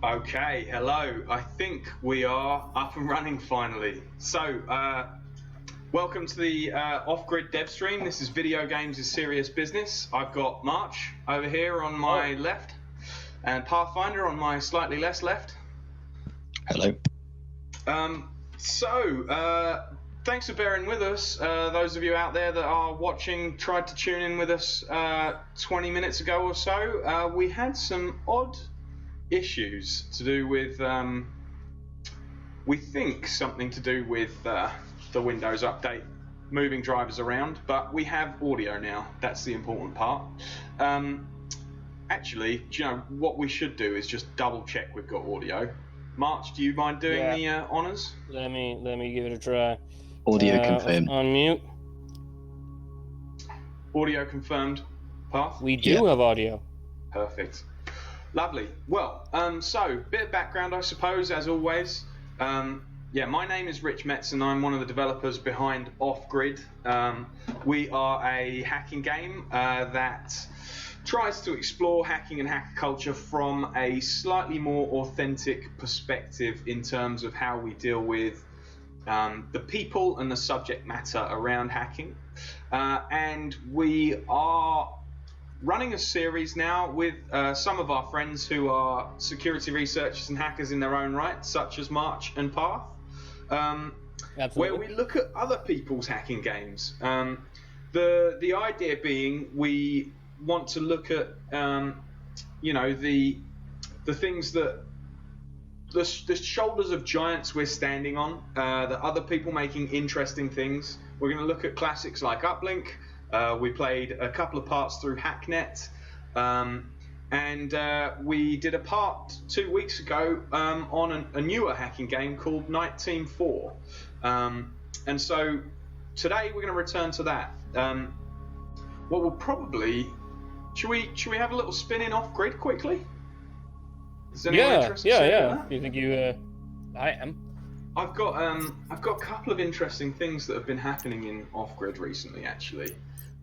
Okay, hello. I think we are up and running finally. So, welcome to the off-grid dev stream. This is Videogames Is Serious Business. I've got March over here on my left, and Pathfinder on my slightly less left. Hello. Thanks for bearing with us. Those of you out there that are watching, tried to tune in with us 20 minutes ago or so. We had some odd issues to do with, we think something to do with the Windows update, moving drivers around, but we have audio now. That's the important part. Actually, do you know what we should do is just double check we've got audio. March, do you mind doing the honors? Let me give it a try. Audio confirmed. Unmute. Audio confirmed. Path? We do have audio. Perfect. Lovely. Well, so bit of background, I suppose, as always. My name is Rich Metz, and I'm one of the developers behind Off Grid. We are a hacking game that tries to explore hacking and hacker culture from a slightly more authentic perspective in terms of how we deal with the people and the subject matter around hacking. And we are running a series now with some of our friends who are security researchers and hackers in their own right, such as March and Path, where we look at other people's hacking games. The idea being we want to look at the things that the shoulders of giants we're standing on, the other people making interesting things. We're going to look at classics like Uplink. We played a couple of parts through Hacknet, and we did a part 2 weeks ago on a newer hacking game called Nite Team 4. And so today we're going to return to that. What we'll probably should we have a little spin in off grid quickly? Is anyone interested in that? You think I am. I've got a couple of interesting things that have been happening in off grid recently, actually.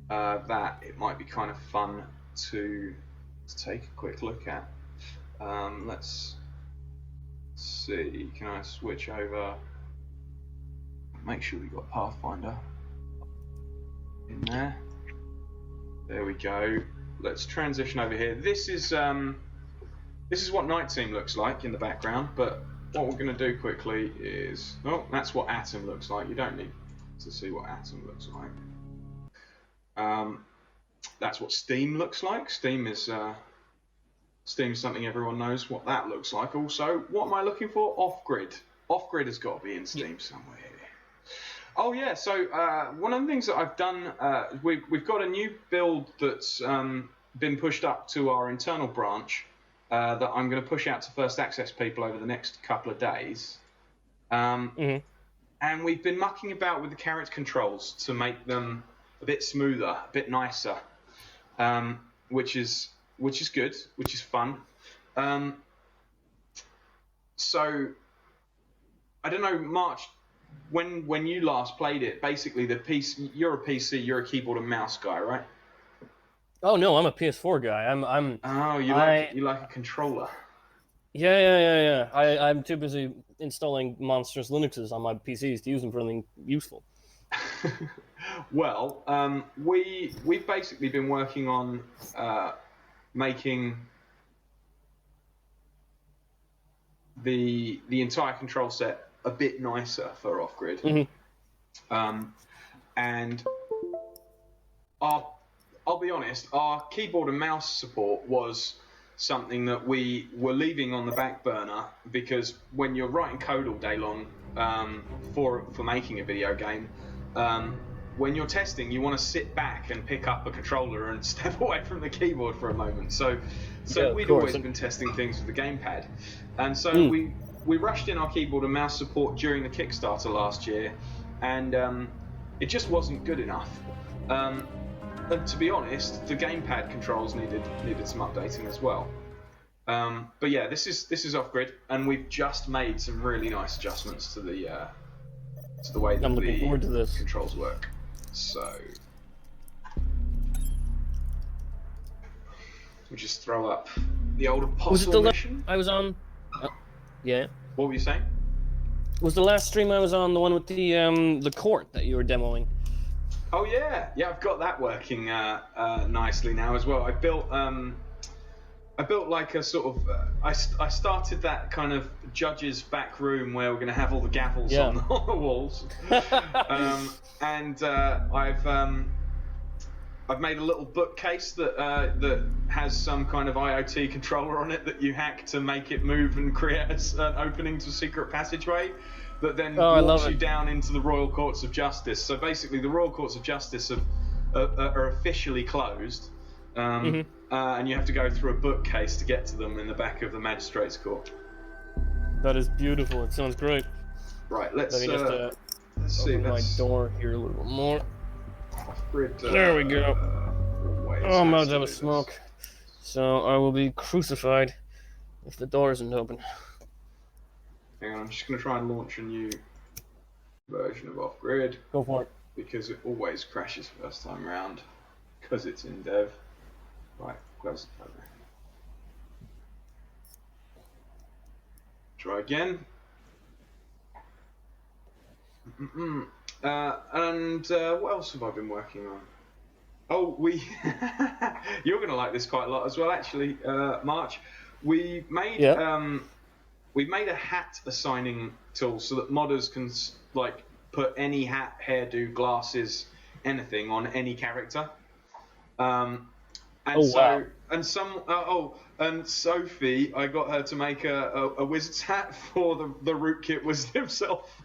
That it might be kind of fun to take a quick look at. Let's see. Can I switch over? Make sure we got Pathfinder in there. There we go. Let's transition over here. This is what Nite Team looks like in the background, but what we're going to do quickly is, that's what Atom looks like. You don't need to see what Atom looks like. That's what Steam looks like. Steam is something everyone knows what that looks like. Also, what am I looking for? Off-grid. Off-grid has got to be in Steam somewhere here. Oh yeah, so one of the things that I've done, we've got a new build that's been pushed up to our internal branch that I'm going to push out to first access people over the next couple of days. And we've been mucking about with the character controls to make them a bit smoother, a bit nicer, which is good, which is fun. So I don't know, March, when you last played it, basically you're a PC, you're a keyboard and mouse guy, right? Oh no, I'm a PS4 guy. You like a controller? Yeah. I'm too busy installing monstrous Linuxes on my PCs to use them for anything useful. Well, we've basically been working on making the entire control set a bit nicer for off-grid. And I'll be honest, our keyboard and mouse support was something that we were leaving on the back burner, because when you're writing code all day long for making a video game, when you're testing, you want to sit back and pick up a controller and step away from the keyboard for a moment. So we'd always been testing things with the gamepad, and so we rushed in our keyboard and mouse support during the Kickstarter last year, and it just wasn't good enough. And to be honest, the gamepad controls needed some updating as well. But yeah, this is off grid, and we've just made some really nice adjustments to the way that looking forward to this. Controls work. So we just throw up the old apostle mission. I was on Yeah. What were you saying? Was the last stream I was on the one with the court that you were demoing? Oh yeah, I've got that working nicely now as well. I built like a sort of I started that kind of judge's back room where we're going to have all the gavels on the walls, and I've made a little bookcase that has some kind of IoT controller on it that you hack to make it move and create an opening to a secret passageway that then walks you down into the Royal Courts of Justice. So basically, the Royal Courts of Justice are officially closed, and you have to go through a bookcase to get to them in the back of the Magistrates' Court. That is beautiful. It sounds great. Right, let's see. Open my door here a little more. There we go. Oh, I'm about to have a smoke. So I will be crucified if the door isn't open. Hang on, I'm just going to try and launch a new version of Off-Grid. Go for it. Because it always crashes first time round. Because it's in dev. Right, close the program. Try again. And what else have I been working on? Oh, you're going to like this quite a lot as well, actually, March. We made a hat assigning tool so that modders can like put any hat, hairdo, glasses, anything on any character. And and Sophie, I got her to make a wizard's hat for the rootkit wizard himself.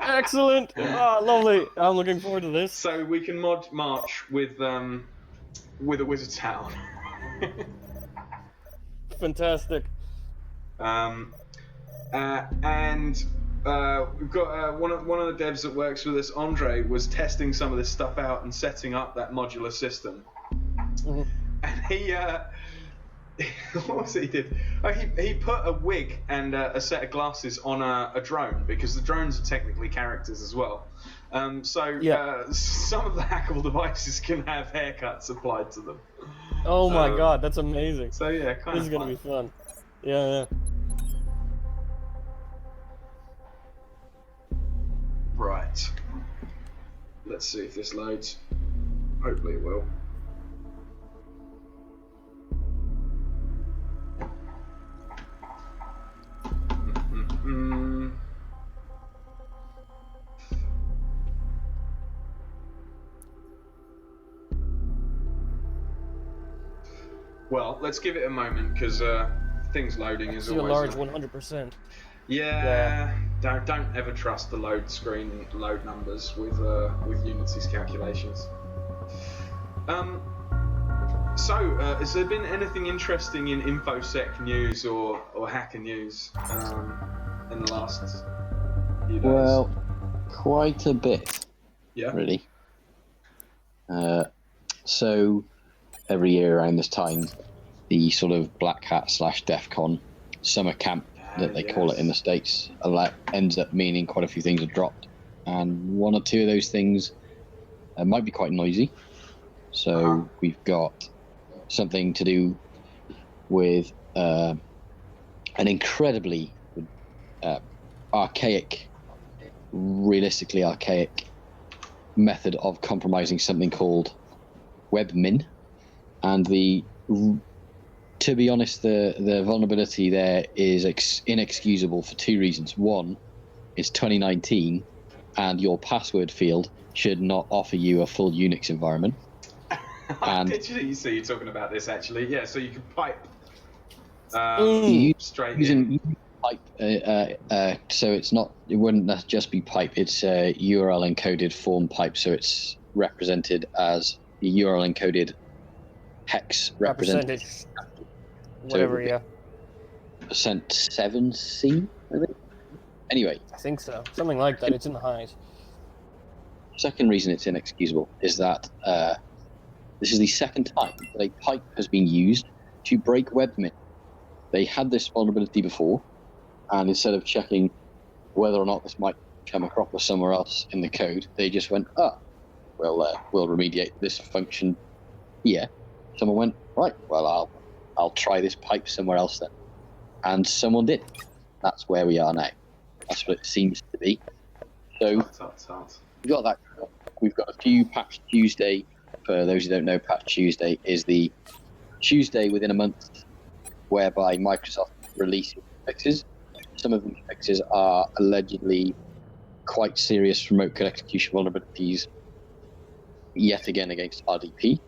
Excellent! Oh, lovely. I'm looking forward to this. So we can mod March with a wizard's hat on. Fantastic. And we've got one of the devs that works with us, Andre, was testing some of this stuff out and setting up that modular system. And he what was it he did? Oh, he put a wig and a set of glasses on a drone, because the drones are technically characters as well. Some of the hackable devices can have haircuts applied to them. Oh my god, that's amazing. So yeah, this is gonna be fun. Yeah. Right. Let's see if this loads. Hopefully it will. Well, let's give it a moment, because things loading is always a large 100%. Yeah. Don't ever trust the load screen load numbers with Unity's calculations. So, has there been anything interesting in InfoSec news or hacker news in the last few days? Well, quite a bit. Yeah. Really. So, every year around this time, the sort of Black Hat / DEF CON summer camp that they call it in the States ends up meaning quite a few things are dropped, and one or two of those things might be quite noisy. So we've got something to do with an incredibly realistically archaic method of compromising something called webmin, and to be honest, the vulnerability there is inexcusable for two reasons. One, it's 2019, and your password field should not offer you a full Unix environment. Did you see you talking about this actually? Yeah, so you can pipe straight using pipe. So it wouldn't just be pipe. It's a URL encoded form pipe. So it's represented as the URL encoded hex represented. Whatever, yeah. %7C, I think. Anyway. I think so. Something like that. It's in the highs. Second reason it's inexcusable is that this is the second time that a pipe has been used to break webmin. They had this vulnerability before, and instead of checking whether or not this might come across somewhere else in the code, they just went, we'll remediate this function here. Someone went, right, well, I'll try this pipe somewhere else then. and someone did. That's where we are now. That's what it seems to be. So we've got that. We've got a few Patch Tuesday. For those who don't know, Patch Tuesday is the Tuesday within a month whereby Microsoft releases fixes. Some of these fixes are allegedly quite serious remote code execution vulnerabilities, yet again against RDP.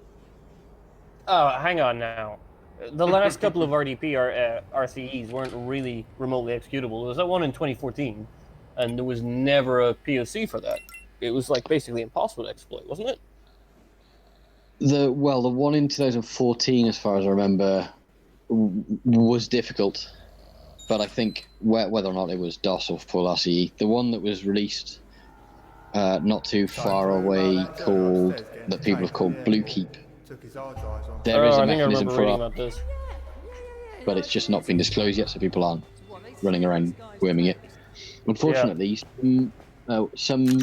Oh, hang on now. The last couple of RCEs weren't really remotely executable. There was that one in 2014, and there was never a POC for that. It was like basically impossible to exploit, wasn't it? The one in 2014, as far as I remember, was difficult, but I think whether or not it was DOS or full RCE, the one that was released not too far away, that people have called Bluekeep. There is a mechanism for this, but it's just not been disclosed yet, so people aren't running around worming it. Unfortunately, some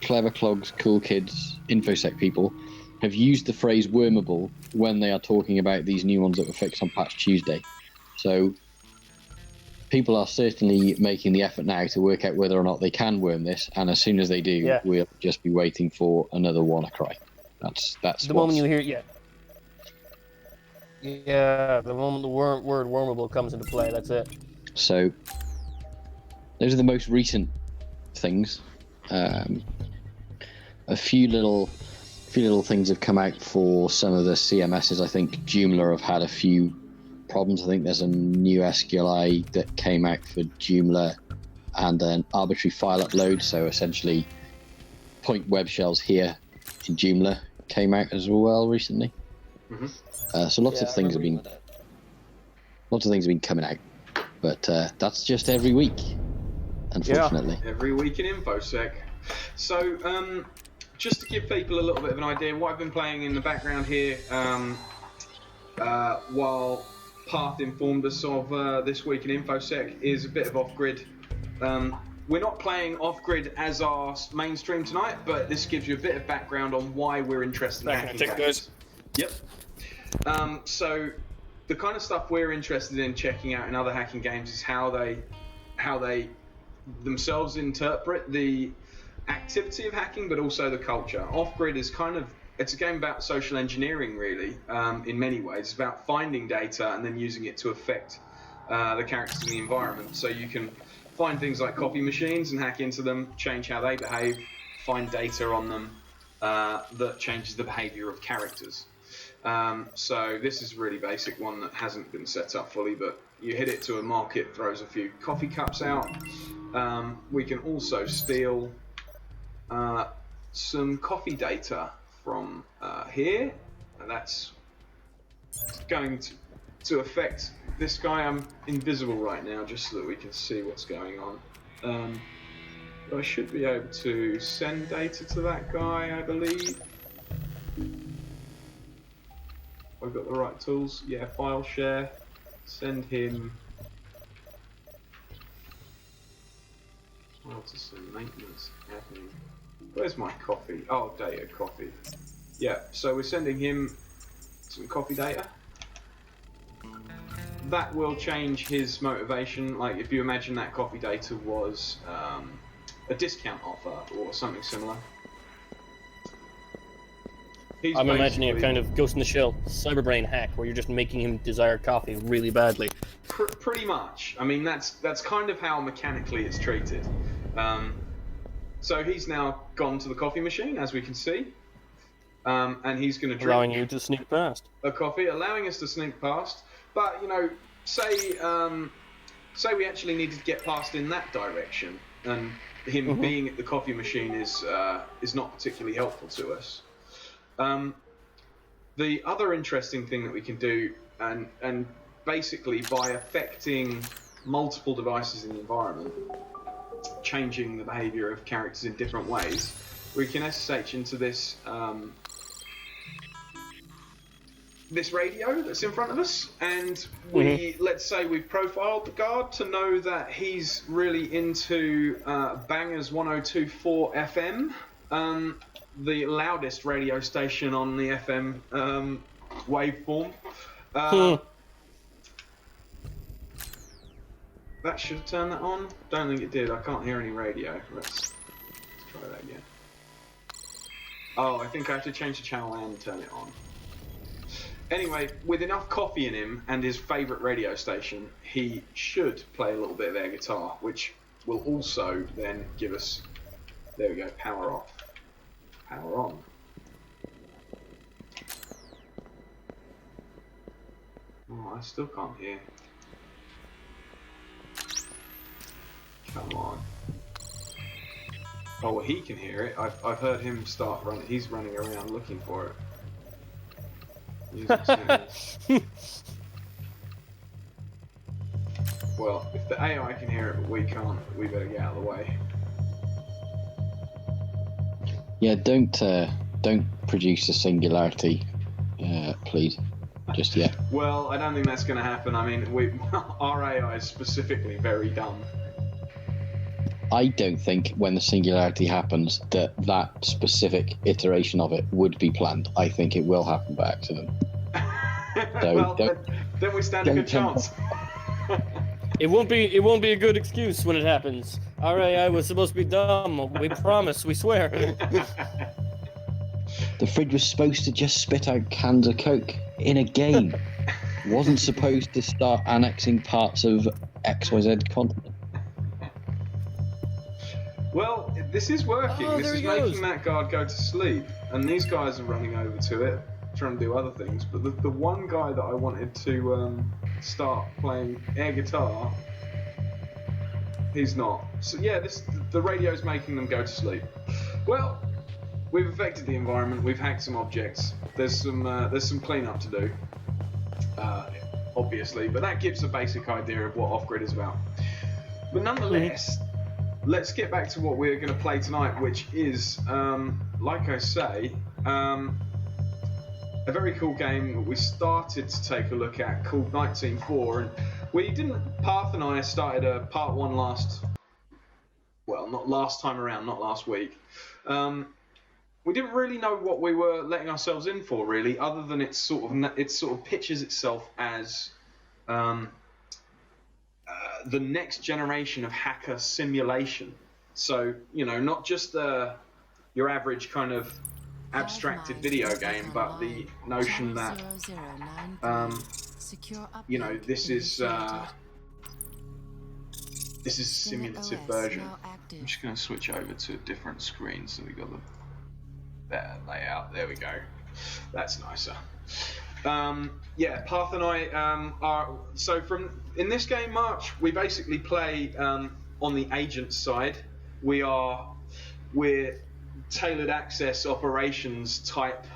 clever clogs, cool kids, InfoSec people have used the phrase wormable when they are talking about these new ones that were fixed on Patch Tuesday. So people are certainly making the effort now to work out whether or not they can worm this, and as soon as they do, we'll just be waiting for another WannaCry. That's the moment you hear the moment the word wormable comes into play, that's it. So those are the most recent things. A few little things have come out for some of the CMSs. I think Joomla have had a few problems. I think there's a new SQLI that came out for Joomla and an arbitrary file upload. So essentially, point web shells here in Joomla came out as well recently. Mm-hmm. So lots of things have been coming out, but that's just every week, unfortunately. Yeah, every week in InfoSec. So just to give people a little bit of an idea, what I've been playing in the background here, while Path informed us of this week in InfoSec, is a bit of off-grid. We're not playing off-grid as our mainstream tonight, but this gives you a bit of background on why we're interested in hacking games. Yep. So the kind of stuff we're interested in checking out in other hacking games is how they themselves interpret the activity of hacking, but also the culture. Off-grid is it's a game about social engineering, really, in many ways. It's about finding data and then using it to affect the characters in the environment. So you can find things like coffee machines and hack into them, change how they behave, find data on them that changes the behavior of characters. So this is a really basic one that hasn't been set up fully, but you hit it to a market, throws a few coffee cups out. We can also steal some coffee data from here, and that's going to affect this guy. I'm invisible right now just so that we can see what's going on. But I should be able to send data to that guy, I believe. I've got the right tools. Yeah, file share. Send him. Well, to some maintenance happening. Where's my coffee? Oh, data, coffee. Yeah, so we're sending him some coffee data. That will change his motivation. Like, if you imagine that coffee data was a discount offer or something similar. I'm imagining a kind of Ghost in the Shell cyberbrain hack where you're just making him desire coffee really badly. Pretty much. I mean, that's kind of how mechanically it's treated. So he's now gone to the coffee machine, as we can see, and he's going to drink. Allowing you to sneak past. A coffee, allowing us to sneak past. But, you know, say we actually needed to get past in that direction, and him being at the coffee machine is not particularly helpful to us. The other interesting thing that we can do, and basically by affecting multiple devices in the environment, changing the behavior of characters in different ways, we can SSH into this this radio that's in front of us, and let's say we've profiled the guard to know that he's really into Bangers 102.4 FM, the loudest radio station on the FM waveform. that should turn that on. Don't think it did. I can't hear any radio. Let's try that again. Oh, I think I have to change the channel and turn it on. Anyway, with enough coffee in him and his favourite radio station, he should play a little bit of air guitar, which will also then give us... There we go, power off. Power on. Oh, I still can't hear. Come on. Oh, well, he can hear it. I've heard him start running. He's running around looking for it. Well, if the AI can hear it but we can't, we better get out of the way. Yeah, don't produce a singularity, please, just yet. Well, I don't think that's going to happen. I mean, our AI is specifically very dumb. I don't think when the singularity happens that specific iteration of it would be planned. I think it will happen by accident. So well, then we stand a good chance. It won't be a good excuse when it happens. Our AI was supposed to be dumb. We promise. We swear. The fridge was supposed to just spit out cans of Coke in a game. Wasn't supposed to start annexing parts of XYZ continent. Well, this is working. Oh, this is making that guard go to sleep, and these guys are running over to it, trying to do other things. But the one guy that I wanted to start playing air guitar, he's not. So yeah, the radio's making them go to sleep. Well, we've affected the environment. We've hacked some objects. There's some cleanup to do, obviously, but that gives a basic idea of what Off-Grid is about. But nonetheless. Let's get back to what we're going to play tonight, which is, like I say, a very cool game that we started to take a look at called Nite Team 4. And Path and I started a part 1 not last time around, not last week. We didn't really know what we were letting ourselves in for, really, other than it sort of pitches itself as... the next generation of hacker simulation. So, not just your average kind of abstracted video game, but the notion that, this is a simulative version. I'm just going to switch over to a different screen so we got the better layout. There we go. That's nicer. Path and I are... So in this game, March, we basically play on the agent side. We're tailored access operations type,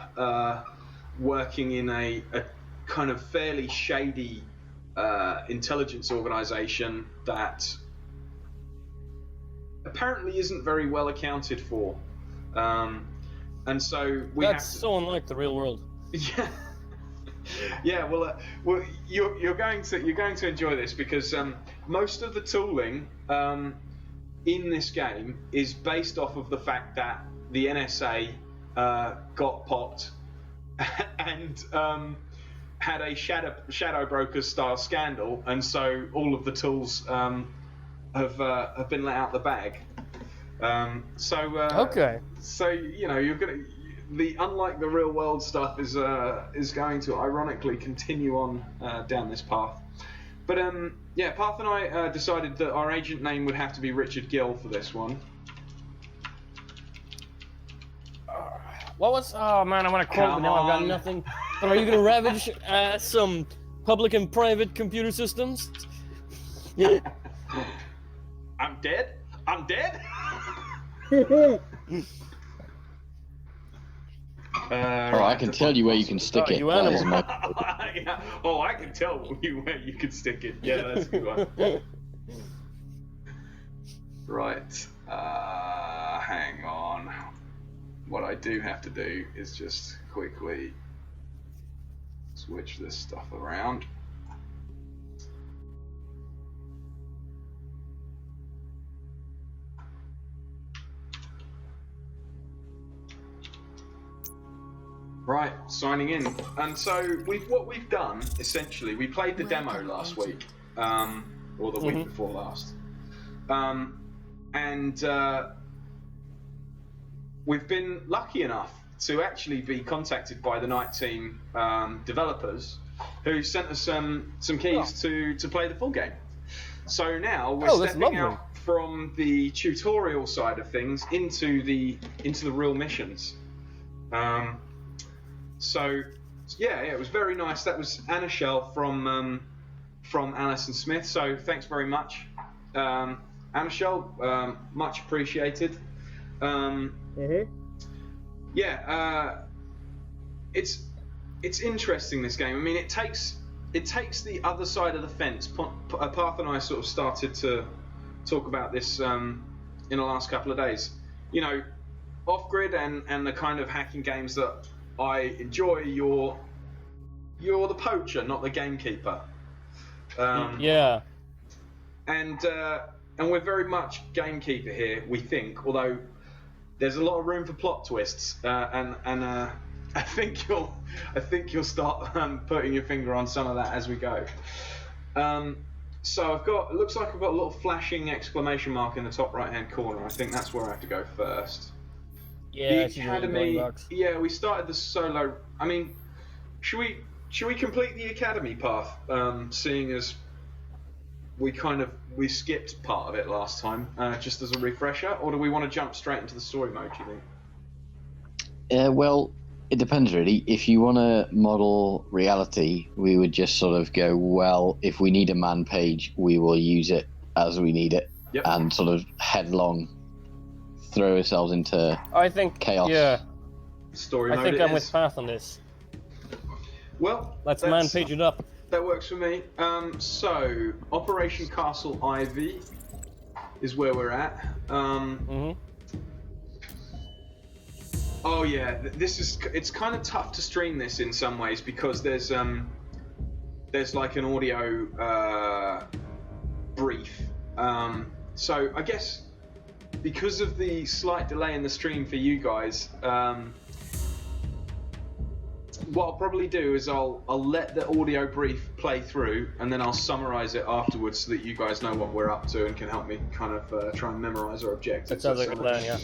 working in a kind of fairly shady intelligence organization that apparently isn't very well accounted for. And so That's so unlike the real world. Yeah. Yeah, well, you're going to enjoy this because most of the tooling in this game is based off of the fact that the NSA got popped and had a shadow brokers style scandal, and so all of the tools have been let out the bag. Okay. So you're gonna. Unlike the real world stuff is going to ironically continue on down this path. But Path and I decided that our agent name would have to be Richard Gill for this one. Oh man, I want to quote, but now I've got nothing. But are you going to ravage some public and private computer systems? I'm dead? I'm dead? I can tell you where you can stick it. You animal. Yeah. Oh, I can tell you where you can stick it. Yeah, that's a good one. Right. Hang on. What I do have to do is just quickly switch this stuff around. Right, signing in. And so what we've done, essentially, we played the demo last week. or the week before last. And we've been lucky enough to actually be contacted by the Nite Team developers, who sent us some keys to play the full game. So now we're stepping out from the tutorial side of things into the real missions. So yeah, it was very nice. That was Anna Shell from Alison Smith. So thanks very much, Anna Shell. Much appreciated. Yeah, it's interesting, this game. I mean, it takes the other side of the fence. Parth and I sort of started to talk about this in the last couple of days. You know, off-grid and the kind of hacking games that I enjoy, you're the poacher, not the gamekeeper. Yeah. And we're very much gamekeeper here, we think, although there's a lot of room for plot twists, and I think you'll start putting your finger on some of that as we go. So it looks like I've got a little flashing exclamation mark in the top right hand corner. I think that's where I have to go first. Yeah, the academy. Yeah, we started the solo. I mean, should we complete the academy path? Seeing as we skipped part of it last time, just as a refresher, or do we want to jump straight into the story mode, do you think? Well, it depends really. If you want to model reality, we would just sort of go, well, if we need a man page, we will use it as we need it, and sort of headlong throw ourselves into chaos. Yeah. Story mode. I think I'm with Path on this. Well, let's man page it up. That works for me. So Operation Castle Ivy is where we're at. Oh yeah, it's kind of tough to stream this in some ways because there's like an audio brief. So I guess because of the slight delay in the stream for you guys, what I'll probably do is I'll let the audio brief play through, and then I'll summarize it afterwards so that you guys know what we're up to and can help me kind of try and memorize our objectives. That sounds like a plan, yeah.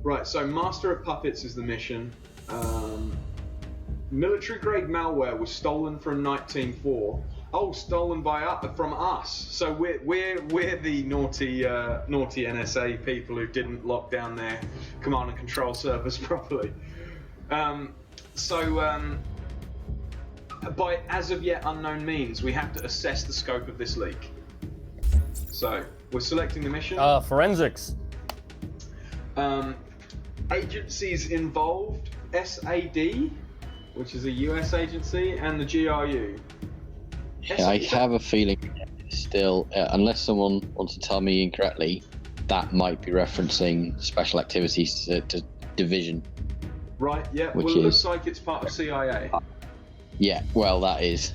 Right, so Master of Puppets is the mission. Military-grade malware was stolen from Nite Team 4. Oh, stolen from us. So we're the naughty NSA people who didn't lock down their command and control servers properly. So by as of yet unknown means, we have to assess the scope of this leak. So we're selecting the mission. Forensics. Agencies involved: SAD, which is a US agency, and the GRU. Yeah, I have a feeling still, unless someone wants to tell me incorrectly, that might be referencing special activities to division. Right, yeah, well, it looks like it's part of CIA. Yeah, well, that is.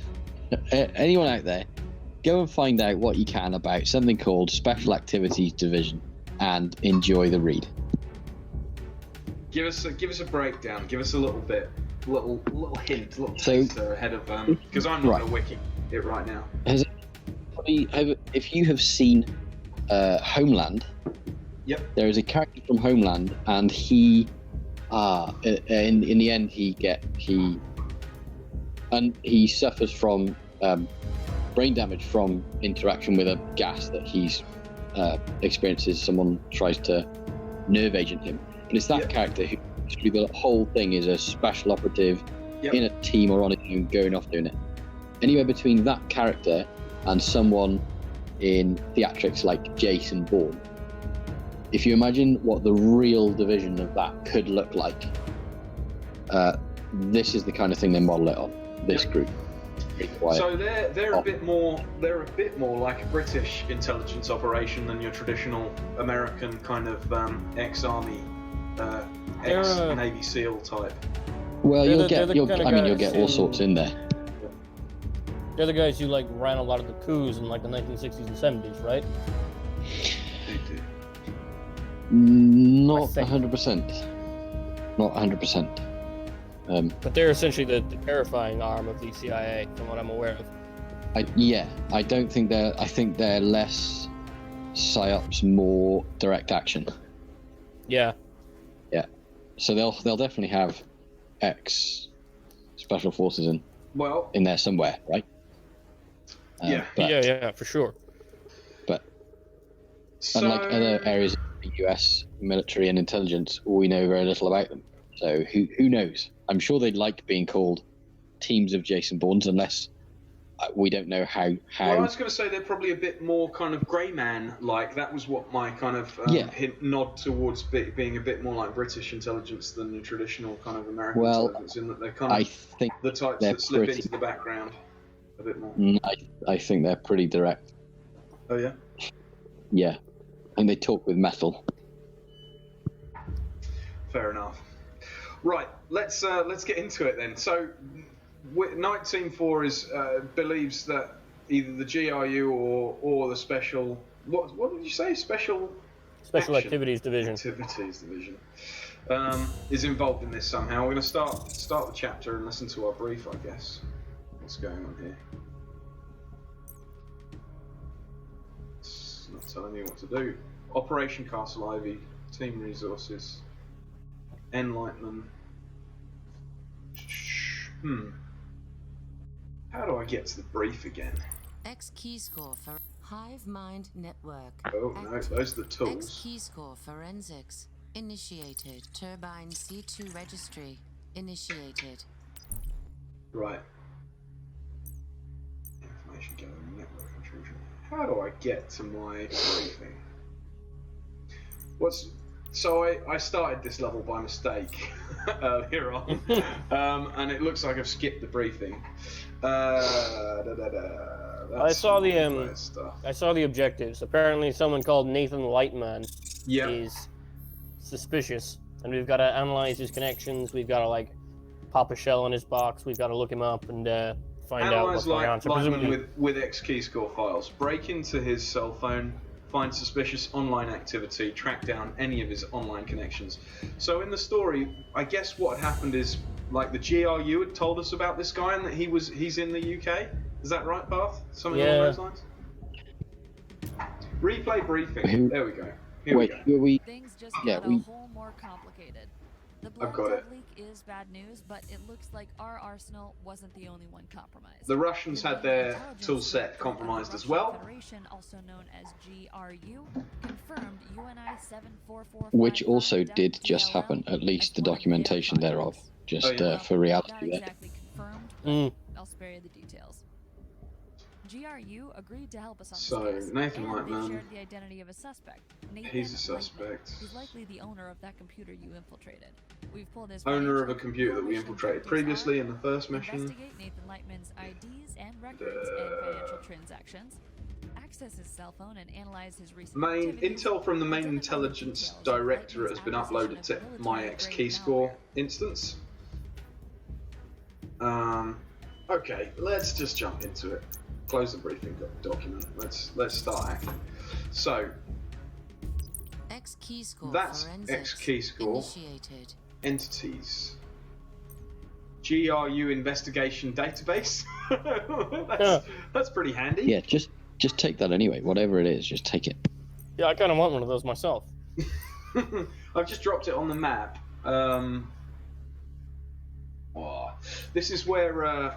Anyone out there, go and find out what you can about something called Special Activities Division and enjoy the read. Give us a breakdown, give us a little bit, little hint, little taster ahead of, because I'm not going to wiki it right now. If you have seen Homeland, there is a character from Homeland, and he in the end he suffers from brain damage from interaction with a gas that he's experiences. Someone tries to nerve agent him, and it's that character who the whole thing is a special operative in a team or on his own going off doing it. Anywhere between that character and someone in theatrics like Jason Bourne. If you imagine what the real division of that could look like, this is the kind of thing they model it on. This group. So they're a bit more like a British intelligence operation than your traditional American kind of ex-army, ex-Navy SEAL type. Well, you'll get all sorts in there. They're the guys who ran a lot of the coups in the 1960s and 70s, right? Not 100%. Not 100%. But they're essentially the terrifying arm of the CIA, from what I'm aware of. I don't think they're. I think they're less psyops, more direct action. Yeah. Yeah. So they'll definitely have ex special forces in there somewhere, right? Yeah, for sure. But unlike other areas of the US military and intelligence, we know very little about them. So who knows? I'm sure they'd like being called teams of Jason Bournes, unless we don't know how. Well, I was going to say they're probably a bit more kind of grey man-like. That was what my kind of nod towards being a bit more like British intelligence than the traditional kind of American intelligence, in that they're kind of the types that slip into the background a bit more. I think they're pretty direct. Oh yeah? Yeah. And they talk with metal. Fair enough. Right, let's get into it then. So, Nite Team 4 believes that either the GRU or the special what did you say? Special Activities Division. Is involved in this somehow. We're going to start the chapter and listen to our brief, I guess. What's going on here? It's not telling me what to do. Operation Castle Ivy, team resources, Enlightenment. How do I get to the brief again? X key score for Hive Mind Network. Oh no, those are the tools. X key score forensics initiated. Turbine C2 registry initiated. Right. Information gathering, network intrusion. How do I get to my briefing? So I started this level by mistake earlier on, and it looks like I've skipped the briefing. I saw the objectives. Apparently, someone called Nathan Lightman is suspicious, and we've got to analyze his connections. We've got to pop a shell in his box. We've got to look him up and find out what's going on. So Lightman with X key score files. Break into his cell phone. Find suspicious online activity, track down any of his online connections. So in the story, I guess what had happened is, the GRU had told us about this guy and that he's in the UK. Is that right, Bath? Something along those lines? Replay briefing. There we go. Here we go. Things just got a whole more complicated. The blood leak is bad news, but it looks like our arsenal wasn't the only one compromised. The Russians had their tool set compromised as well. Federation, also known as GRU, confirmed UNI 7445, which also did just happen, at least the documentation thereof, for reality. Not exactly confirmed, but I'll spare you the details. GRU agreed to help us on this case, Nathan and Lightman, they shared the identity of a suspect. He's a suspect. Lightman. He's likely the owner of that computer you infiltrated. We've pulled his owner of a computer that we infiltrated previously in the first mission. Investigate Nathan Lightman's IDs and records and financial transactions. Access his cell phone and analyze his recent intel from the main intelligence directorate has been uploaded to my X key score instance. Okay, let's just jump into it. Close the briefing document. Let's start acting. So X key score that's X key score initiated. Entities. GRU investigation database. That's pretty handy. Yeah, just take that anyway. Whatever it is, just take it. Yeah, I kind of want one of those myself. I've just dropped it on the map. This is where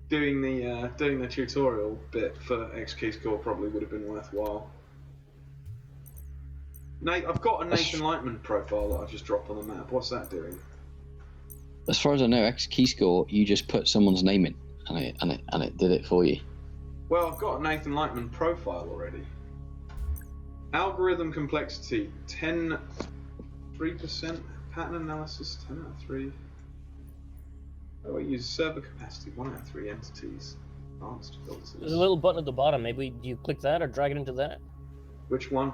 doing the tutorial bit for X key score probably would have been worthwhile. Nate, I've got a Nathan Lightman profile that I've just dropped on the map. What's that doing? As far as I know, X key score, you just put someone's name in, and it did it for you. Well, I've got a Nathan Lightman profile already. Algorithm complexity 3%. Pattern analysis 10 out of 3. Oh, I use server capacity 1 out of 3 entities. Advanced filters. There's a little button at the bottom. Maybe you click that or drag it into that. Which one?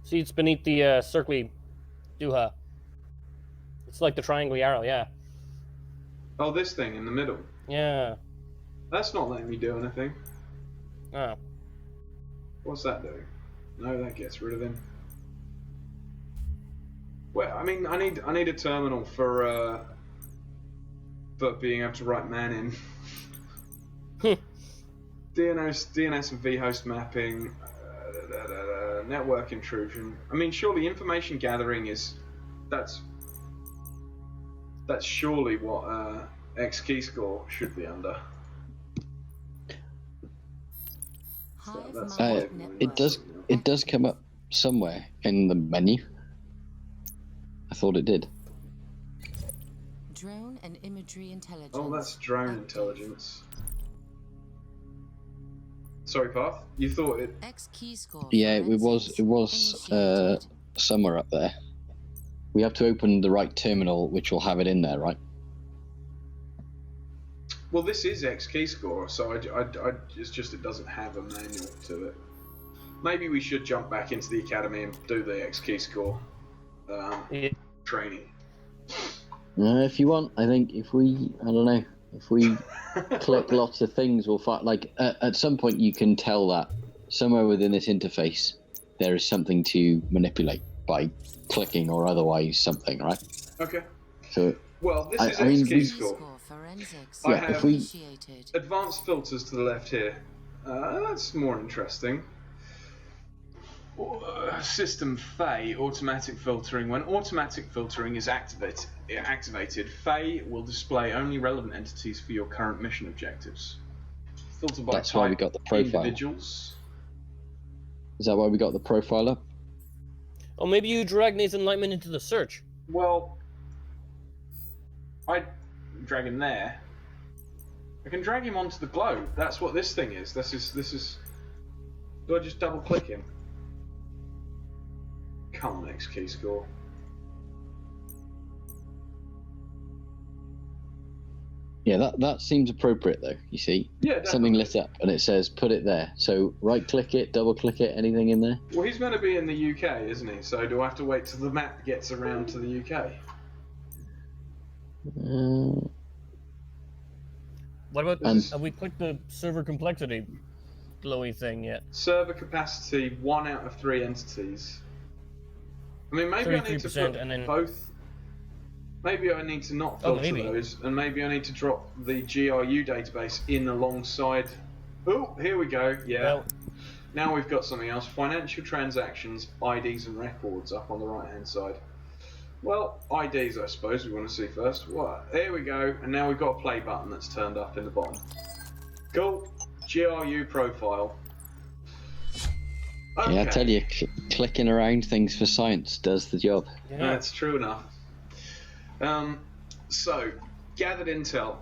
See, it's beneath the circly duha. It's like the triangle arrow, yeah. Oh, this thing in the middle. Yeah. That's not letting me do anything. Oh. What's that doing? No, that gets rid of him. Well, I mean, I need a terminal for being able to write man in. DNS and vhost mapping, network intrusion. I mean, surely information gathering that's surely what X key score should be under. It does come up somewhere in the menu. I thought it did. Drone and imagery intelligence. Oh, that's drone intelligence. Sorry, Path. You thought it? X key score. Yeah, it was somewhere up there. We have to open the right terminal, which will have it in there, right? Well, this is X key score, so it's just it doesn't have a manual to it. Maybe we should jump back into the academy and do the X key score training. If you want, I think if we click lots of things, we'll find, like, at some point you can tell that somewhere within this interface there is something to manipulate by clicking or otherwise something, right? Okay. So, well, this is X key score. Forensics. I have advanced filters to the left here. That's more interesting. System FAE, automatic filtering. When automatic filtering is activated, FAE will display only relevant entities for your current mission objectives. Filter by that's type, why we got the profile. Individuals. Is that why we got the profile up? Oh, maybe you drag Nathan Lightman into the search. Well, I drag him there. I can drag him onto the globe. That's what this thing is. This is. Do I just double click him? Come on, X key score. Yeah, that seems appropriate though. You see, yeah, definitely. Something lit up and it says put it there. So right click it, double click it, anything in there? Well, he's meant to be in the UK, isn't he? So do I have to wait till the map gets around to the UK? What about? Have we clicked the server complexity glowy thing yet? Server capacity 1 out of 3 entities. I mean, maybe I need to put and then both. Maybe I need to not filter those, and maybe I need to drop the GRU database in alongside. Oh, here we go. Yeah. Well, now we've got something else. Financial transactions, IDs, and records up on the right-hand side. Well, IDs, I suppose we want to see first. What? There we go. And now we've got a play button that's turned up in the bottom. Cool. GRU profile. Okay. Yeah, I tell you, clicking around things for science does the job. Yeah. That's true enough. So, gathered intel,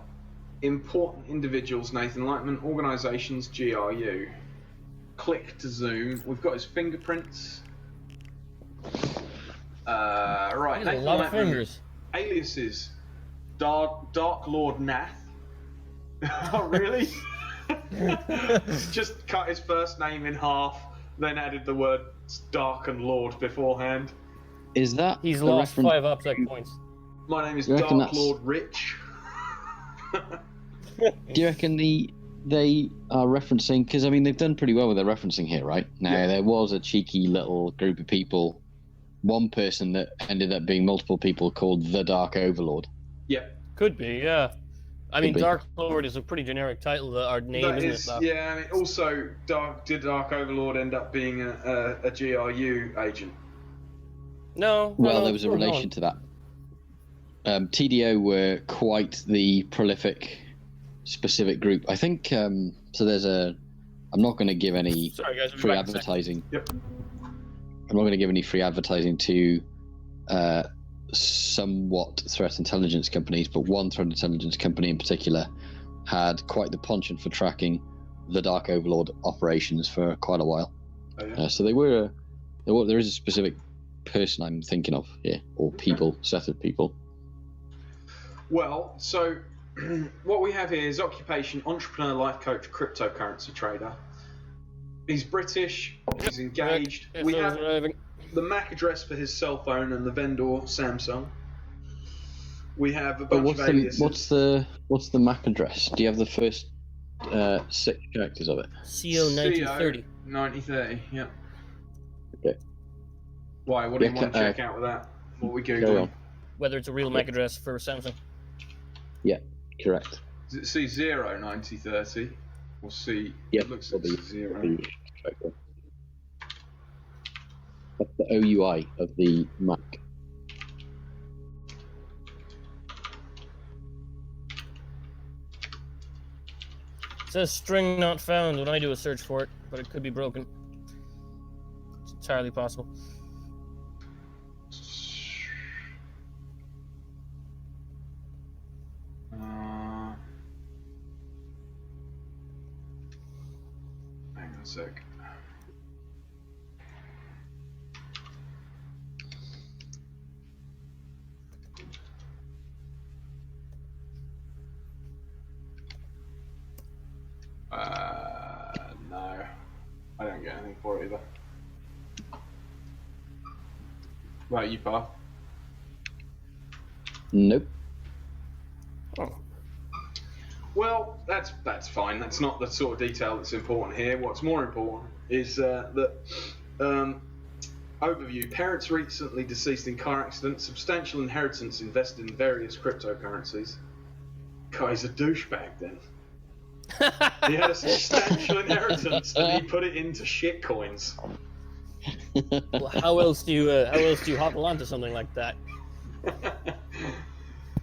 important individuals, Nathan Lightman, organisations, GRU. Click to zoom. We've got his fingerprints. Right, Nathan a lot Lightman, of fingers. Aliases, Dark Lord Nath. Oh, really? Just cut his first name in half, then added the word Dark and Lord beforehand. Is that he's lost 5 upsec points? My name is Dark Lord Rich. Do you reckon they are referencing? Because I mean, they've done pretty well with their referencing here, right? Now there was a cheeky little group of people, one person that ended up being multiple people called the Dark Overlord. Yeah, could be. Yeah, I mean, Dark Lord is a pretty generic title. Our name, isn't it? Yeah, I mean, also, did Dark Overlord end up being a GRU agent? No. Well, there was a relation to that. TDO were quite the prolific, specific group. I think, so there's a... I'm not going to give any free advertising. Yep. I'm not going to give any free advertising to somewhat threat intelligence companies, but one threat intelligence company in particular had quite the penchant for tracking the Dark Overlord operations for quite a while. Oh, yeah. So there is a specific person I'm thinking of here, or people, set of people. Well, so what we have here is occupation, entrepreneur, life coach, cryptocurrency trader. He's British, he's engaged. We have the MAC address for his cell phone and the vendor, Samsung. We have a bunch of aliases. What's the MAC address? Do you have the first 6 characters of it? CO9030. CO9030, yeah. Okay. Why? What do you want to check out with that? What we Googling? Whether it's a real MAC address for Samsung. Yeah, correct. Does it see 09030? We'll see. Yep, It looks like probably. 0. That's the OUI of the Mac. It says string not found when I do a search for it, but it could be broken. It's entirely possible. Hang on a sec. No. I don't get anything for it either. Right, you Par? Nope. Oh. Well, that's fine. That's not the sort of detail that's important here. What's more important is that overview. Parents recently deceased in car accident. Substantial inheritance invested in various cryptocurrencies. Guy's a douchebag then. He had a substantial inheritance and he put it into shit coins. Well, how else do you hobble onto something like that?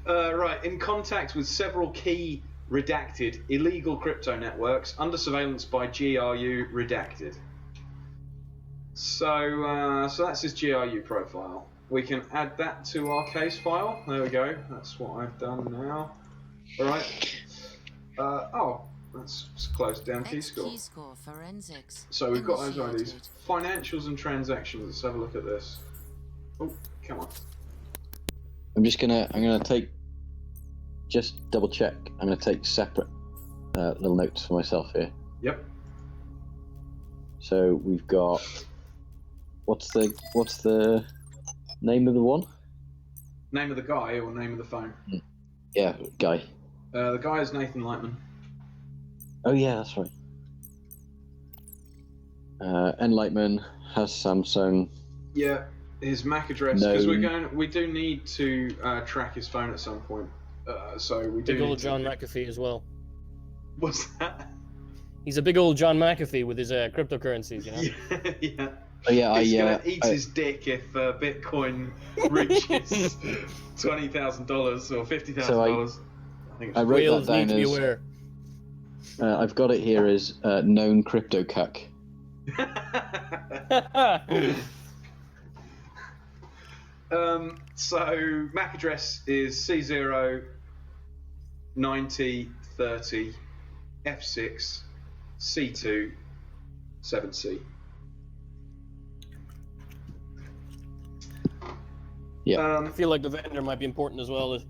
Right, in contact with several key redacted illegal crypto networks under surveillance by GRU redacted. So that's his GRU profile. We can add that to our case file. There we go. That's what I've done now. All right. Let's close down key score. Forensics. So we've got those IDs. Financials and transactions. Let's have a look at this. Oh, come on. I'm gonna take, just double check. I'm gonna take separate little notes for myself here. Yep. So we've got, what's the name of the one? Name of the guy or name of the phone? Yeah, guy. The guy is Nathan Lightman. Oh yeah, that's right. N Lightman has Samsung. Yeah, his MAC address, because we do need to track his phone at some point. So we do. Big old John McAfee as well. What's that? He's a big old John McAfee with his cryptocurrencies, you know. Yeah. Oh yeah, He's gonna eat his dick if Bitcoin reaches $20,000 or $50,000. I wrote Whales that down need to be as. aware. I've got it here as known crypto cuck. So MAC address is C0 90 30 F6 C2 7C. Yeah. I feel like the vendor might be important as well. Just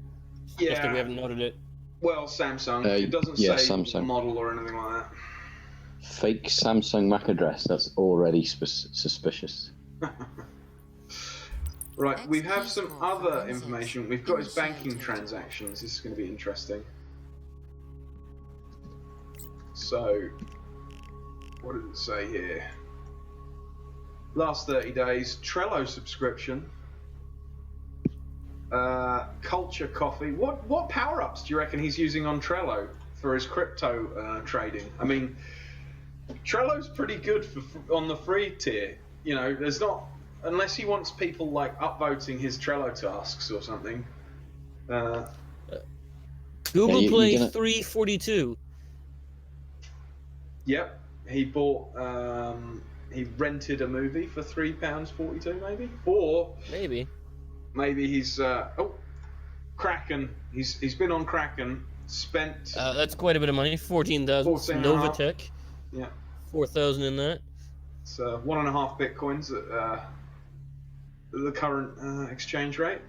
that we haven't noted it. Well, Samsung. It doesn't say Samsung. model or anything like that. Fake Samsung MAC address. That's already suspicious. Right, we have some other information. We've got his banking transactions. This is going to be interesting. So, what did it say here? Last 30 days, Trello subscription. Culture Coffee. What power-ups do you reckon he's using on Trello for his crypto trading? I mean, Trello's pretty good on the free tier. You know, there's not, unless he wants people like upvoting his Trello tasks or something. Google Play 342. Yep, he bought. He rented a movie for £3.42, maybe, or maybe he's Kraken. He's been on Kraken. Spent. That's quite a bit of money. 14,000. Novatech. Yeah. 4,000 in that. It's 1.5 bitcoins at the current exchange rate.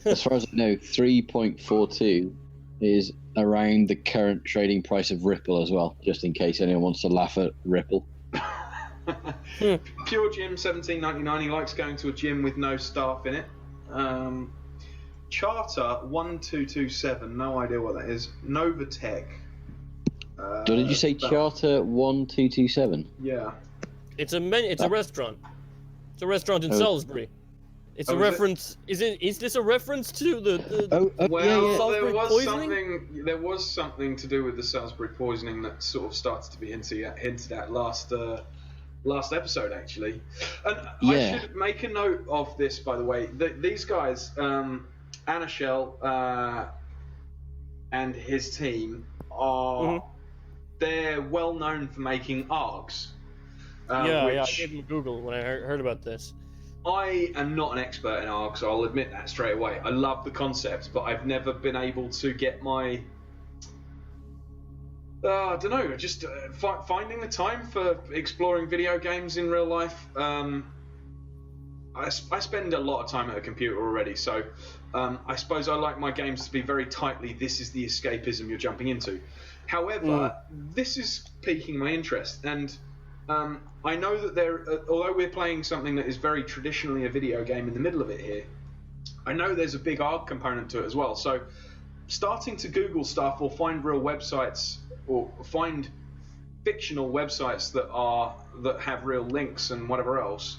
As far as I know, 3.42 is around the current trading price of Ripple as well, just in case anyone wants to laugh at Ripple. Pure Gym 17.99. He likes going to a gym with no staff in it. Charter 1227. No idea what that is. Novatech. Did you say Charter 1227? Yeah. It's a restaurant. It's a restaurant in Salisbury. It's a reference. Is this a reference to the there was poisoning? There was something to do with the Salisbury poisoning that sort of started to be hinted at last episode, actually. And I should make a note of this, by the way. These guys, Anashel and his team are they're well known for making ARGs. I gave them a Google when I heard about this. I am not an expert in ARGs, so I'll admit that straight away. I love the concept, but I've never been able to get my... I don't know, just finding the time for exploring video games in real life. I spend a lot of time at a computer already, so I suppose I like my games to be very tightly, this is the escapism you're jumping into. However, this is piquing my interest, and I know that although we're playing something that is very traditionally a video game in the middle of it here, I know there's a big ARG component to it as well. So starting to Google stuff or find real websites or find fictional websites that have real links and whatever else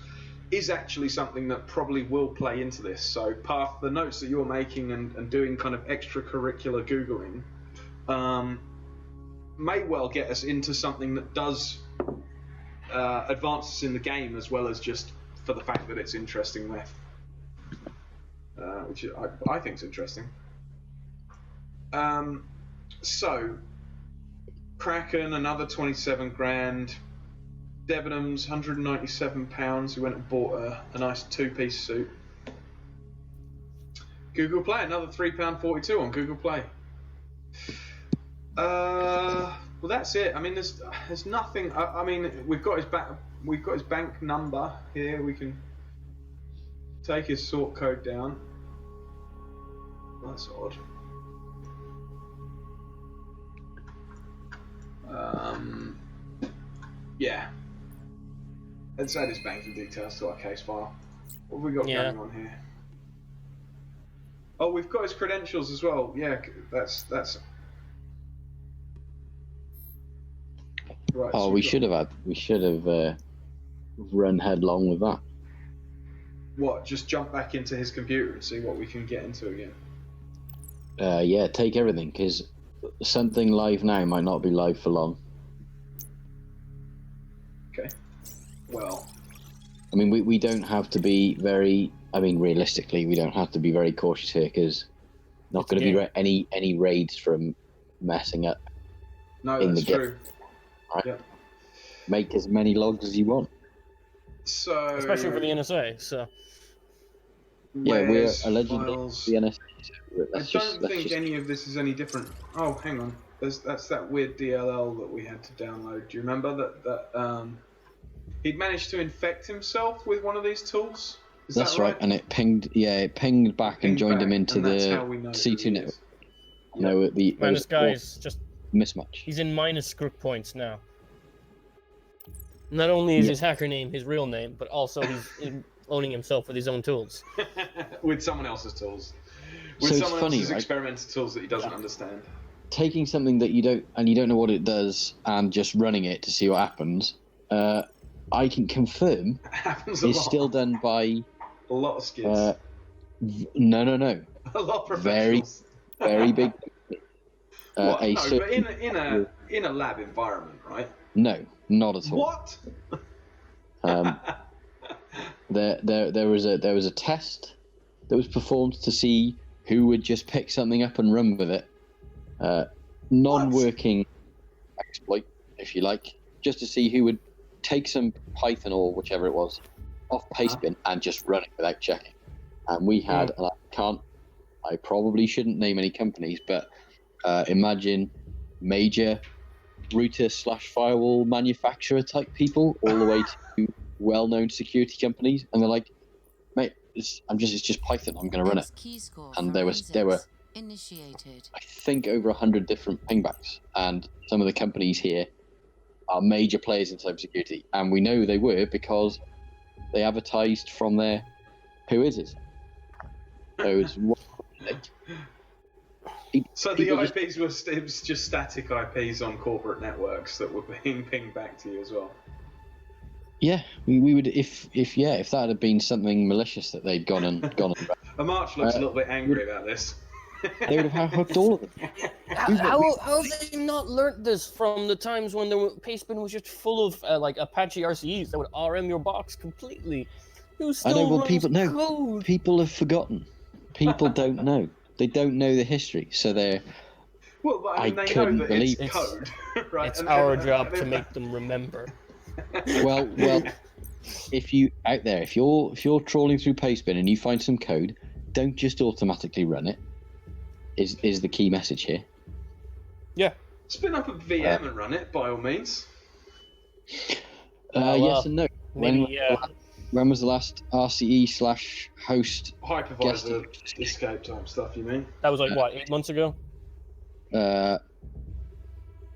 is actually something that probably will play into this. So Path, the notes that you're making and doing kind of extracurricular Googling may well get us into something that does advance us in the game, as well as just for the fact that it's interesting there, which I think is interesting. So Kraken, another 27 grand. Debenhams, £197. We went and bought a nice two-piece suit. Google Play, another £3.42 on Google Play. Well, that's it. I mean, there's nothing. I mean, we've got his bank number here. We can take his sort code down. That's odd. Yeah. Let's add his banking details to our case file. What have we got going on here? Oh, we've got his credentials as well. Yeah, that's. Right, oh, so we should have run headlong with that. What? Just jump back into his computer and see what we can get into again. Yeah, take everything, because something live now might not be live for long. Okay. Well, I mean, we don't have to be very. I mean, realistically, we don't have to be very cautious here, because not going to be any raids from messing up. No, that's true. Right? Yep. Make as many logs as you want. So, especially for the NSA. So yeah, we're allegedly the NSA. I don't think any of this is any different. Oh, hang on. That's that weird DLL that we had to download. Do you remember that he'd managed to infect himself with one of these tools? That's right, and it pinged. Yeah, it pinged back and joined him into the C2 network. You know, this guy's just mismatch. He's in minus script points now. Not only is his hacker name his real name, but also he's owning himself with his own tools. With someone else's tools. With someone else's experimental tools that he doesn't understand. Taking something that you don't know what it does and just running it to see what happens, I can confirm is still done by a lot of skids. No. A lot of professionals. Very big. What? No, but in a lab environment, right? No, not at all. What? There was a test that was performed to see who would just pick something up and run with it. Non-working exploit, if you like, just to see who would take some Python or whichever it was off pastebin and just run it without checking. And we had, and I probably shouldn't name any companies, but imagine major router/firewall manufacturer type people, all the way to well-known security companies, and they're like, "Mate, it's just Python. I'm going to run it." And there were initiated. I think over 100 different pingbacks, and some of the companies here are major players in cybersecurity, and we know they were because they advertised from their who is it? So the IPs were just static IPs on corporate networks that were being pinged back to you as well. Yeah, we would if that had been something malicious that they'd gone and. March looks a little bit angry about this. They would have hooked all of them. How have they not learnt this from the times when the pastebin was just full of like Apache RCEs that would RM your box completely? Who still runs code? People have forgotten. People don't know. They don't know the history, so they're. Well, but I mean, they know that it's code, right? It's our job to make them remember. Well, if you're trawling through pastebin and you find some code, don't just automatically run it. Is the key message here? Yeah. Spin up a VM and run it by all means. Yes and no. Maybe, When was the last RCE/host hypervisor escape type stuff? You mean? That was like what, 8 months ago?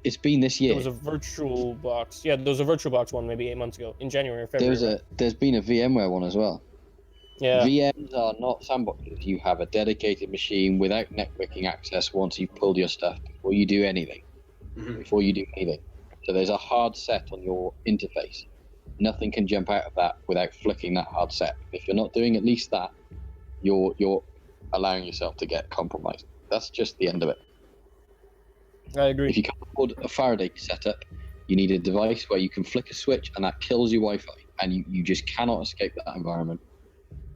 It's been this year. There was a virtual box. Yeah, there was a virtual box one maybe 8 months ago, in January or February. There's been a VMware one as well. Yeah. VMs are not sandboxes. You have a dedicated machine without networking access once you've pulled your stuff before you do anything. So there's a hard set on your interface. Nothing can jump out of that without flicking that hard set. If you're not doing at least that, you're allowing yourself to get compromised. That's just the end of it. I agree. If you can't afford a Faraday setup, you need a device where you can flick a switch and that kills your Wi-Fi, and you just cannot escape that environment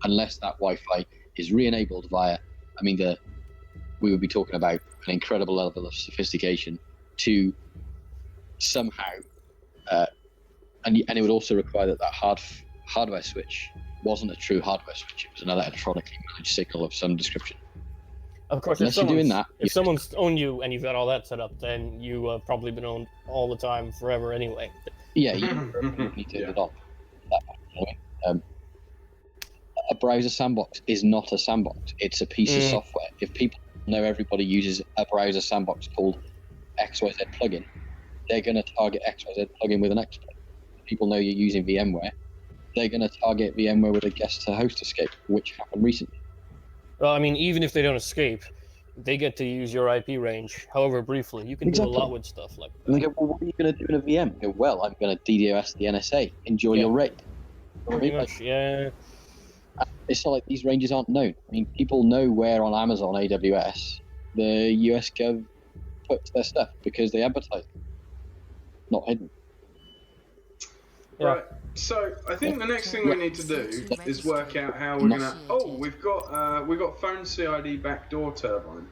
unless that Wi-Fi is re-enabled via. I mean, we would be talking about an incredible level of sophistication to somehow, and it would also require that hardware switch wasn't a true hardware switch. It was another electronically managed signal of some description. Of course, unless you're doing that, if someone's owned you and you've got all that set up, then you have probably been owned all the time, forever anyway. Yeah, you need to turn it on. A browser sandbox is not a sandbox. It's a piece of software. If people know everybody uses a browser sandbox called XYZ plugin, they're going to target XYZ plugin with an exploit. If people know you're using VMware, they're going to target VMware with a guest to host escape, which happened recently. Well, I mean, even if they don't escape, they get to use your IP range, however briefly. You can do a lot with stuff like that. And they go, well, what are you going to do in a VM? I go, well, I'm going to DDoS the NSA. Enjoy your raid. Pretty much, yeah. It's not like these ranges aren't known. I mean, people know where on Amazon AWS the US Gov puts their stuff because they advertise. Not hidden. Yeah. Right. So I think the next thing we need to do is work out how we're gonna. Oh, we've got phone CID backdoor turbine.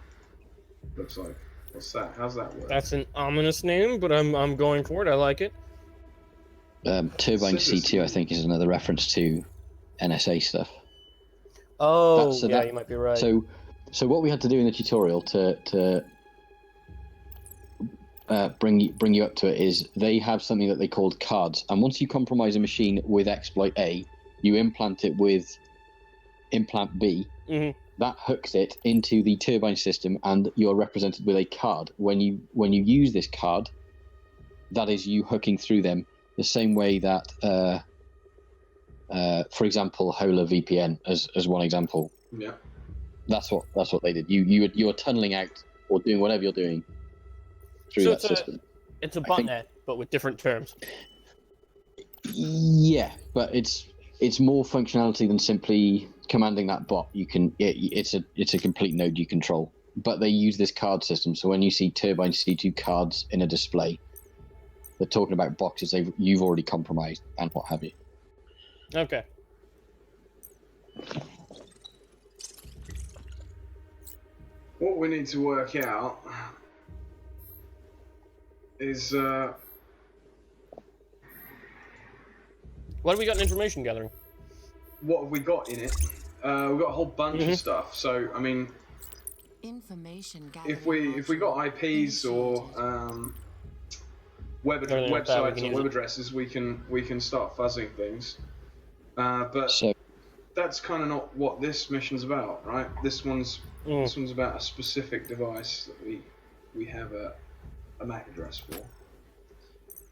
Looks like. What's that? How's that work? That's an ominous name, but I'm going for it. I like it. Turbine C2, I think, is another reference to NSA stuff. Oh, you might be right. So what we had to do in the tutorial to bring you up to it is they have something that they called cards, and once you compromise a machine with exploit A, you implant it with implant B. That hooks it into the turbine system, and you're represented with a card. When you use this card, that is you hooking through them the same way that, for example, Hola VPN as one example. Yeah. That's what they did. You're tunneling out or doing whatever you're doing through that system. It's a botnet, but with different terms. Yeah, but it's more functionality than simply commanding that bot. It's a complete node you control. But they use this card system, so when you see Turbine C2 cards in a display, they're talking about boxes you've already compromised and what have you. Okay. What we need to work out is what have we got in information gathering? What have we got in it? We've got a whole bunch of stuff. So I mean, information if we got IPs or websites or web addresses, we can start fuzzing things. But that's kind of not what this mission's about, right? This one's about a specific device that we have a MAC address for.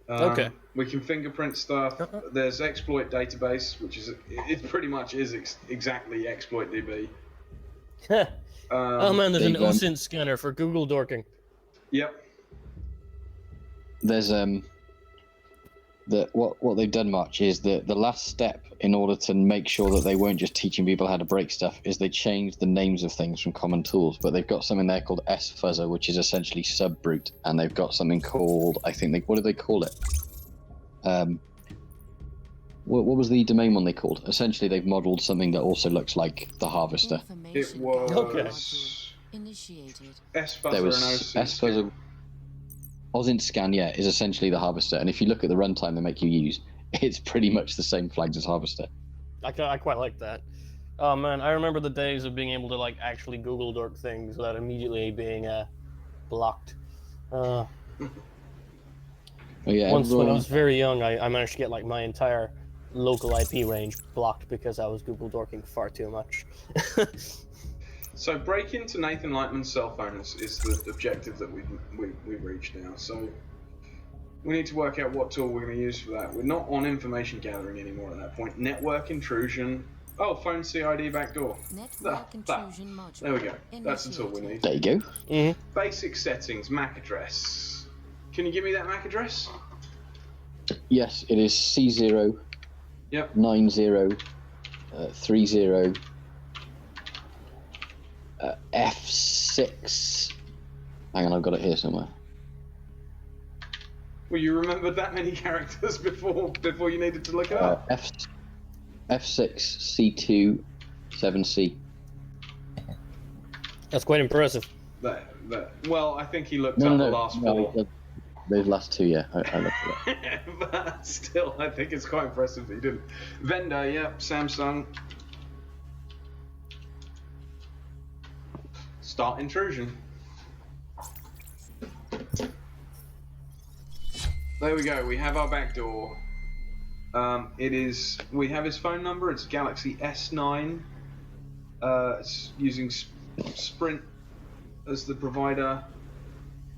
Okay. We can fingerprint stuff. There's exploit database, which it pretty much is exactly exploit DB. Oh man, there's an OSINT scanner for Google dorking. Yep. There's that what they've done much is that the last step in order to make sure that they weren't just teaching people how to break stuff is they changed the names of things from common tools. But they've got something there called S-Fuzzer, which is essentially sub-brute, and they've got something called, I think, what do they call it? What was the domain one they called? Essentially, they've modelled something that also looks like the harvester. It was Okay. Initiated. S-Fuzzer There was and S-Fuzzer. OSINT scan, yeah, is essentially the harvester, and if you look at the runtime they make you use, it's pretty much the same flags as harvester. I quite like that. Oh man, I remember the days of being able to like actually Google dork things without immediately being blocked. Oh, yeah, Once when I was very young, I managed to get like my entire local IP range blocked because I was Google dorking far too much. So break into Nathan Lightman's cell phone is the objective that we've reached now. So we need to work out what tool we're going to use for that. We're not on information gathering anymore at that point. Network intrusion. Oh, phone CID backdoor. Network intrusion module. There we go. That's the tool we need. There you go. Mm-hmm. Basic settings, MAC address. Can you give me that MAC address? Yes, it is C0. Yep. 90 30 F6. Hang on, I've got it here somewhere. Well, you remembered that many characters before you needed to look it up. F6 C2 7C. That's quite impressive. Well, I think he looked up the last four. Those last two, yeah. I looked at that. But still, I think it's quite impressive that he didn't. Vendor, yep, Samsung. Start intrusion. There we go. We have our backdoor. We have his phone number. It's Galaxy S9. It's using Sprint as the provider.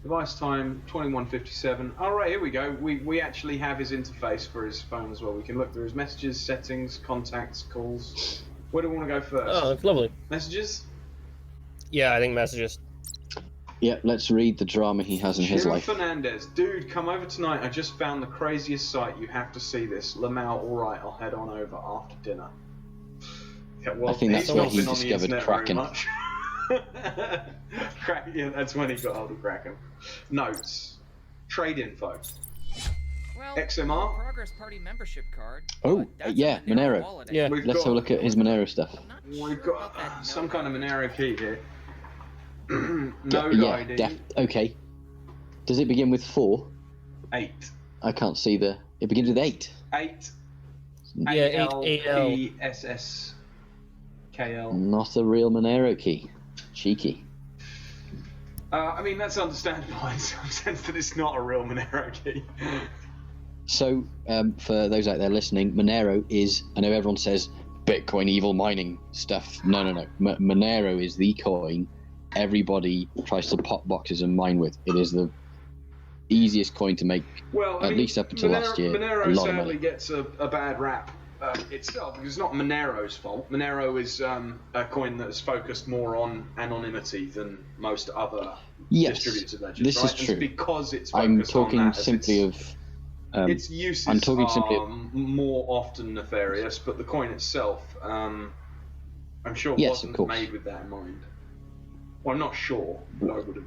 Device time 21:57. All right, here we go. We actually have his interface for his phone as well. We can look through his messages, settings, contacts, calls. Where do we want to go first? Oh, that's lovely. Messages? Yeah, I think messages. Yeah, let's read the drama he has in his Jim life. Fernandez, dude, come over tonight. I just found the craziest site. You have to see this. Lamau, all right, I'll head on over after dinner. Yeah, well, I think that's he's where not he been on the discovered internet very Kraken. much. Yeah, that's when he got hold of Kraken. Notes. Trade info. Well, XMR. Progress Party membership card. Oh, That's yeah, a Monero Monero. wallet. Yeah. Let's have a look at his Monero stuff. I'm not We've sure got about that some note. kind of Monero key here. Node ID. Okay. Does it begin with 4? 8. I can't see the... It begins with 8. 8. Yeah, 8AL. ALPSSKL. Not a real Monero key. Cheeky. I mean, that's understandable in some sense that it's not a real Monero key. So, for those out there listening, Monero is... I know everyone says Bitcoin evil mining stuff. No. Monero is the coin everybody tries to pop boxes and mine with. It is the easiest coin to make, Well, at least up until last year. Monero a lot of sadly money. gets a bad rap itself because it's not Monero's fault. Monero is a coin that's focused more on anonymity than most other distributed ledgers. This right? is And true. it's because it's I'm focused on talking that as simply its, of... its uses I'm talking are simply more often nefarious, but the coin itself, I'm sure, Yes, wasn't of course. made with that in mind. Well, I'm not sure, but I would have.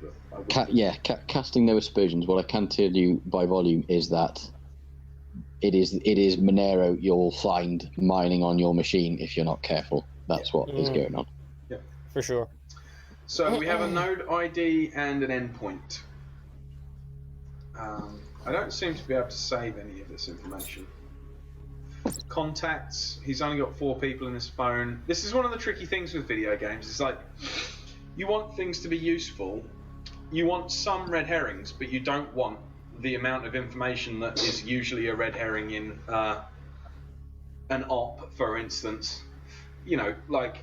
Casting no aspersions, what I can tell you by volume is that it is Monero you'll find mining on your machine if you're not careful. That's what is going on. For sure. So we have a node ID and an endpoint. I don't seem to be able to save any of this information. Contacts, he's only got 4 people in his phone. This is one of the tricky things with video games. It's like, you want things to be useful. You want some red herrings, but you don't want the amount of information that is usually a red herring in an op, for instance. You know, like,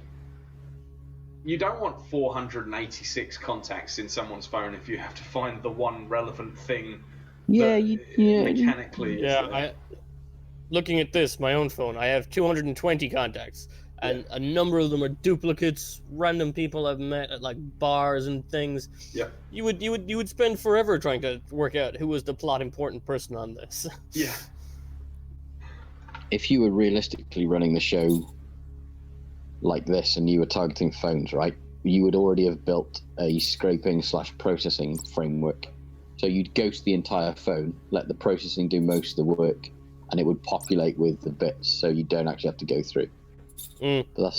you don't want 486 contacts in someone's phone if you have to find the one relevant thing mechanically. Looking at this, my own phone, I have 220 contacts, and a number of them are duplicates, random people I've met at like bars and things. Yeah. You would spend forever trying to work out who was the plot important person on this. Yeah. if you were realistically running the show like this and you were targeting phones, right, you would already have built a scraping/processing framework. So you'd ghost the entire phone, let the processing do most of the work, and it would populate with the bits, so you don't actually have to go through. But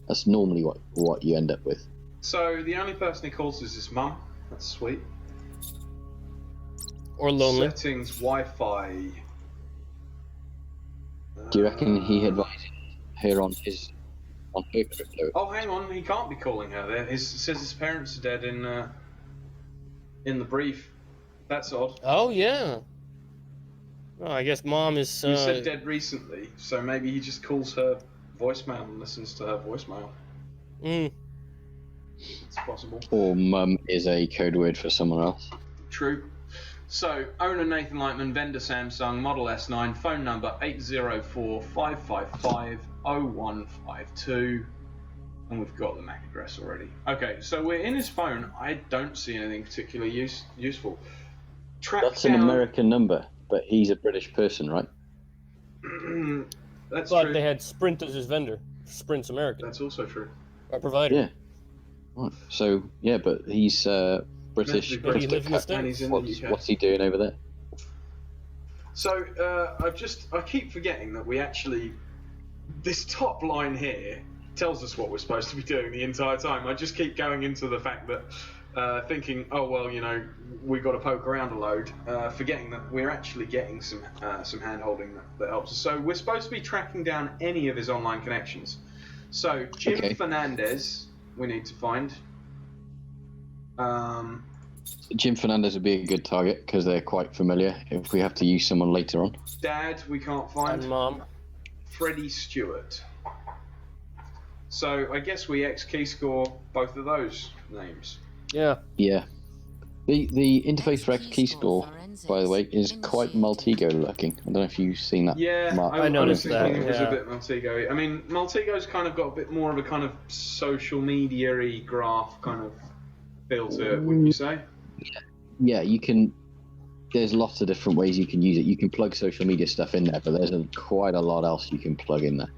that's normally what you end up with. So the only person he calls is his mum. That's sweet. Or lonely. Settings, Wi-Fi. Do you reckon he advised her on her crypto? Oh, hang on, he can't be calling her there. It says his parents are dead in the brief. That's odd. Oh, yeah. Oh, I guess mom is... You said dead recently, so maybe he just calls her voicemail and listens to her voicemail. It's possible. Or mum is a code word for someone else. True. So, owner Nathan Lightman, vendor Samsung, model S9, phone number 804-555-0152, and we've got the MAC address already. Okay, so we're in his phone. I don't see anything particularly useful. That's an American number, but he's a British person, right? That's thought true. they had Sprint as his vendor. Sprint's American. That's also true. Our provider. Yeah. Right. So, yeah, but he's British. Maybe he lives in the States. What's he doing over there? So, I keep forgetting that we actually, this top line here tells us what we're supposed to be doing the entire time. I just keep going into the fact that, thinking, oh, well, you know, we've got to poke around a load, forgetting that we're actually getting some hand-holding that helps us. So we're supposed to be tracking down any of his online connections. So, Jim Fernandez, we need to find. Jim Fernandez would be a good target because they're quite familiar if we have to use someone later on. Dad, we can't find. And mom. Freddie Stewart. So I guess we key score both of those names. Yeah. Yeah. The interface for key score, by the way, is quite Maltego looking. I don't know if you've seen that. Yeah, Mark. I noticed that. It was a bit Maltego. I mean, Maltego's kind of got a bit more of a kind of social media-y graph kind of feel to it, wouldn't you say? Yeah, you can. There's lots of different ways you can use it. You can plug social media stuff in there, but there's quite a lot else you can plug in there.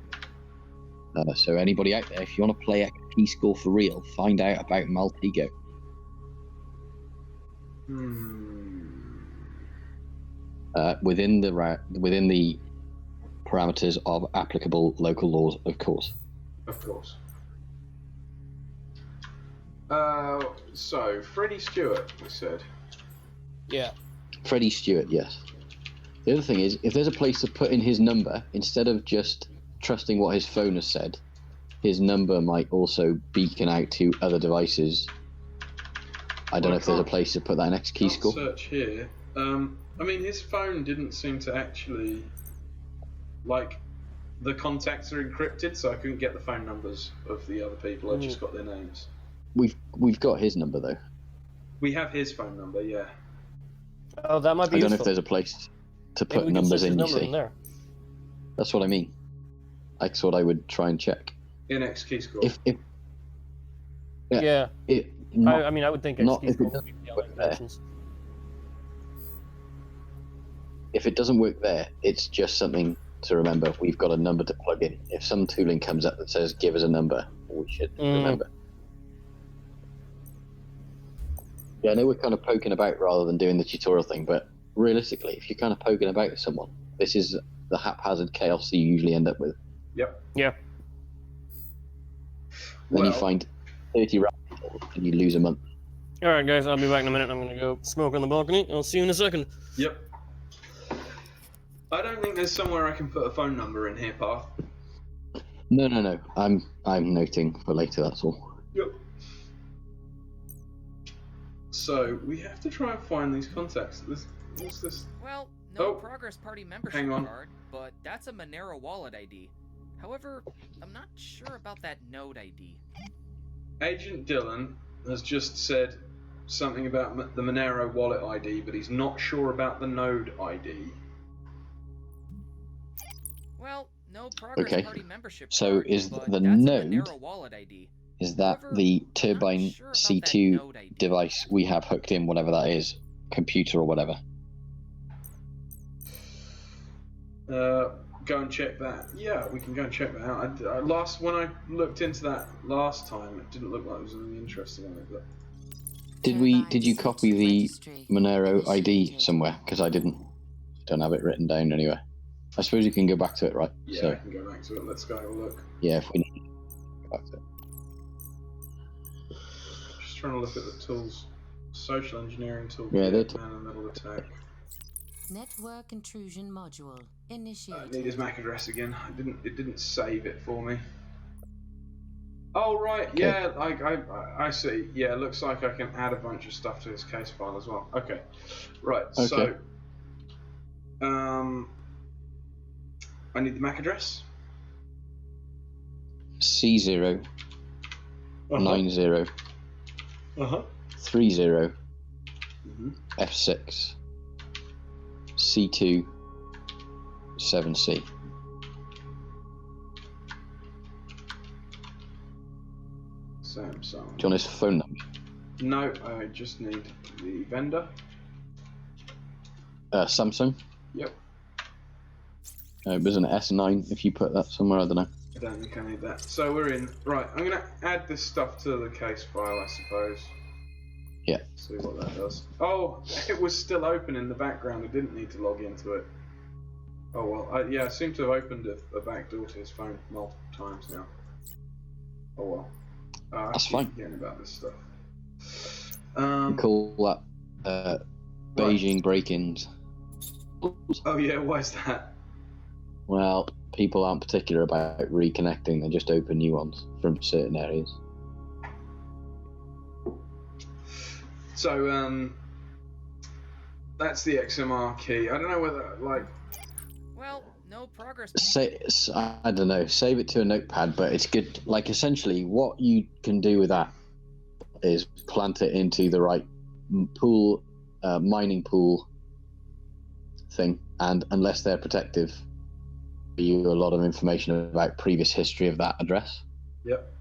So anybody out there, if you want to play a key score for real, find out about Maltego. Within the parameters of applicable local laws, of course. Of course. So Freddie Stewart, we said. Yeah. Freddie Stewart, yes. The other thing is, if there's a place to put in his number, instead of just trusting what his phone has said, his number might also beacon out to other devices. I don't know if there's a place to put that next key score. Search here. I mean, his phone didn't seem to actually, like, the contacts are encrypted, so I couldn't get the phone numbers of the other people. I just got their names. We've got his number though. We have his phone number, yeah. Oh, that might be I don't know useful. if there's a place to Maybe put we can numbers switch in. his You number see, in there. that's what I mean. That's what I would try and check. In X key score. Yeah. I mean, I would think not XP if it score would doesn't be the work other there. connections. If it doesn't work there, it's just something to remember. We've got a number to plug in. If some tooling comes up that says give us a number, we should remember. Yeah, I know we're kind of poking about rather than doing the tutorial thing, but realistically, if you're kind of poking about with someone, this is the haphazard chaos you usually end up with. Yep. Yeah. Then you find 30 rats and you lose a month. All right, guys, I'll be back in a minute. I'm going to go smoke on the balcony. I'll see you in a second. Yep. I don't think there's somewhere I can put a phone number in here, Path. No. I'm noting for later, that's all. Yep. So, we have to try and find these contacts. What's this? Well, no Progress Party membership hang on. card, but that's a Monero wallet ID. However, I'm not sure about that node ID. Agent Dylan has just said something about the Monero wallet ID, but he's not sure about the node ID. Well, no Progress Party membership so card, is but the that's a node Monero wallet ID. is that However, the I'm Turbine not sure about that C2 node ID. device we have hooked in, whatever that is, computer or whatever? go and check that. Yeah, we can go and check that out. When I looked into that last time, it didn't look like there was anything interesting on it. But Did you copy the Monero ID somewhere? Because I don't have it written down anywhere. I suppose you can go back to it, right? Yeah, so, I can go back to it. Let's go have a look. Yeah, if we need to go back to it. Just trying to look at the tools. Social engineering tool. Yeah, they're man and metal attack. Network intrusion module I initiated. need his MAC address again. It didn't save it for me. Oh right, Okay. yeah, I see. Yeah, it looks like I can add a bunch of stuff to his case file as well. Okay, right. Okay. So, I need the MAC address. C0 90 30 F6 C2 7C. Samsung. Do you want his phone number? No, I just need the vendor. Samsung. Yep. It was an S9. If you put that somewhere, I don't know. I don't think I need that. So we're in. Right, I'm going to add this stuff to the case file, I suppose. Yeah. See what that does. Oh, it was still open in the background. I didn't need to log into it. Oh well, yeah, I seem to have opened a backdoor to his phone multiple times now. Oh well. That's I keep fine. forgetting about this stuff. We call that Beijing break-ins. Oh yeah, why is that? Well, people aren't particular about reconnecting. They just open new ones from certain areas. So that's the XMR key. I don't know whether Well, no progress. I don't know. Save it to a notepad, but it's good. Like, essentially, what you can do with that is plant it into the right pool, mining pool thing, and unless they're protective, you a lot of information about previous history of that address. Yep.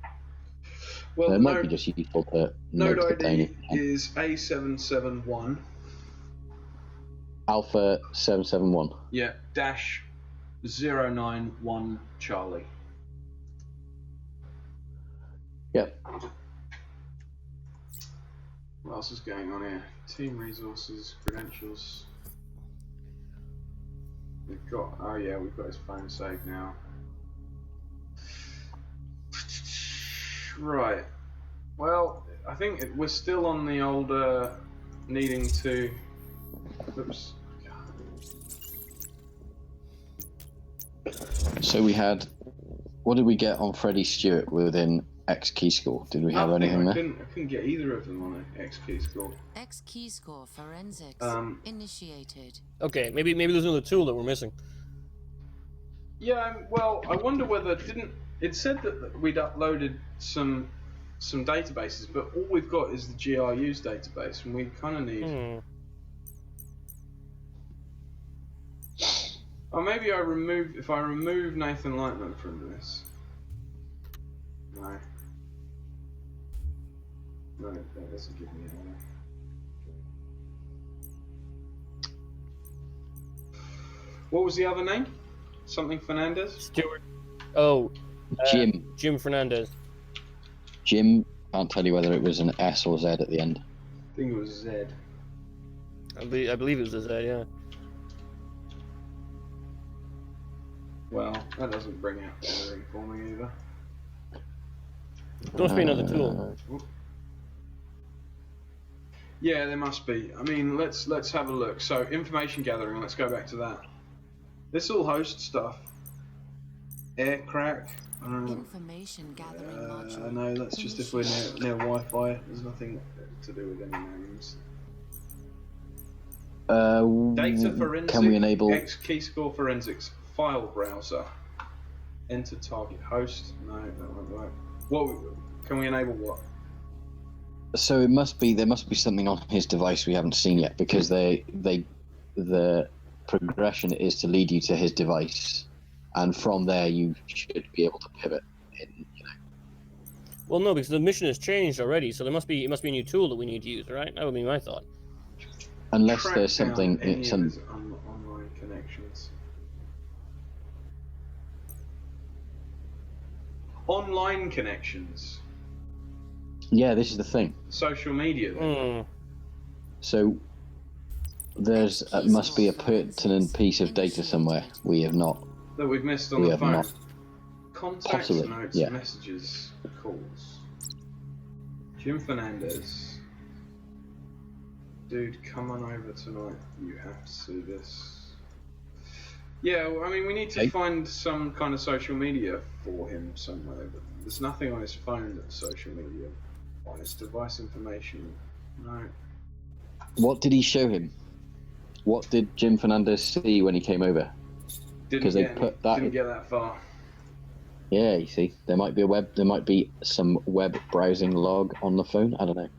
Well, it might be just useful to node note ID it down. is A771. Alpha 771. Yeah, dash 091 Charlie. Yep. What else is going on here? Team resources, credentials. We've got. Oh yeah, we've got his phone saved now. Right. Well, I think we're still on the old needing to. Oops. So we had. What did we get on Freddie Stewart within X key score? Did we have anything there? I couldn't get either of them on X key score. X key score forensics initiated. Okay, maybe there's another tool that we're missing. Yeah, well, I wonder whether it said that we'd uploaded some databases, but all we've got is the GRU's database, and we kind of need. Or maybe if I remove Nathan Lightman from this. No. No, that doesn't give me anything. What was the other name? Something Fernandez? Stewart. Oh. Jim Fernandez. Jim, can't tell you whether it was an S or Z at the end. I think it was Z. I believe it was a Z, yeah. Well, that doesn't bring out anything for me either. There must be another tool. Yeah, there must be. I mean, let's have a look. So, information gathering. Let's go back to that. This all host stuff. Aircrack. Information gathering module. No, that's just if we're near Wi-Fi. There's nothing to do with any names. Data forensics. Can we enable X key score forensics file browser? Enter target host. No, that won't work. What can we enable? What? So there must be something on his device we haven't seen yet, because the progression is to lead you to his device, and from there you should be able to pivot. Well, no, because the mission has changed already, so it must be a new tool that we need to use, right? That would be my thought. Unless there's something. Online connections. online connections. Yeah, this is the thing. Social media. Then. So there's must be a pertinent piece of data somewhere we have not. That we've missed on the phone. Not. Contacts, Possibly, notes, yeah. messages, calls. Jim Fernandez. Dude, come on over tonight. You have to see this. Yeah, well, I mean, we need to find some kind of social media for him somewhere, but there's nothing on his phone that's social media. On his device information, no. What did he show him? What did Jim Fernandez see when he came over? Didn't get that far. Yeah, you see, there might be some web browsing log on the phone. I don't know.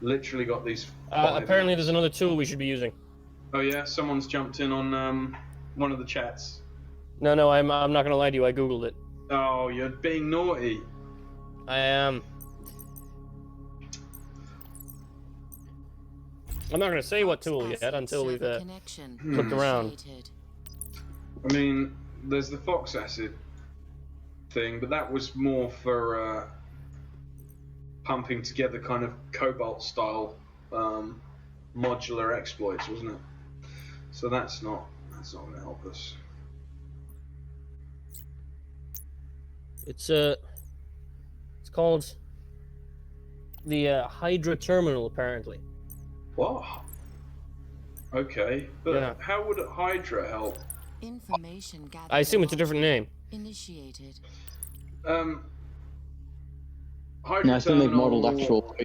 Literally got these. Apparently, there's another tool we should be using. Oh yeah, someone's jumped in on one of the chats. No, I'm not gonna lie to you. I googled it. Oh, you're being naughty. I am. I'm not gonna say what tool yet until we've looked around. I mean, there's the Fox Acid thing, but that was more for pumping together kind of Cobalt style modular exploits, wasn't it? So that's not going to help us. It's called the Hydra Terminal, apparently. What? Okay, but yeah. How would Hydra help? Information gathered. I assume it's a different name. Initiated. Hydra no, I think they've modeled actual.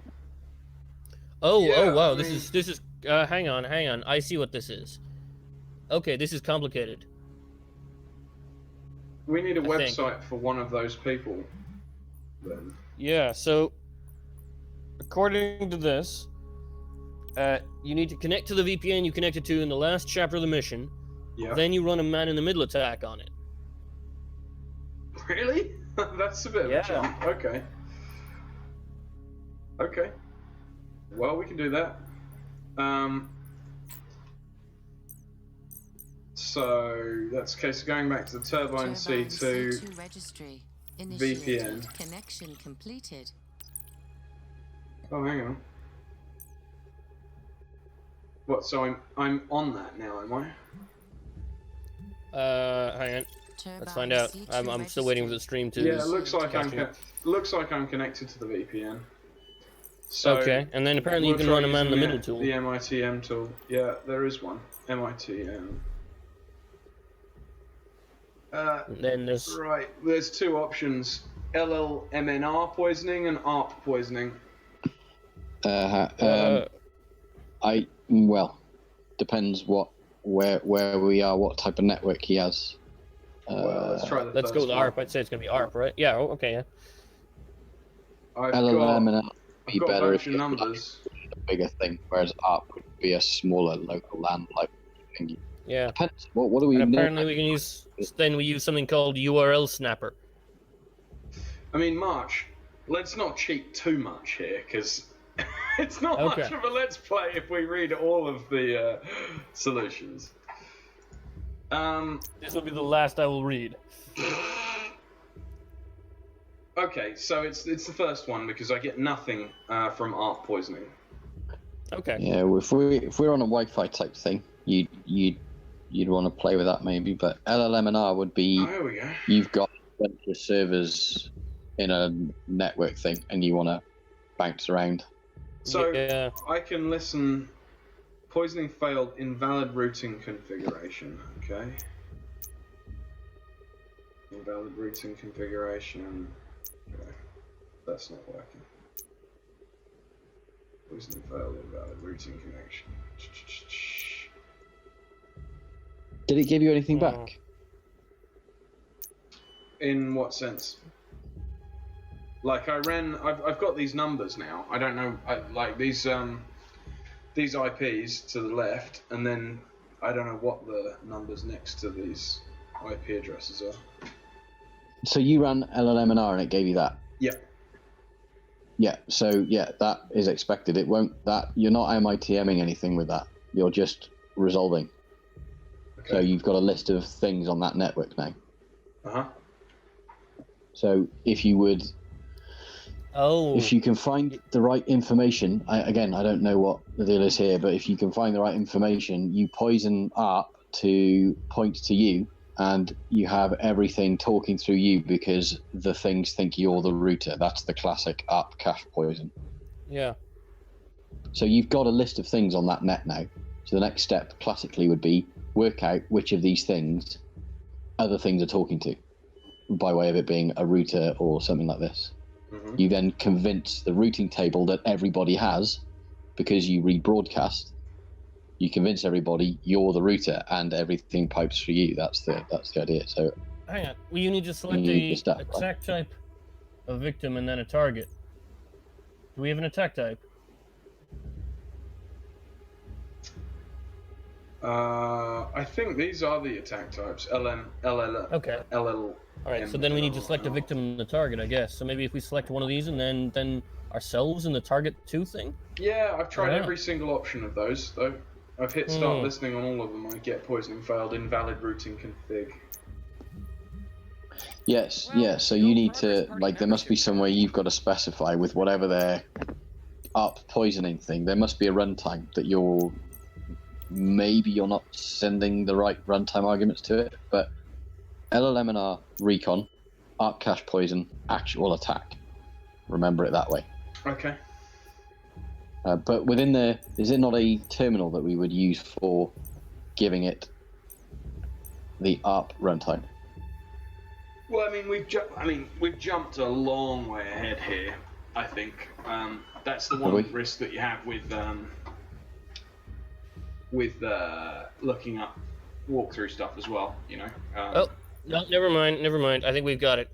Oh wow! This is. Hang on. I see what this is. Okay, this is complicated. We need a website for one of those people. Then. Yeah. So, according to this, you need to connect to the VPN you connected to in the last chapter of the mission. Yeah. Then you run a man-in-the-middle attack on it. Really? That's a bit of a jump. Okay. Well, we can do that. So that's okay. So going back to the Turbine C2 registry. VPN. Connection completed. Oh, hang on. What? So I'm on that now, am I? Hang on. Let's find out. I'm still waiting for the stream to. Yeah, it looks like I'm connected to the VPN. So okay, and then apparently you can run a man-in-the-middle tool. The MITM tool. Yeah, there is one. MITM. Then there's There's two options: LLMNR poisoning and ARP poisoning. Depends where we are, what type of network he has. Well, let's try the Let's go with ARP. I'd say it's gonna be ARP, right? Yeah. Okay. Yeah. LLMNR would be better if you numbers. A bigger thing, whereas ARP would be a smaller local LAN like thing. Yeah. Depends. What do we? And apparently we can use. Then we use something called URL Snapper. I mean, March. Let's not cheat too much here, because it's not much of a let's play if we read all of the solutions. This will be the last I will read. Okay, so it's the first one because I get nothing from ARP poisoning. Okay. Yeah, if we're on a Wi-Fi type thing, you'd want to play with that maybe, but LLMNR would be. Oh, there we go. You've got a bunch of servers in a network thing, and you want to bounce around. So I can listen. Poisoning failed. Invalid routing configuration. Okay. Invalid routing configuration. Okay. That's not working. Poisoning failed. Invalid routing connection. Did it give you anything back? In what sense? Like I've got these numbers now. I don't know. Like these IPs to the left, and then I don't know what the numbers next to these IP addresses are. So you ran LLMNR and it gave you that? Yeah. Yeah, so that is expected. It won't you're not MITMing anything with that. You're just resolving. Okay. So you've got a list of things on that network now. Uh-huh. So if you would, if you can find the right information, I don't know what the deal is here, but if you can find the right information, you poison ARP to point to you, and you have everything talking through you because the things think you're the router. That's the classic ARP cache poison. Yeah. So you've got a list of things on that net now. So the next step classically would be work out which of these things other things are talking to, by way of it being a router or something like this. Mm-hmm. You then convince the routing table that everybody has, because you rebroadcast. You convince everybody you're the router and everything pipes for you. That's the idea. So hang on. Well, you need to select need the a stuff, attack type, a victim, and then a target. Do we have an attack type? I think these are the attack types. LM, LL. Okay. LL. All right. So then we need to select a victim and the target, I guess. So maybe if we select one of these and then ourselves in the target 2 thing. Yeah, I've tried every single option of those though. I've hit start listening on all of them. I get poisoning failed, invalid routing config. yes, yeah. So you need to there must be some way you've got to specify with whatever their up poisoning thing. There must be a runtime that you're not sending the right runtime arguments to it, but LLMNR recon, ARP cache poison, actual attack. Remember it that way. Okay. But within there, is it not a terminal that we would use for giving it the ARP runtime? Well, we've jumped a long way ahead here. I think that's the one risk that you have with looking up walkthrough stuff as well. You know. Oh no, never mind. I think we've got it.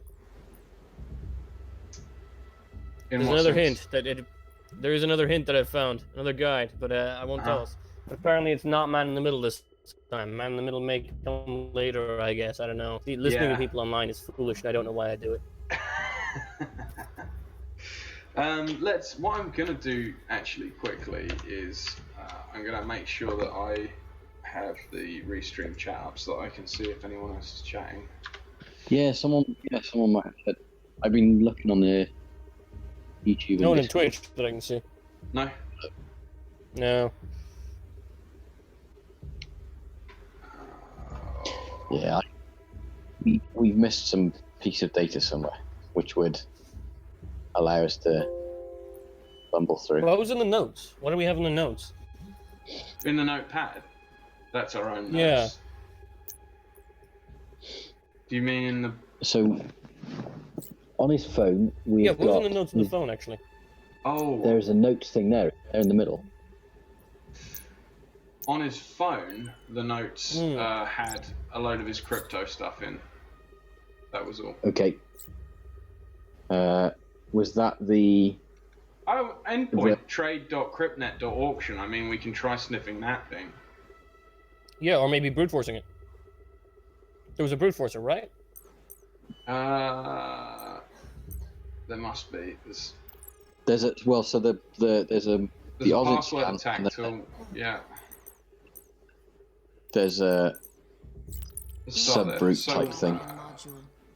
There's another hint that there is another hint that I've found, another guide, but I won't tell us. But apparently, it's not man in the middle this time. Man in the middle may come later, I guess. I don't know. See, listening to people online is foolish, and I don't know why I do it. What I'm gonna do actually quickly is I'm gonna make sure that I have the restream chat up so that I can see if anyone else is chatting. Yeah, someone might have said. I've been looking on the YouTube. No one in Twitch that I can see. No. No. Yeah, we've missed some piece of data somewhere, which would allow us to bumble through. What was in the notes? What do we have in the notes? In the notepad? That's our own notes. Yeah. Do you mean in the... So, on his phone, we've got... Yeah, what was in the notes on the phone, actually? Oh. There's a notes thing there in the middle. On his phone, the notes had a load of his crypto stuff in. That was all. Okay. Was that the... Oh, endpoint, trade.cryptnet.auction. I mean, we can try sniffing that thing. Yeah, or maybe brute forcing it. There was a brute forcer, right? There must be. There's a there's a password attack tool. Yeah. There's a sub-brute type thing.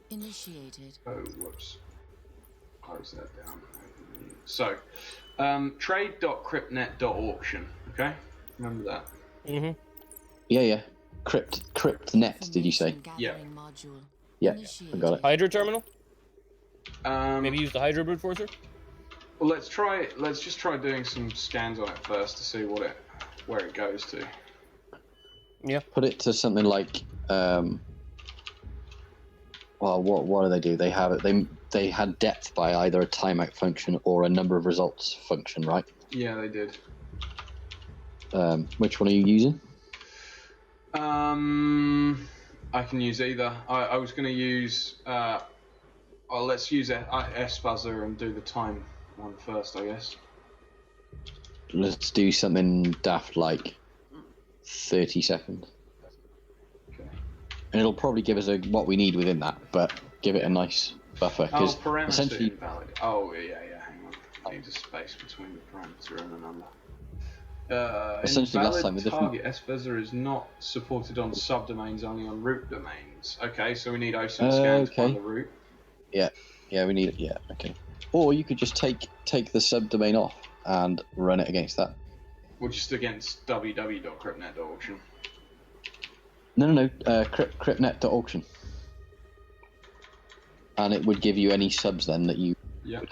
Initiated. Oh, whoops. Close that down. So, trade.cryptnet.auction. Okay, remember that. Mm-hmm. Yeah. CryptNet, did you say? Yeah. Yeah, I got it. Hydra terminal? Maybe use the Hydra brute forcer? Well, let's just try doing some scans on it first to see where it goes to. Yeah. Put it to something like well, what do they do? They have it. They had depth by either a timeout function or a number of results function, right? Yeah, they did. Which one are you using? I can use either. I was going to use. Let's use SFuzzer and do the time one first, I guess. Let's do something daft like 30 seconds. Okay. And it'll probably give us what we need within that, but give it a nice buffer. Parameter essentially invalid. Oh, yeah, hang on. I need a space between the parameter and the number. Essentially, last time invalid with different. target SVESA is not supported on subdomains, only on root domains. Okay, so we need OSINT scan to find the root. Yeah, we need it. Yeah, okay. Or you could just take the subdomain off and run it against that. Or just against www.cryptnet.auction. No. Cryptnet.auction. And it would give you any subs then that you would have.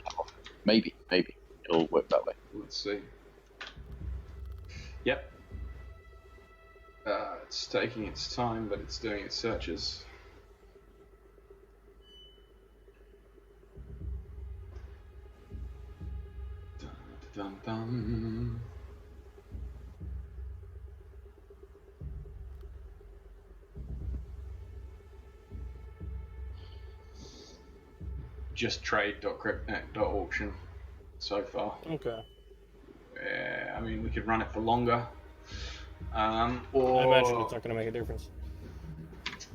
Maybe it'll work that way. Let's see. Yep. It's taking its time, but it's doing its searches. Dun, dun, dun. Just trade.cryptnet.auction so far. Okay. I mean, we could run it for longer. Or I imagine it's not going to make a difference.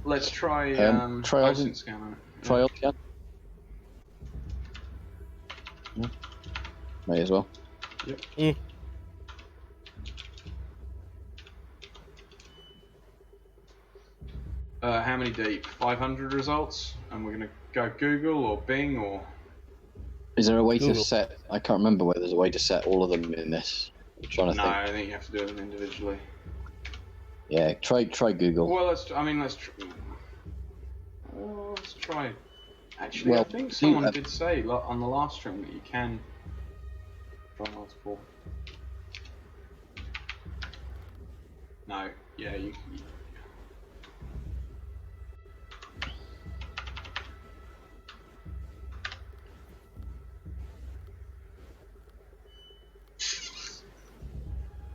let's try try OSINT scan on it. Try scan. Yeah. May as well. Yep. How many deep? 500 results, and we're gonna go Google or Bing or. Is there a way Google. to set? I can't remember whether there's a way to set all of them in this. I'm trying to No, think. I think you have to do them individually. Yeah, try Google. Well, let's try. Actually, Well, I think someone did say on the last stream that you can try multiple. No, yeah, you.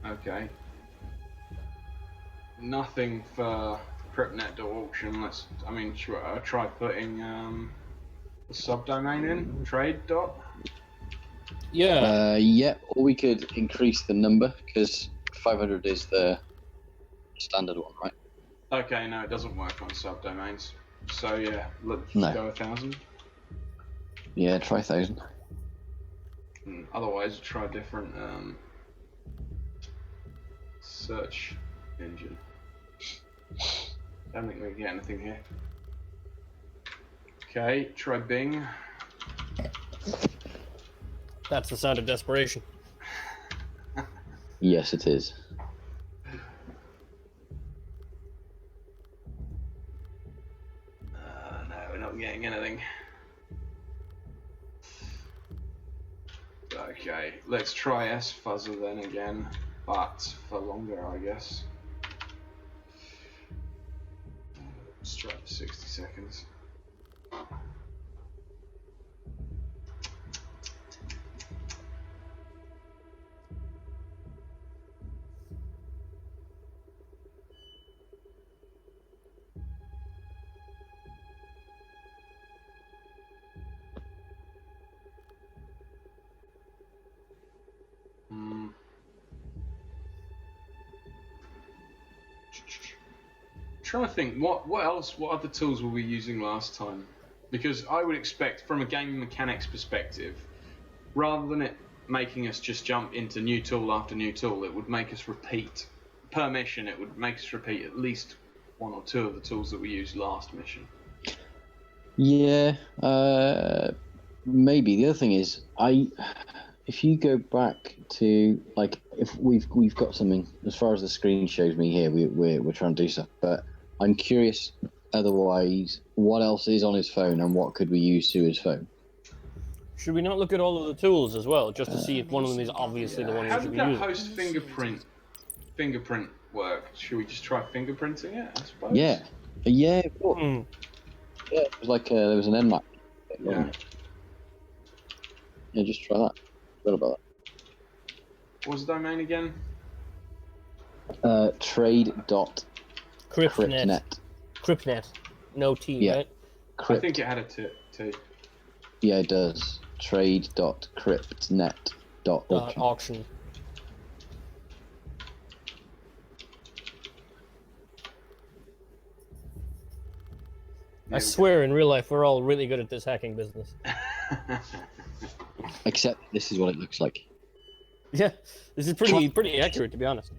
Okay. Nothing for cryptnet.auction. I'll try putting the subdomain in trade dot. Yeah. Yeah, or we could increase the number because 500 is the standard one, right? Okay, no, it doesn't work on subdomains. So yeah, let's go 1,000. Yeah, try 1,000. Otherwise, try a different search engine. Don't think we can get anything here. Okay, try Bing. That's the sound of desperation. Yes, it is. No, we're not getting anything. Okay, let's try SFuzzer then again, but for longer, I guess. Let's try for 60 seconds. Trying to think what other tools were we using last time, because I would expect from a gaming mechanics perspective, rather than it making us just jump into new tool after new tool, it would make us repeat per mission. It would make us repeat at least one or two of the tools that we used last mission. Yeah, maybe. The other thing is, if you go back to like, if we've got something as far as the screen shows me here, we're trying to do stuff, but I'm curious. Otherwise, what else is on his phone, and what could we use to his phone? Should we not look at all of the tools as well, just to see if one of them is obviously the one How we should did be that using? host fingerprint work? Should we just try fingerprinting it? I suppose. Yeah. Cool. Yeah, it was like there was an nmap. Yeah. Yeah, just try that. Forgot about What was the domain again? that. Trade.cryptnet. Cryptnet. No T, right? I think it had a T. Yeah, it does. Trade.cryptnet.auction. Auction. I swear, in real life, we're all really good at this hacking business. Except this is what it looks like. Yeah, this is pretty accurate, to be honest.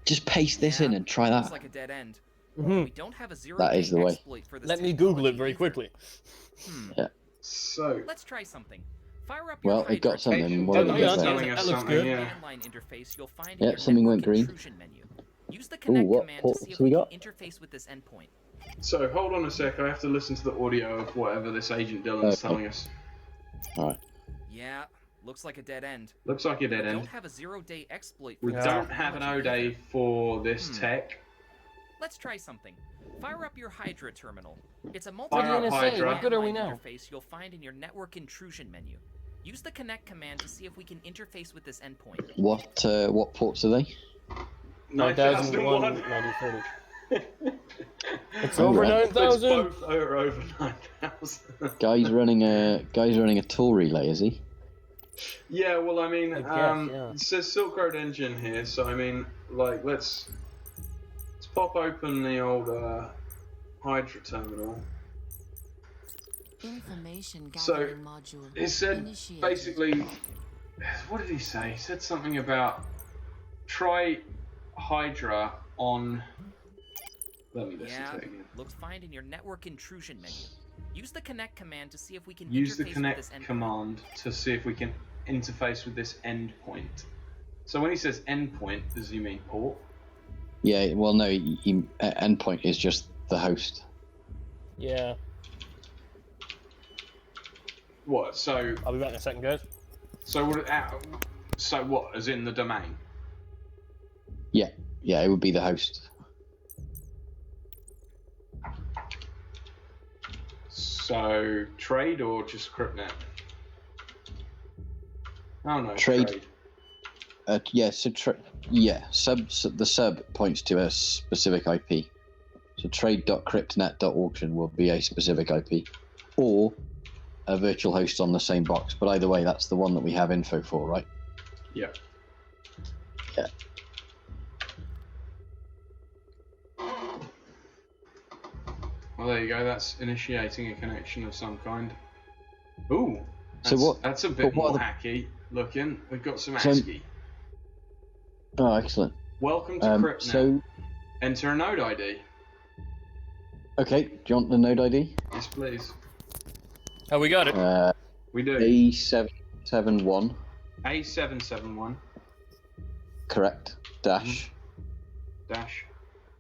Just paste this in and try Looks that. like a dead end. Mm-hmm. We don't have a That is the way. exploit for this Let me Google it very technology quickly. Yeah. So, Let's try something. Fire up your Well, it got Hydra something. Agent What Dylan did is it say? telling us That looks something, good. yeah. landline interface you'll find Yeah, in your something went network green. intrusion menu. Use the connect what command to ports see if we we got? can interface with this endpoint. So, hold on a sec, I have to listen to the audio of whatever this Agent Dylan's Okay. telling us. Alright. Yeah, looks like a dead end. Looks like a dead We end. don't have a zero-day exploit for We this don't have an technology O-Day either. for this tech. Let's try something. Fire up your Hydra terminal. It's a Fire What are you up gonna multi-landline say? What good are we now? interface you'll find in your network intrusion menu. Use the connect command to see if we can interface with this endpoint. What ports are they? 9001, 9001. 9030. It's Oh, over right. It's 9,000. both are over 9,000. Guy's running a tool relay, is he? Yeah, well, I mean, I guess, yeah. it says Silk Road Engine here, so I mean, like, let's pop open the old Hydra terminal. Information So, gathering module. It said initiated. basically, what did he say? He said something about try Hydra on. Let me listen Yeah, to it again. looks fine in your network intrusion menu. Use the connect command to see if we can Use the interface with connect this endpoint. command to see if we can interface with this endpoint. So when he says endpoint, does he mean port? Yeah. Well, no. Endpoint is just the host. Yeah, What? So I'll be back in a second, guys. so what? As in the domain? Yeah. Yeah. It would be the host. So trade or just CryptNet? Oh no, Trade. Yeah. So the sub points to a specific IP. So trade.cryptnet.auction will be a specific IP, or a virtual host on the same box. But either way, that's the one that we have info for, right? Yeah. Yeah. Well, there you go. That's initiating a connection of some kind. Ooh. So what? That's a bit what more are hacky looking. We've got some So- ASCII. Oh, excellent. Welcome to CryptNet. So, Enter a node ID. okay, do you want the node ID? Yes, please. Oh, we got it. We do. A771, A771 correct, dash dash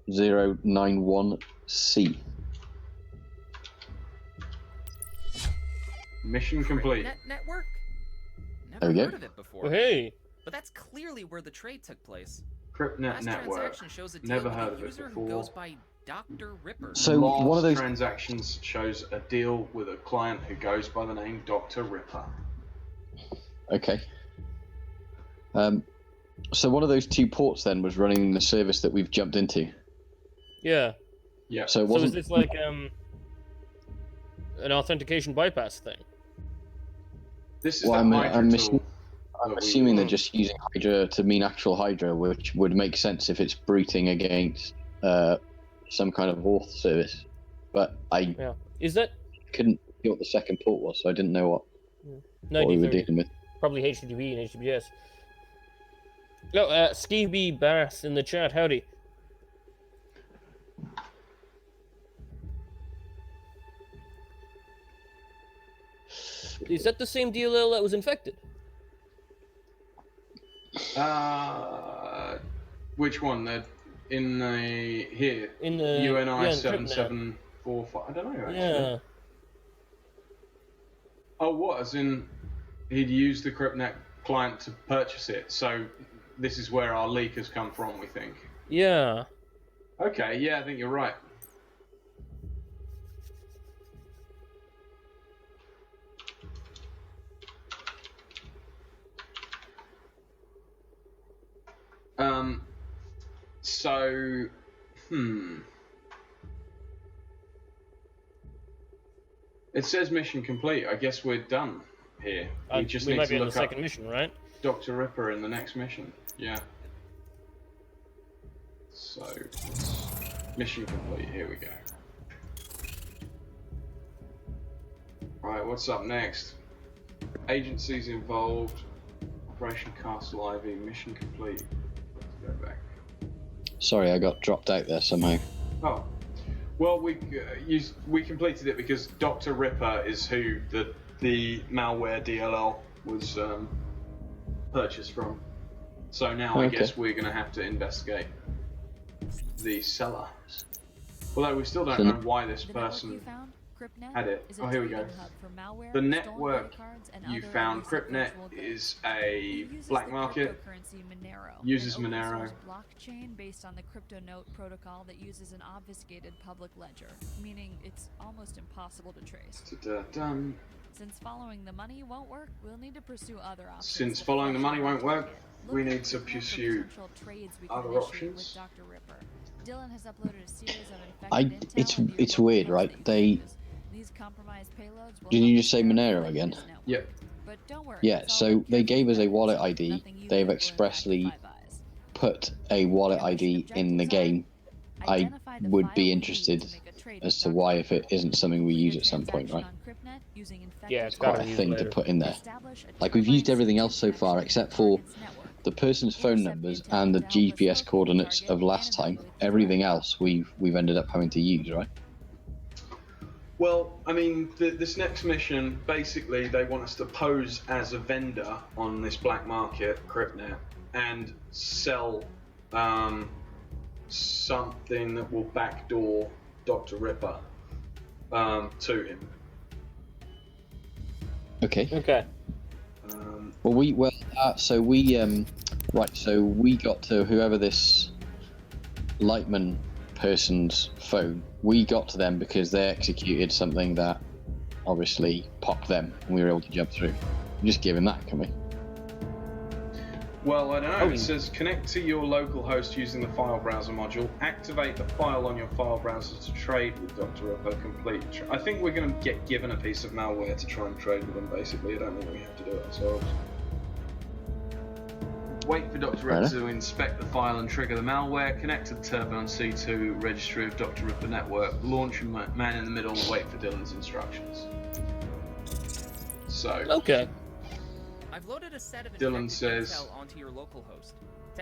091C. mission complete. Network? There Never we go. heard of it before. Oh, hey. But that's clearly where the trade took place. CryptNet Last network. transaction shows a deal Never with heard a of it user before. who goes by Dr. Ripper. So Last one of those. transactions shows a deal with a client who goes by the name Dr. Ripper. Okay. So one of those two ports then was running the service that we've jumped into. Yeah. Yeah. So it So is wasn't. this like an authentication bypass thing? This is Well, the I'm Hydra assu- tool. I'm that we- assuming they're just using Hydra to mean actual Hydra, which would make sense if it's breaching against some kind of auth service. But I Yeah. Is that couldn't see what the second port was, so I didn't know what we were 9030? dealing with. Probably HTTP and HTTPS. No, Stevie Bass in the chat. Howdy. Is that the same DLL that was infected? Which one? In the here. In the UNI yeah, in 7745. I don't know actually. Yeah. Oh, what? As in, he'd used the CryptNet client to purchase it. So this is where our leak has come from, we think. Yeah. Okay, yeah, I think you're right. So, It says mission complete. I guess we're done here. We just need might to be on the look up second mission, right? Dr. Ripper in the next mission. Yeah. So, mission complete. Here we go. Right, what's up next? Agencies involved. Operation Castle Ivy, mission complete. Let's go back. Sorry, I got dropped out there somehow. Oh. Well, we completed it because Dr. Ripper is who the malware DLL was purchased from. So now I guess we're going to have to investigate the seller. Although we still don't know why this person had it. Oh, here we go. The network you found, CryptNet, is a black market. Uses Monero. Blockchain based on the CryptoNote protocol that uses an obfuscated public ledger, meaning it's almost impossible to trace. Since following the money won't work, we'll need to pursue other options. Since following the money won't work, we need to pursue other options. With Dr. Ripper. Dylan has uploaded a series of infected it's weird, right? These compromised payloads will. Did you just say Monero again? Yep. But don't worry, yeah, so they gave us a wallet ID. They've expressly put a wallet ID in the game. I would be interested as to why, if it isn't something we use at some point, right? Yeah, it's quite a thing to put in there. Like, we've used everything else so far except for the person's phone numbers and the GPS coordinates of last time. Everything else we've ended up having to use, right? Well, I mean, this next mission, basically, they want us to pose as a vendor on this black market, CryptNet, and sell something that will backdoor Dr. Ripper to him. Okay. So we got to whoever this Lightman person's phone. We got to them because they executed something that obviously popped them, and we were able to jump through. Just give him that, can we? Well, I don't know. It says connect to your local host using the file browser module. Activate the file on your file browser to trade with Dr. Ripper. Complete. I think we're going to get given a piece of malware to try and trade with them, basically. I don't think we have to do it ourselves. Wait for Dr. Ripper to inspect the file and trigger the malware. Connect to the Turbo and C2 registry of Dr. Ripper network. Launch a man in the middle. Wait for Dylan's instructions. So. Okay. I've loaded a set of Dylan says intel onto your local host.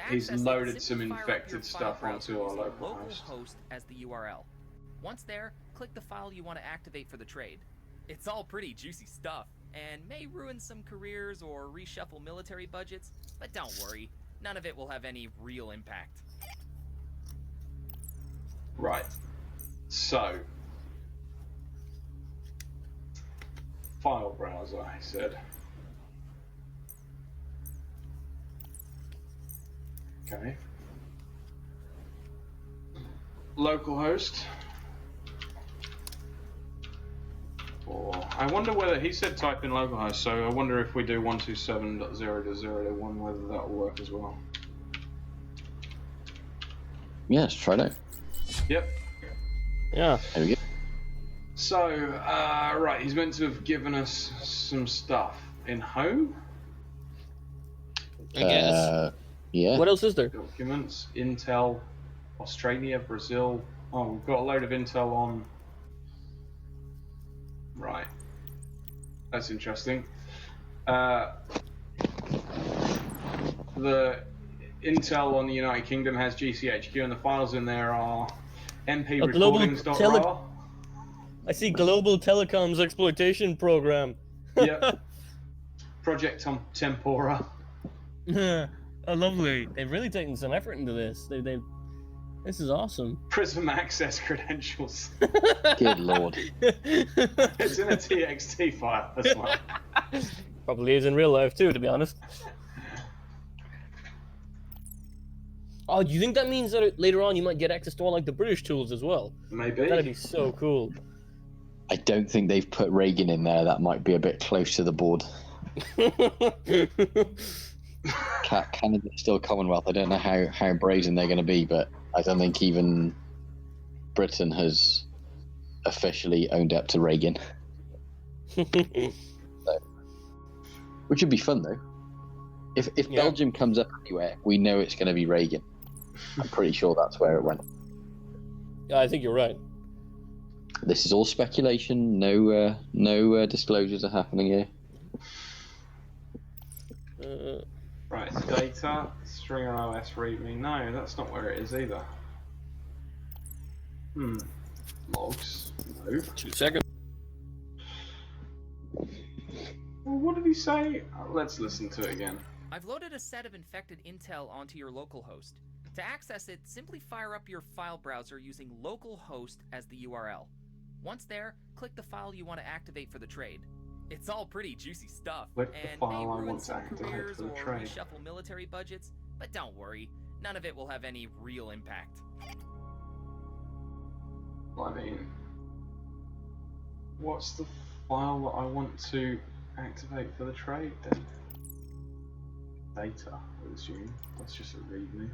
He's loaded some infected stuff onto our local host as the URL. Once there, click the file you want to activate for the trade. It's all pretty juicy stuff, and may ruin some careers or reshuffle military budgets, but don't worry, none of it will have any real impact. Right. So, file browser, I said. Okay. Localhost. Or I wonder whether he said type in localhost, so I wonder if we do 127.0.0.1 whether that will work as well. Yeah, let's try that. Yep. Yeah. There we go. So, right, he's meant to have given us some stuff in home. I guess. Yeah. What else is there? Documents, Intel, Australia, Brazil. Oh, we've got a load of Intel on. Right. That's interesting. The Intel on the United Kingdom has GCHQ, and the files in there are mprecordings.raw. I see Global Telecoms Exploitation Program. Yep. Project Tempora. Oh, lovely. They've really taken some effort into this. This is awesome. Prism access credentials. Good lord. It's in a TXT file as well. Probably is in real life too, to be honest. Oh, do you think that means that later on you might get access to all like the British tools as well? Maybe. That'd be so cool. I don't think they've put Reagan in there. That might be a bit close to the board. Canada's still Commonwealth. I don't know how brazen they're going to be, but I don't think even Britain has officially owned up to Reagan. So, which would be fun, though. If Belgium comes up anywhere, we know it's going to be Reagan. I'm pretty sure that's where it went. Yeah, I think you're right. This is all speculation. No disclosures are happening here. Right, data, stringer OS readme. No, that's not where it is either. Logs. No. 2 seconds. Well, what did he say? Let's listen to it again. I've loaded a set of infected intel onto your local host. To access it, simply fire up your file browser using localhost as the URL. Once there, click the file you want to activate for the trade. It's all pretty juicy stuff, Click the and file may I ruin want to some activate careers for the or trade. reshuffle military budgets, but don't worry, none of it will have any real impact. I mean, what's the file that I want to activate for the trade then? Data, I would assume. That's just a readme.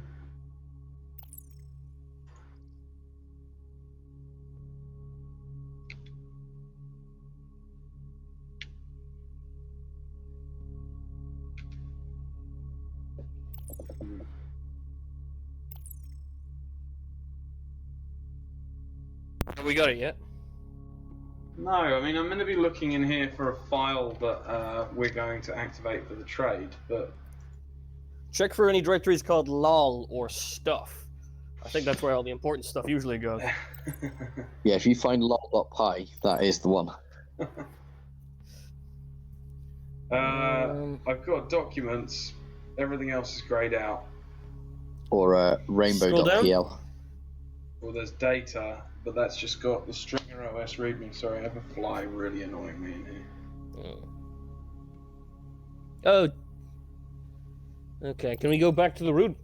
Have we got it yet? No, I mean, I'm going to be looking in here for a file that we're going to activate for the trade, but... Check for any directories called lol or stuff. I think that's where all the important stuff usually goes. Yeah, if you find lol.py, that is the one. I've got documents. Everything else is grayed out. Or rainbow.pl. Well, there's data, but that's just got the stringer OS readme. Sorry, I have a fly really annoying me in here. Oh. Okay, can we go back to the root?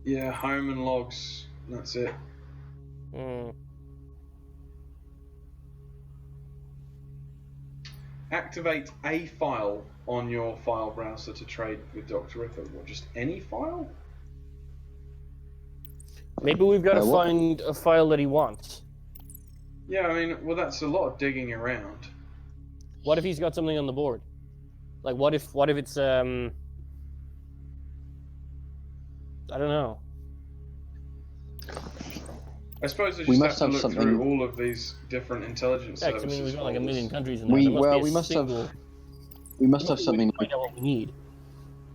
Yeah, home and logs. That's it. Activate a file on your file browser to trade with Dr. Ripper. What, just any file? Maybe we've got to find a file that he wants. Yeah, I mean, well, that's a lot of digging around. What if he's got something on the board? Like, what if it's, I don't know. I suppose I just have to look through all of these different intelligence services. I mean, we've got like a million countries in there. We must have something. Find out what we need.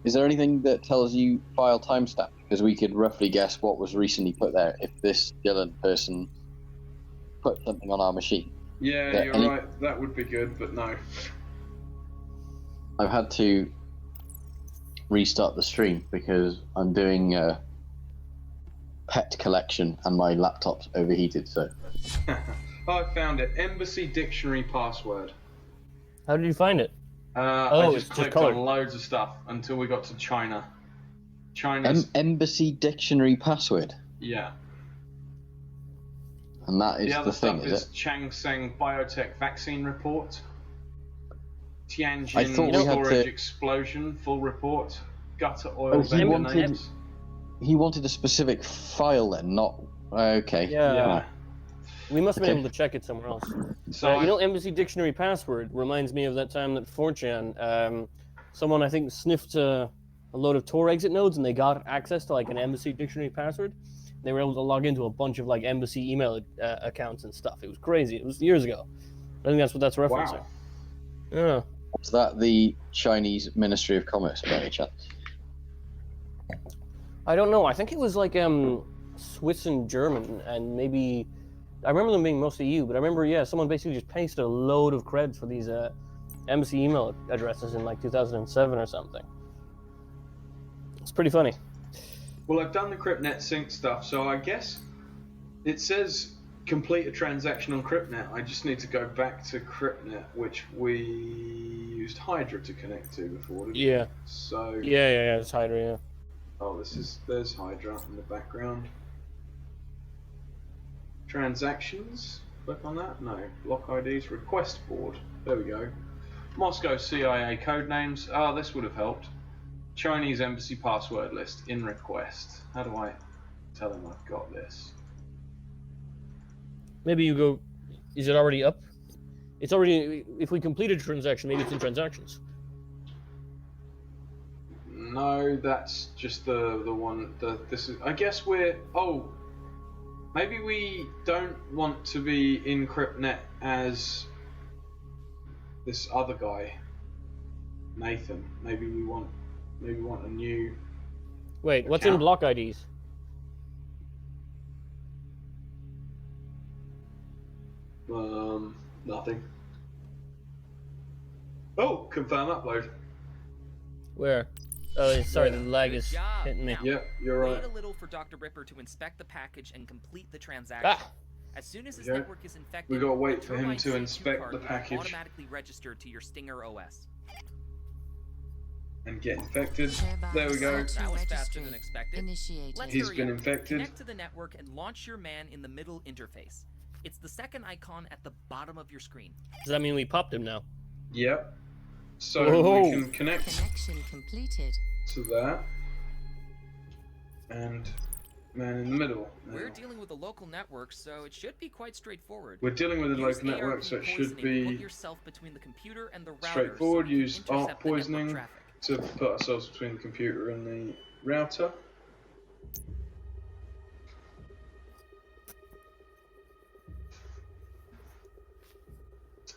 Is there anything that tells you file timestamp? Because we could roughly guess what was recently put there if this Dylan person put something on our machine. Yeah, you're right. That would be good, but no. I've had to restart the stream because I'm doing a pet collection and my laptop's overheated. So I found it. Embassy dictionary password. How did you find it? I just clicked on loads of stuff until we got to China. China's embassy dictionary password. Yeah. And that is the thing, is it? Changseng Biotech Vaccine Report. Tianjin Storage Explosion Full Report. Gutter Oil Vendor Names. He wanted a specific file then, not... Okay. Yeah. We must have been able to check it somewhere else. So Embassy Dictionary Password reminds me of that time that 4chan, someone I think sniffed a load of Tor exit nodes and they got access to like an Embassy Dictionary password. They were able to log into a bunch of like embassy email accounts and stuff. It was crazy. It was years ago. I think that's what that's referencing. Wow. Yeah. Was that the Chinese Ministry of Commerce by any chance? I don't know. I think it was like Swiss and German, and maybe I remember them being mostly EU. But I remember, someone basically just pasted a load of creds for these embassy email addresses in like 2007 or something. It's pretty funny. Well, I've done the CryptNet sync stuff, so I guess it says complete a transaction on CryptNet. I just need to go back to CryptNet, which we used Hydra to connect to before. Didn't we? So yeah, it's Hydra. Yeah. Oh, there's Hydra in the background. Transactions. Click on that. No. Block IDs. Request board. There we go. Moscow CIA code names. This would have helped. Chinese embassy password list in request. How do I tell them I've got this? Maybe you go. Is it already up? It's already. If we completed a transaction, maybe it's in transactions. No, that's just the one. This is. I guess we're. Oh, maybe we don't want to be in CryptNet as this other guy. Nathan. Maybe we want a new. Wait, what's in block IDs? Nothing. Oh, confirm upload. Where? Oh, sorry, the lag is hitting me. Yeah, you're right. Wait a little for Dr. Ripper to inspect the package and complete the transaction. As soon as his network is infected, we gotta wait for him to inspect the package. Automatically register to your Stinger OS. And get infected. There we go. That was faster than expected. Initiated. He's been infected. Connect to the network and launch your man in the middle interface. It's the second icon at the bottom of your screen. Does that mean we popped him now? Yep. So we can connect Connection completed. to that. And man in the middle. We're dealing with a local network, so it should be quite straightforward. We're dealing with a local network, so it should be put yourself between the computer and the router straightforward. so you Use can intercept arc the network poisoning traffic. to put ourselves between the computer and the router.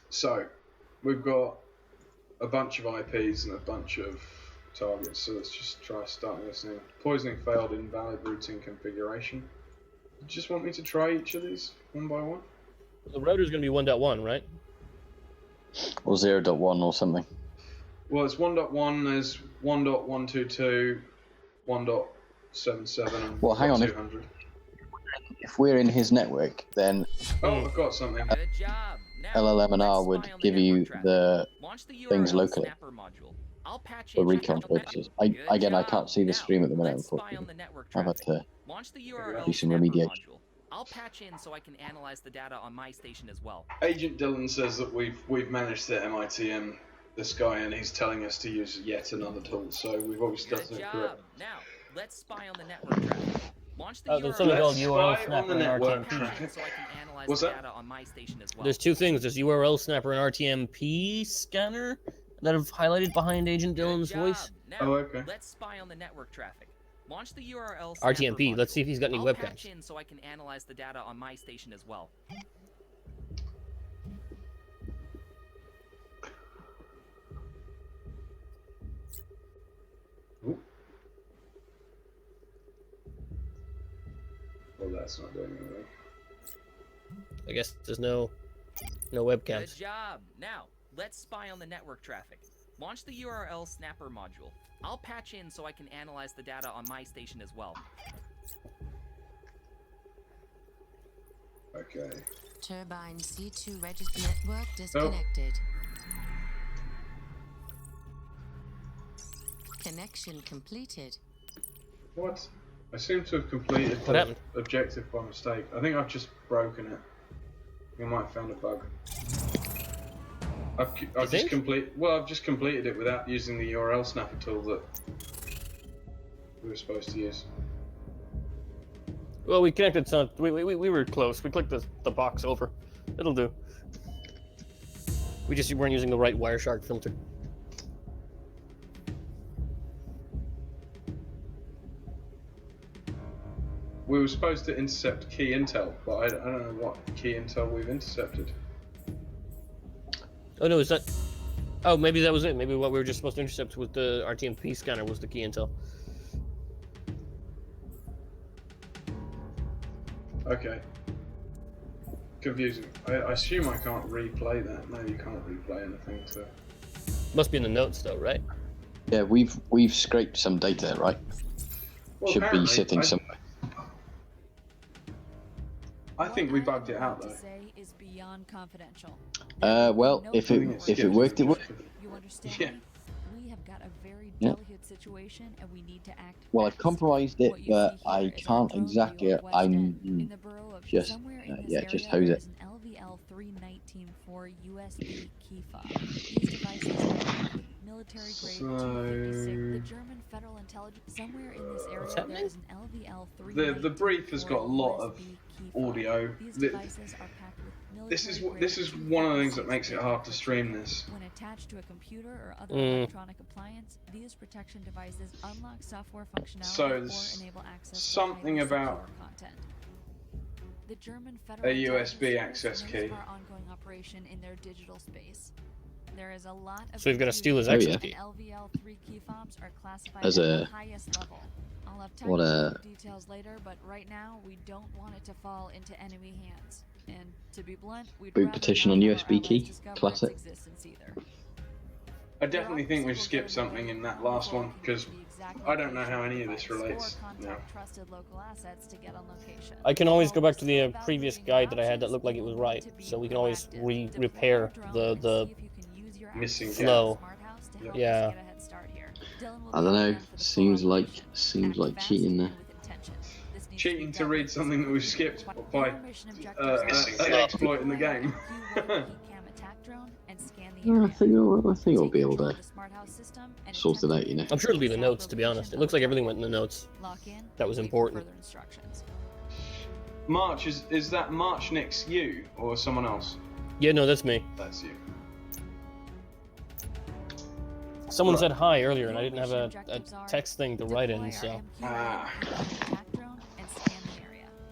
So, we've got a bunch of IPs and a bunch of targets, so let's just try starting listening. Poisoning failed, invalid routing configuration. You just want me to try each of these one by one? The router's going to be 1.1, right? Or 0.1 or something. Well, it's 1.1, there's 1.122, 1.77, and Well, hang on, 200. If we're in his network, then Oh, I've got something. Good job. Now, LLM&R let's would spy on give the you network traffic. the Launch the things URL locally snapper module. I'll patch for in recon on the purposes. network. Good I job. can't see the Now, stream at the minute, let's spy on the unfortunately. network I've had traffic. to Launch the URL do some snapper remediation. module. I'll patch in so I can analyze the data on my station as well. Agent Dillon says that we've managed to MITM this guy, and he's telling us to use yet another tool. So we've obviously done Good something job. correct. Now, let's spy on the network traffic. Launch the Oh, there's URL. something called Let's URL spy on snapper the and network RTMP. traffic. So I can analyze What's the that? data on my station as well. There's two things. There's URL snapper and RTMP scanner that I've highlighted behind Agent Dillon's Good job. voice. Now, Oh, okay. let's spy on the network traffic. Launch the URL snapper RTMP. module. Let's see if he's got any I'll webcams. patch in so I can analyze the data on my station as well. Ooh. Well, that's not doing anything. I guess there's no webcams. Good job. Now, let's spy on the network traffic. Launch the URL snapper module. I'll patch in so I can analyze the data on my station as well. Okay. Turbine C2 registered network disconnected. Connection completed. What? I seem to have completed What the happened? objective by mistake. I think I've just broken it. We might have found a bug. I've just completed it without using the URL snapper tool that we were supposed to use. Well, we connected some. We were close. We clicked the box over. It'll do. We just weren't using the right Wireshark filter. We were supposed to intercept key intel, but I don't know what key intel we've intercepted. Oh no, is that? Oh, maybe that was it. Maybe what we were just supposed to intercept with the RTMP scanner was the key intel. Okay. Confusing. I assume I can't replay that. No, you can't replay anything, so... Must be in the notes though, right? Yeah, we've scraped some data, right? Well, Should be apparently, sitting somewhere. I think we bugged it out, though. Is beyond confidential. Well, if it worked, it worked. You understand Yeah. me? We have got a very Yeah. delicate situation, and we need to act. Well, I've fast. compromised it, What you but see here I is a can't drone exactly. view of West End, in I'm the borough of just somewhere in this yeah, area, just hose there it. is an LVL-3 Nite Team 4 USB key fob. These devices are military grade 256. The German Federal Intelligence. Somewhere in this area, happening? there is an LVL-3 The brief has got a lot of audio. These devices are packed with This is military-grade one of the things that 256 makes it hard to stream this. When attached to a computer or other electronic appliance, these protection devices unlock software functionality So or there's enable access something to highly about secure content. The German Federal a USB Intelligence access knows key. of our ongoing operation in their digital space. There is a lot of So we've got to steal his Oh, exit yeah. key. LVL3 key fobs are classified As at a- the highest level. I'll have what a- technical details later, but right now we don't want it to fall into enemy hands. And to be blunt, we'd Boot rather petition not on have USB our key. allies discover Classic. its existence either. I definitely think we've skipped something in that last one because I don't know how any of this relates. No. I can always go back to the previous guide that I had that looked like it was right, so we can always repair the Missing flow. Yep. Yeah. I don't know. Seems like cheating there. Cheating to read something that we've skipped by exploiting the game. I think I'll be able to sort it out, you know. I'm sure it'll be the notes, to be honest. It looks like everything went in the notes. That was important. March, is that March Nix you or someone else? Yeah, no, that's me. That's you. Someone Right. said hi earlier, and I didn't have a text thing to write in, so...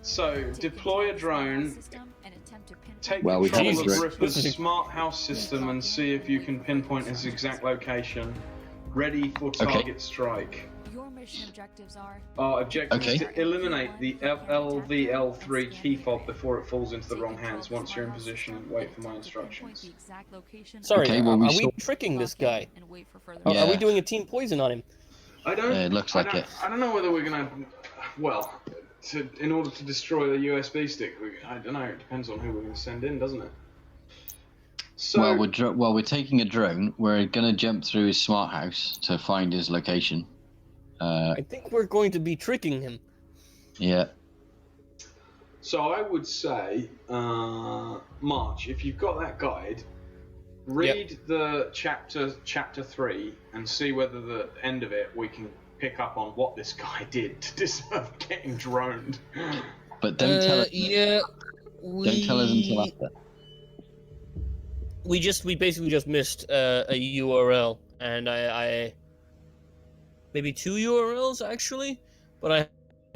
So, deploy a drone, take Well, we control have of a- Ripper's smart house system and see if you can pinpoint his exact location. Ready for target strike. Your mission objectives are Our objective is Okay. to eliminate the LVL3 key fob before it falls into the wrong hands. Once you're in position, wait for my instructions. Sorry, Okay, well, we are we saw- tricking this guy? Yeah. Are we doing a team poison on him? I don't. It looks like it. I don't know whether we're gonna. Well, in order to destroy the USB stick, I don't know. It depends on who we're gonna send in, doesn't it? So, Well, we're taking a drone. We're gonna jump through his smart house to find his location. I think we're going to be tricking him. Yeah. So I would say, March, if you've got that guide, read the chapter 3 and see whether the end of it we can pick up on what this guy did to deserve getting droned. But don't tell us. Yeah, Don't tell us until after. We basically just missed a URL, and I maybe 2 URLs actually, but I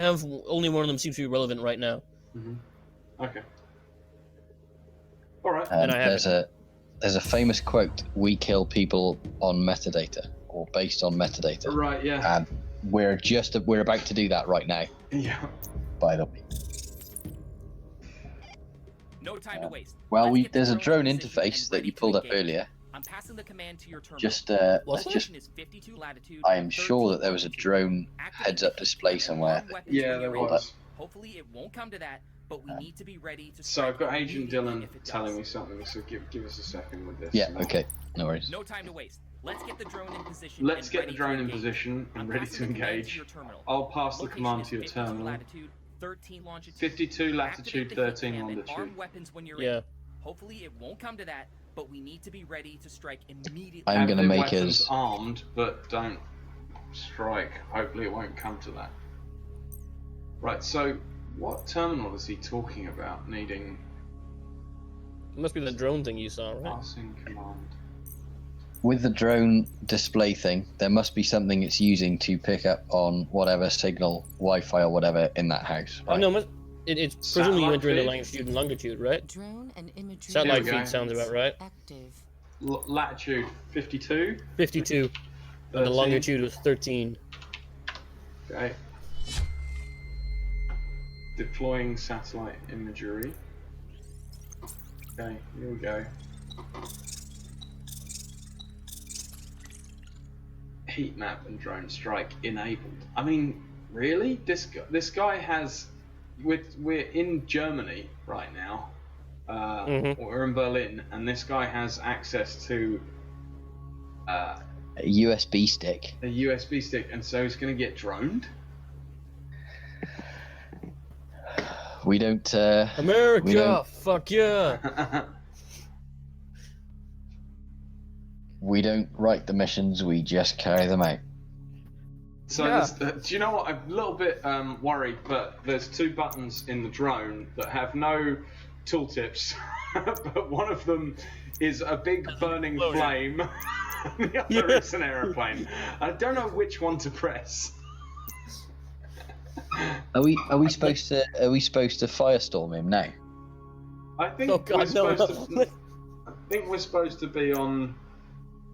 have only one of them seems to be relevant right now. Mm-hmm. Okay. All right. And I have There's a famous quote: "We kill people on metadata, or based on metadata." Right. Yeah. And we're about to do that right now. Yeah. By the way. No time to waste. Well, Let's get the there's a drone in position interface and that ready you to pulled up engage. earlier. I'm passing the command to your terminal. Just What's let's that? just. Position is 52 latitude, I am sure 13 that there was a longitude. drone Activate heads-up the display and somewhere. arm weapons Yeah, when there you're ready. was. Hopefully it won't come to that, but we need to be ready to So I've got strike Agent immediately Dylan if it telling does. me something. So give us a second with this. Yeah. Okay. No worries. No time to waste. Let's get the drone in position. Let's and get ready the drone to in engage. position and I'm ready passing to the command engage. your terminal. I'll pass the Location command is to your 52 terminal. latitude, 13 longitude. 52 latitude, Activate the hit 13 command and longitude. arm weapons when you're Yeah. in. Hopefully it won't come to that, but we need to be ready to strike immediately. I'm Have gonna the make weapons us. armed, but don't strike. Hopefully it won't come to that. Right. So what terminal is he talking about? Needing It must be the drone thing you saw, right? passing command. With the drone display thing, there must be something it's using to pick up on whatever signal, Wi-Fi or whatever in that house. Oh Right? no, it's presumably you Satellite enter into feed? latitude and longitude, right? Drone and imagery Satellite There we feed go. sounds about right. active. Latitude 52. 52, and the 13. longitude was 13. Okay. Deploying satellite imagery. Okay, here we go. Heat map and drone strike enabled. I mean, really? This guy has. We're in Germany right now. We're in Berlin, and this guy has access to A USB stick. a USB stick, and so he's going to get droned. We don't. America, We don't- fuck yeah! We don't write the missions. We just carry them out. So, Yeah. do you know what? I'm a little bit worried, but there's 2 buttons in the drone that have no tooltips, but one of them is a big burning flame, and the other is an aeroplane. I don't know which one to press. Are we supposed to firestorm him now? I think Oh we're god, no. supposed to. I think we're supposed to be on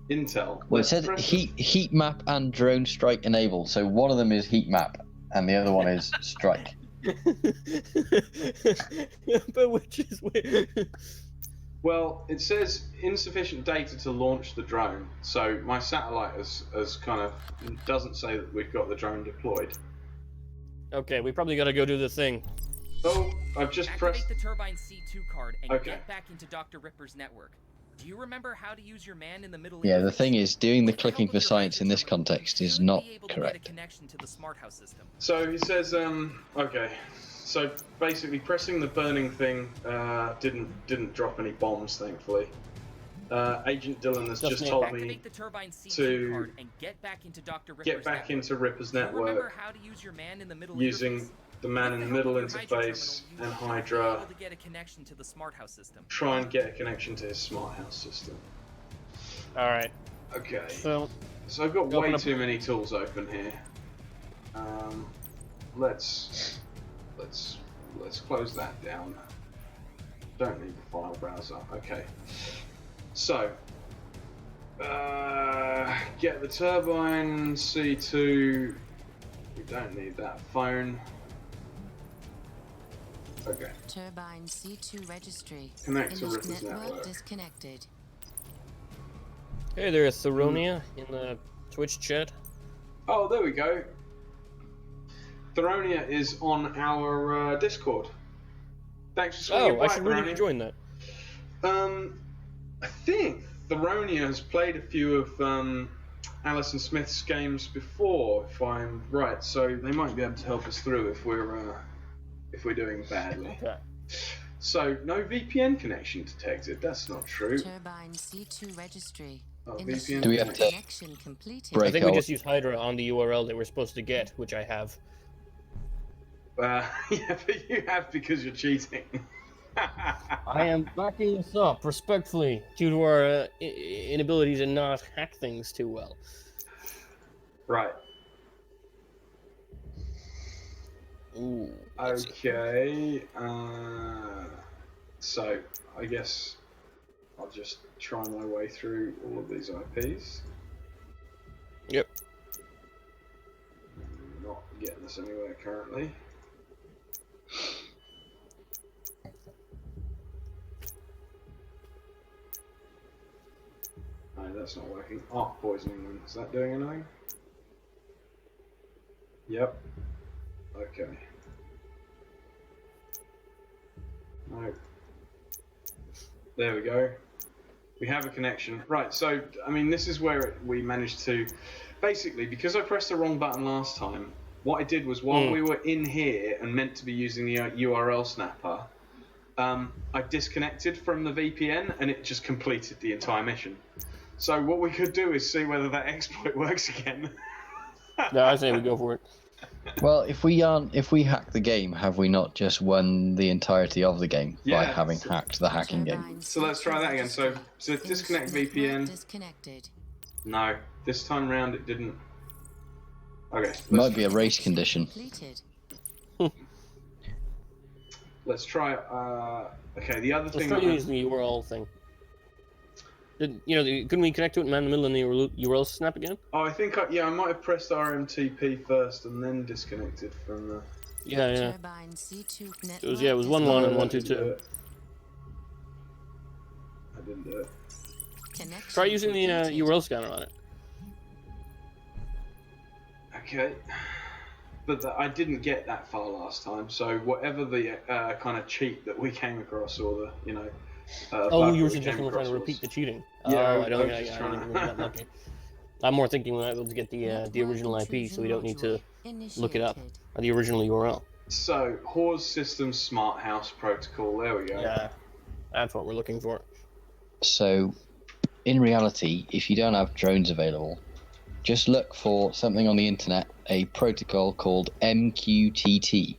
Intel. Well, it said heat map and drone strike enabled. So one of them is heat map, and the other one is strike. But which is weird. Well, it says insufficient data to launch the drone. So my satellite has kind of doesn't say that we've got the drone deployed. Okay, we probably got to go do the thing. Oh, I've just pressed. Activate the Turbine C2 card and get back into Dr. Ripper's network. Do you remember how to use your man in the middle? Yeah, the thing is, doing the clicking for science in this context is not correct. So he says, okay. So basically, pressing the burning thing didn't drop any bombs, thankfully. Agent Dillon has just told me to get back into Ripper's network using the man in the middle interface and Hydra. Try and get a connection to his smart house system. All right. Okay. So I've got way too many tools open here. Let's close that down. Don't need the file browser. Okay. So, get the Turbine C2. We don't need that phone. Okay. Turbine C2 registry. Connect to Ripper's network. Disconnected. Hey there, Theronia in the Twitch chat. Oh, there we go. Theronia is on our Discord. Thanks for swinging by, I should really join that. I think Theronia has played a few of Alison Smith's games before, if I'm right. So they might be able to help us through if we're doing badly. Okay. So no VPN connection detected. That's not true. Turbine C2 registry. Oh, VPN Do we have to Connection completed. I think we just use Hydra on the URL that we're supposed to get, which I have. Yeah, but you have because you're cheating. I am backing this up respectfully due to our inability to not hack things too well. Right. Ooh. Okay. So I guess I'll just try my way through all of these IPs. Yep. Not getting us anywhere currently. No, that's not working. Arc poisoning one. Is that doing anything? Yep. Okay. No. There we go. We have a connection. Right, so, I mean, this is where we managed to... Basically, because I pressed the wrong button last time, what I did was, while we were in here and meant to be using the URL snapper, I disconnected from the VPN and it just completed the entire mission. So what we could do is see whether that exploit works again. No, I say we go for it. Well, if we hack the game, have we not just won the entirety of the game by having hacked the hacking game? So let's try that again. So disconnect VPN. Disconnected. No, this time round it didn't. Okay. Might be a race condition. Let's try. Okay, the other thing. Let's try using the URL thing. Couldn't we connect to it in the middle and the URL snap again? Oh, I think I might have pressed RMTP first and then disconnected from the. Yeah. Turbine C2 It was 1.1 and 1.2.2. I didn't do it. Try using the URL scanner on it. Okay. But I didn't get that far last time, so whatever the kind of cheat that we came across, or the you were suggesting trying to repeat the cheating. Yeah, I don't think we got lucky. I'm more thinking we're able to get the original IP, so we don't need to look it up, or the original URL. So, Hors Systems Smart House Protocol, there we go. Yeah, that's what we're looking for. So, in reality, if you don't have drones available, just look for something on the internet, a protocol called MQTT.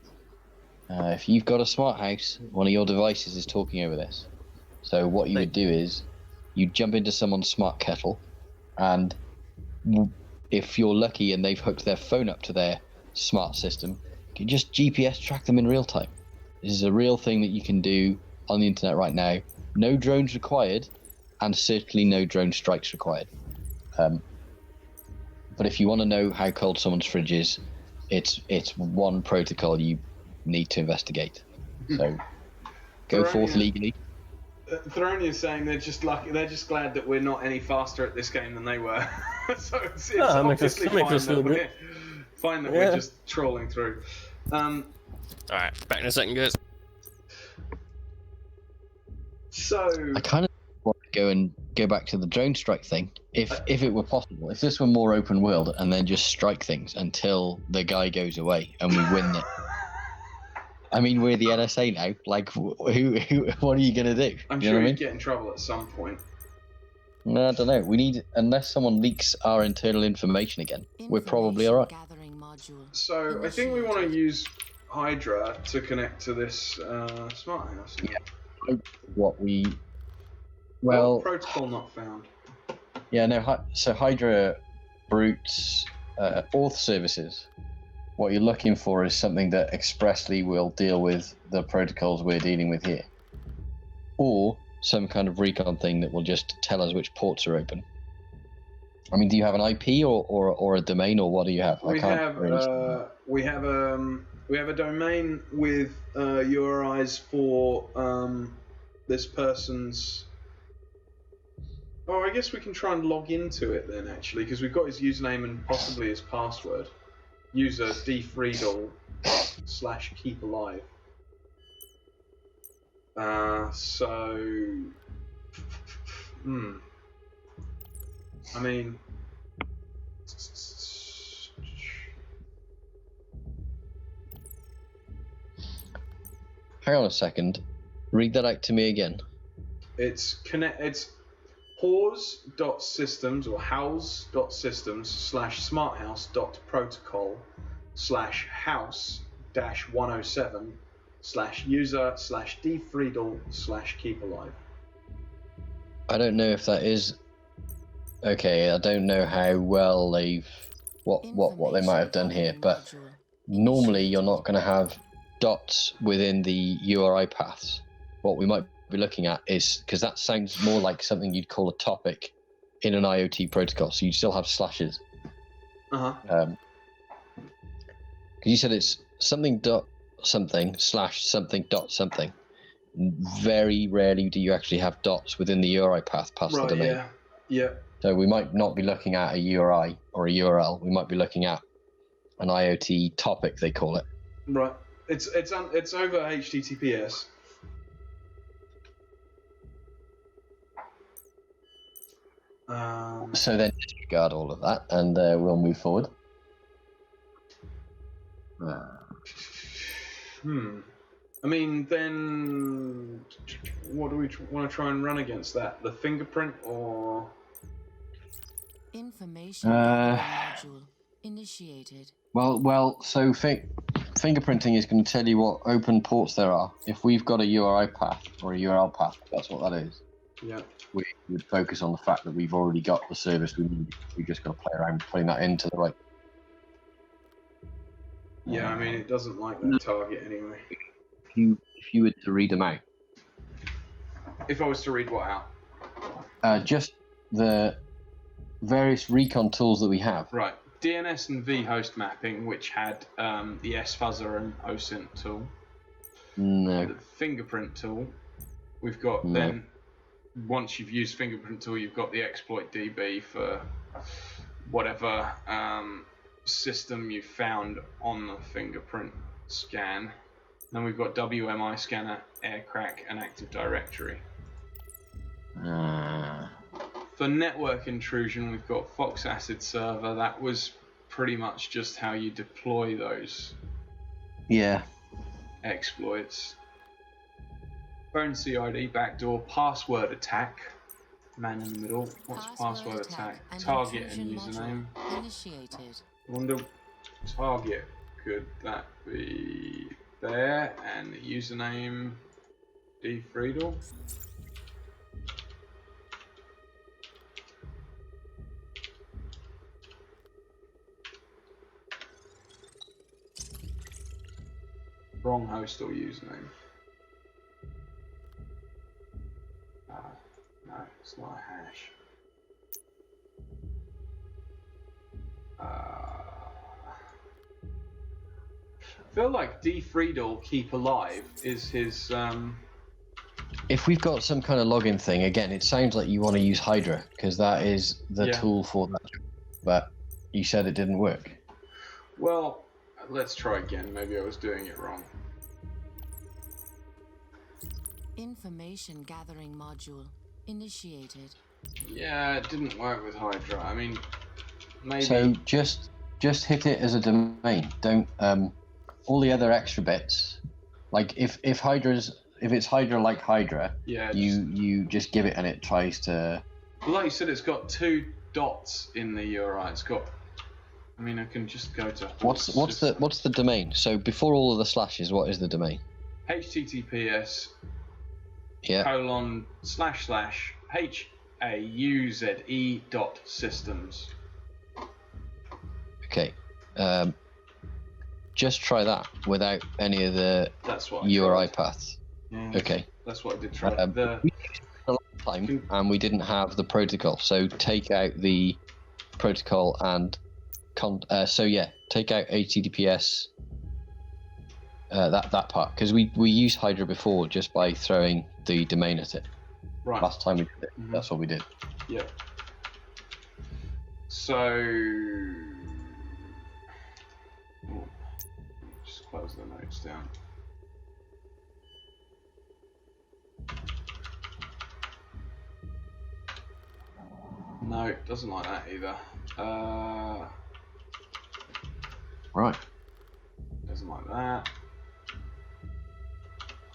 If you've got a smart house, one of your devices is talking over this. So what you would do is, you jump into someone's smart kettle, and if you're lucky and they've hooked their phone up to their smart system, you can just GPS track them in real time. This is a real thing that you can do on the internet right now. No drones required, and certainly no drone strikes required. But if you want to know how cold someone's fridge is, it's one protocol you need to investigate. So go forth legally. Throne is saying they're just lucky. They're just glad that we're not any faster at this game than they were. So it's obviously fine that we're just trolling through. All right, back in a second, guys. So I kind of want to go back to the drone strike thing, if it were possible. If this were more open world, and then just strike things until the guy goes away and we win it. I mean, we're the NSA now. Like, who? What are you gonna do? I'm sure you'd get in trouble at some point. No, I don't know. We need, unless someone leaks our internal information again, we're probably all right. So I think we want to use Hydra to connect to this smart house. Yeah. Protocol not found. Yeah, no. So Hydra brutes auth services. What you're looking for is something that expressly will deal with the protocols we're dealing with here, or some kind of recon thing that will just tell us which ports are open. I mean, do you have an IP or a domain, or what do you have? We have a domain with URIs for this person's. Oh, I guess we can try and log into it then, actually, because we've got his username and possibly his password. User dfreedle /keep alive. I mean, hang on a second. Read that out to me again. It's hause.systems or house.systems /smarthouse.protocol/house-107/user/dfreedle/keep alive. I don't know if that is okay. I don't know how well what they might have done here, but normally you're not going to have dots within the URI paths. What we might be looking at is, because that sounds more like something you'd call a topic in an IoT protocol, so you still have slashes. Because you said it's something dot something / something dot something. Very rarely do you actually have dots within the URI path past the domain. Yeah. So we might not be looking at a URI or a URL. We might be looking at an IoT topic, they call it. Right. It's over HTTPS. So then disregard all of that, and we'll move forward. I mean, then what do we want to try and run against that? The fingerprint or information module initiated. Well. So fingerprinting is going to tell you what open ports there are. If we've got a URI path or a URL path, that's what that is. Yeah. We would focus on the fact that we've already got the service we need. We just got to play around putting that into the right. Yeah, I mean, it doesn't like that target anyway. If you were to read them out. If I was to read what out? Just the various recon tools that we have. Right. DNS and vhost mapping, which had the sfuzzer and OSINT tool. No. The fingerprint tool. We've got then, once you've used fingerprint tool, you've got the exploit DB for whatever system you found on the fingerprint scan. Then we've got WMI scanner, aircrack, and Active Directory. For network intrusion, we've got Fox Acid server. That was pretty much just how you deploy those exploits. Phone CID, backdoor, password attack. Man in the middle. What's password attack? Target and username. Initiated. I wonder, target, could that be there? And the username, dfreedle. Wrong host or username. No, it's not a hash. I feel like D. Friedel Keep Alive is his. If we've got some kind of login thing, again, it sounds like you want to use Hydra because that is the tool for that. But you said it didn't work. Well, let's try again. Maybe I was doing it wrong. Information gathering module initiated. Yeah, it didn't work with Hydra. I mean, maybe. So just hit it as a domain. Don't all the other extra bits. Like if it's Hydra like Hydra, yeah, you just give it and it tries to. Well, like you said, it's got 2 dots in the URI. It's got. I mean, I can just go to. What's the domain? So before all of the slashes, what is the domain? HTTPS. Yeah. ://HAUZE.systems. Okay. Just try that without any of the URI paths. Yeah, okay. That's what I did try. We used it a long time and we didn't have the protocol. So take out the protocol and take out HTTPS. That part, because we used Hydra before just by throwing the domain at it. Right. Last time we did it, that's what we did. Yeah. So, just close the notes down. No, it doesn't like that either. Right. Doesn't like that.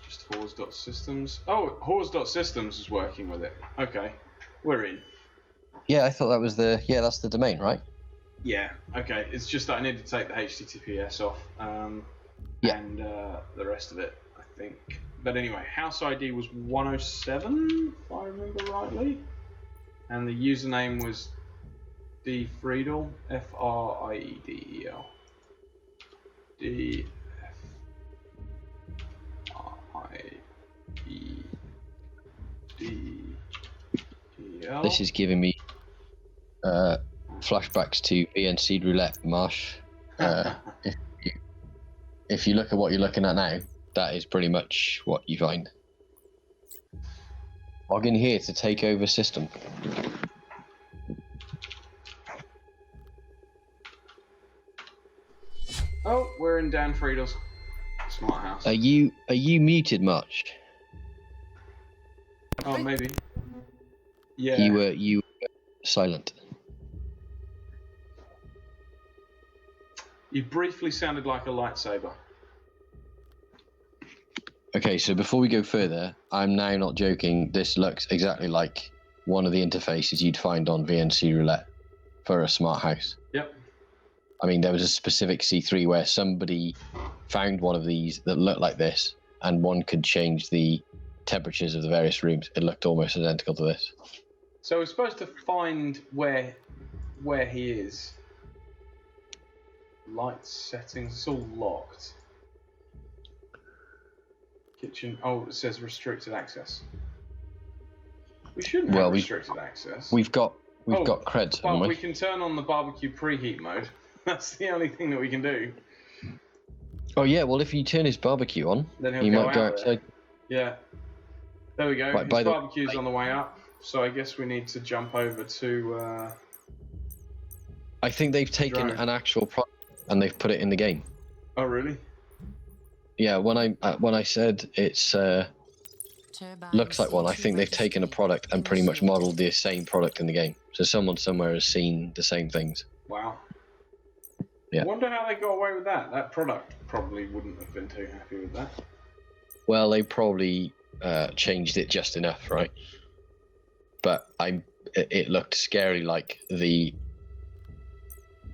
Just Hors.systems. Oh, Hors.systems is working with it. Okay, we're in. Yeah, I thought that was that's the domain, right? Yeah, okay. It's just that I need to take the HTTPS off and the rest of it, I think. But anyway, house ID was 107, if I remember rightly. And the username was D. Friedel, Friedel. D-F-I-E-D-E-L. This is giving me flashbacks to VNC Roulette, Marsh. If you look at what you're looking at now, that is pretty much what you find. Log in here to take over system. Oh, we're in Dan Friedel's smart house. Are you muted, March? Oh, maybe. Yeah. You were silent. You briefly sounded like a lightsaber. Okay, so before we go further, I'm now not joking. This looks exactly like one of the interfaces you'd find on VNC Roulette for a smart house. Yep. I mean, there was a specific C3 where somebody found one of these that looked like this, and one could change the temperatures of the various rooms. It looked almost identical to this. So we're supposed to find where he is. Light settings, it's all locked. Kitchen, oh, it says restricted access. We shouldn't have restricted access. We've got creds, haven't we? We can turn on the barbecue preheat mode. That's the only thing that we can do. Oh yeah, well if you turn his barbecue on, then he might go outside. Yeah. There we go. Right, his barbecue's on the way up, so I guess we need to jump over to... I think they've taken an actual product and they've put it in the game. Oh really? Yeah, when I said it's looks like one, I think they've taken a product and pretty much modeled the same product in the game. So someone somewhere has seen the same things. Wow. Yeah. I wonder how they got away with that. That product probably wouldn't have been too happy with that. Well, they probably changed it just enough, right? But it looked scarily like the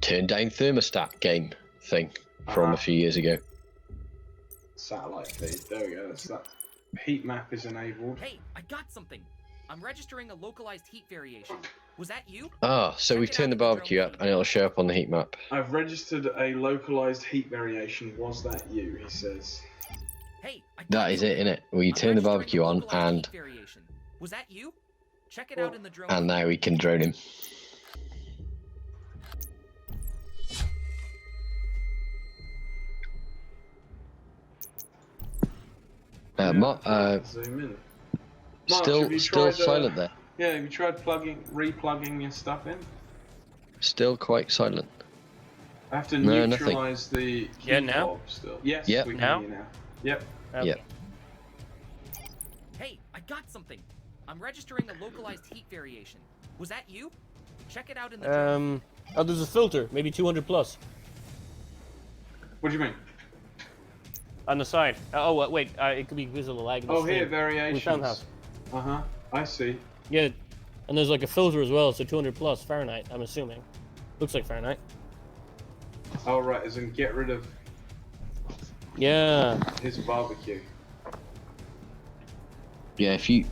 turn down thermostat game thing from a few years ago. Satellite feed. There we go. That's that. Heat map is enabled. Hey, I got something. I'm registering a localized heat variation. Was that you? Ah, so we've turned the barbecue up and it'll show up on the heat map. I've registered a localized heat variation. Was that you? He says. Hey, that is it, innit? We turn the barbecue on and. Was that you? Check it out in the drone. And now we can drone him. Zoom in. Mark, have you still tried, silent there. Yeah, have you tried replugging your stuff in? Still quite silent. I have to No, neutralize the key Yeah, now? fob still. Yes, Yep. we can Now? hear you now. Yep. Okay. Yep. Hey, I got something. I'm registering a localized heat variation. Was that you? Check it out in the journal. Oh, there's a filter, maybe 200 plus. What do you mean? On the side. Wait, it could be because of the lag in the Oh, stream. here, variations. We found house. Uh-huh, I see. Yeah, and there's like a filter as well, so 200 plus Fahrenheit, I'm assuming. Looks like Fahrenheit. Oh, right, as in get rid of Yeah. his barbecue. Yeah, if you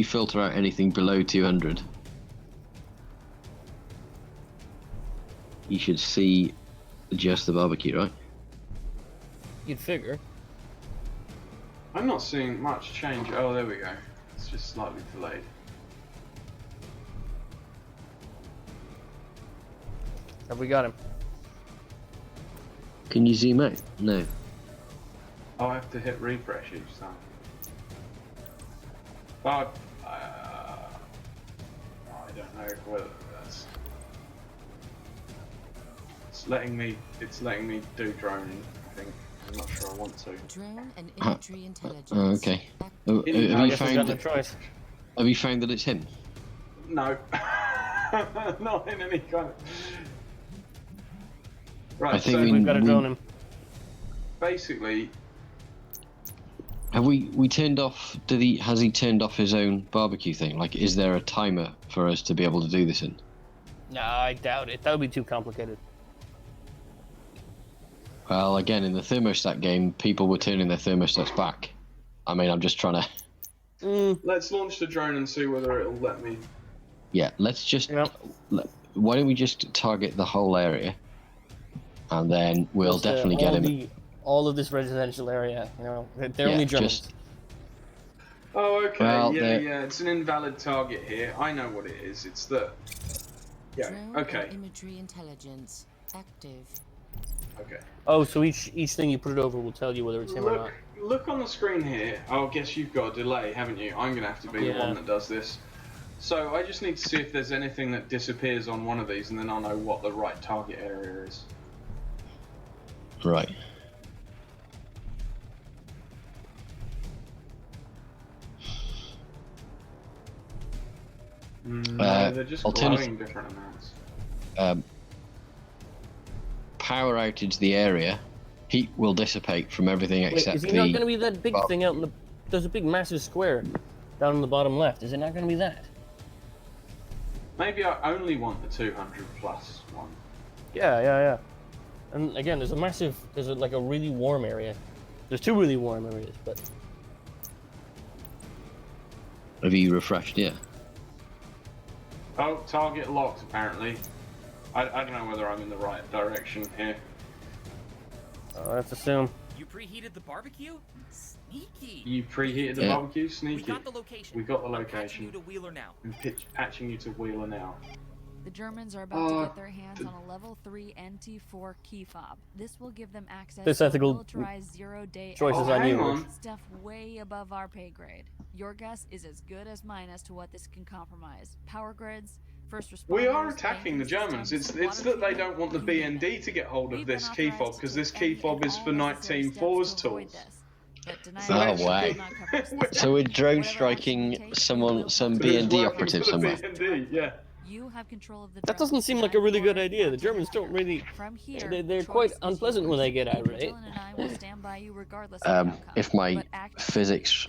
filter out anything below 200, you should see just the barbecue, right? You'd figure. I'm not seeing much change. Oh, there we go. It's just slightly delayed. Have we got him? Can you zoom out? No. Oh, I have to hit refresh each time. I don't know whether that's... It's letting me do droning, I think. I'm not sure I want to. Drone and imagery intelligence. Oh, okay. I Have you found that it's him? No. Not in any kind of... Right, I think so We've got to drone him. basically, Have we turned off? Has he turned off his own barbecue thing? Like, is there a timer for us to be able to do this in? No, I doubt it. That would be too complicated. Well, again, in the thermostat game, people were turning their thermostats back. I mean, I'm just trying to... let's launch the drone and see whether it'll let me. Yeah, let's just... Yep. Why don't we just target the whole area? And then we'll Just, definitely get him... all of this residential area, you know, they're only Germans. Oh, okay. Well, yeah. It's an invalid target here. I know what it is. It's the. Yeah. Drone Okay. and imagery intelligence active. Okay. Oh, so each thing you put it over will tell you whether it's him or not. Look on the screen here. I guess you've got a delay, haven't you? I'm gonna have to be the one that does this. So I just need to see if there's anything that disappears on one of these, and then I'll know what the right target area is. Right. No, they're just glowing different amounts. Power outage the area. Heat will dissipate from everything except is it not going to be that big thing out in the... There's a big massive square down in the bottom left. Is it not going to be that? Maybe I only want the 200 plus one. Yeah. And again, there's like a really warm area. There's two really warm areas, but... Have you refreshed? Yeah. Oh, target locked, apparently. I don't know whether I'm in the right direction here. Let's assume. You preheated the barbecue? Sneaky. You preheated the barbecue? Sneaky. We got the location. We got the I'm patching location. you to Wheeler now. I'm patching you to Wheeler now. The Germans are about to get their hands on a level 3 NT4 key fob. This will give them access This to ethical militarized zero-day choices on you. stuff way above our pay grade. Your guess is as good as mine as to what this can compromise. Power grids, first responders... We are attacking the Germans. It's that they don't want the BND to get hold of this key fob, because this key fob is for Nite Team 4's tools. Oh, way. So we're drone striking some BND operative somewhere. BND, yeah. You have control of the That doesn't seem like a really good idea. The Germans don't really... They're quite unpleasant when they get irate. If my physics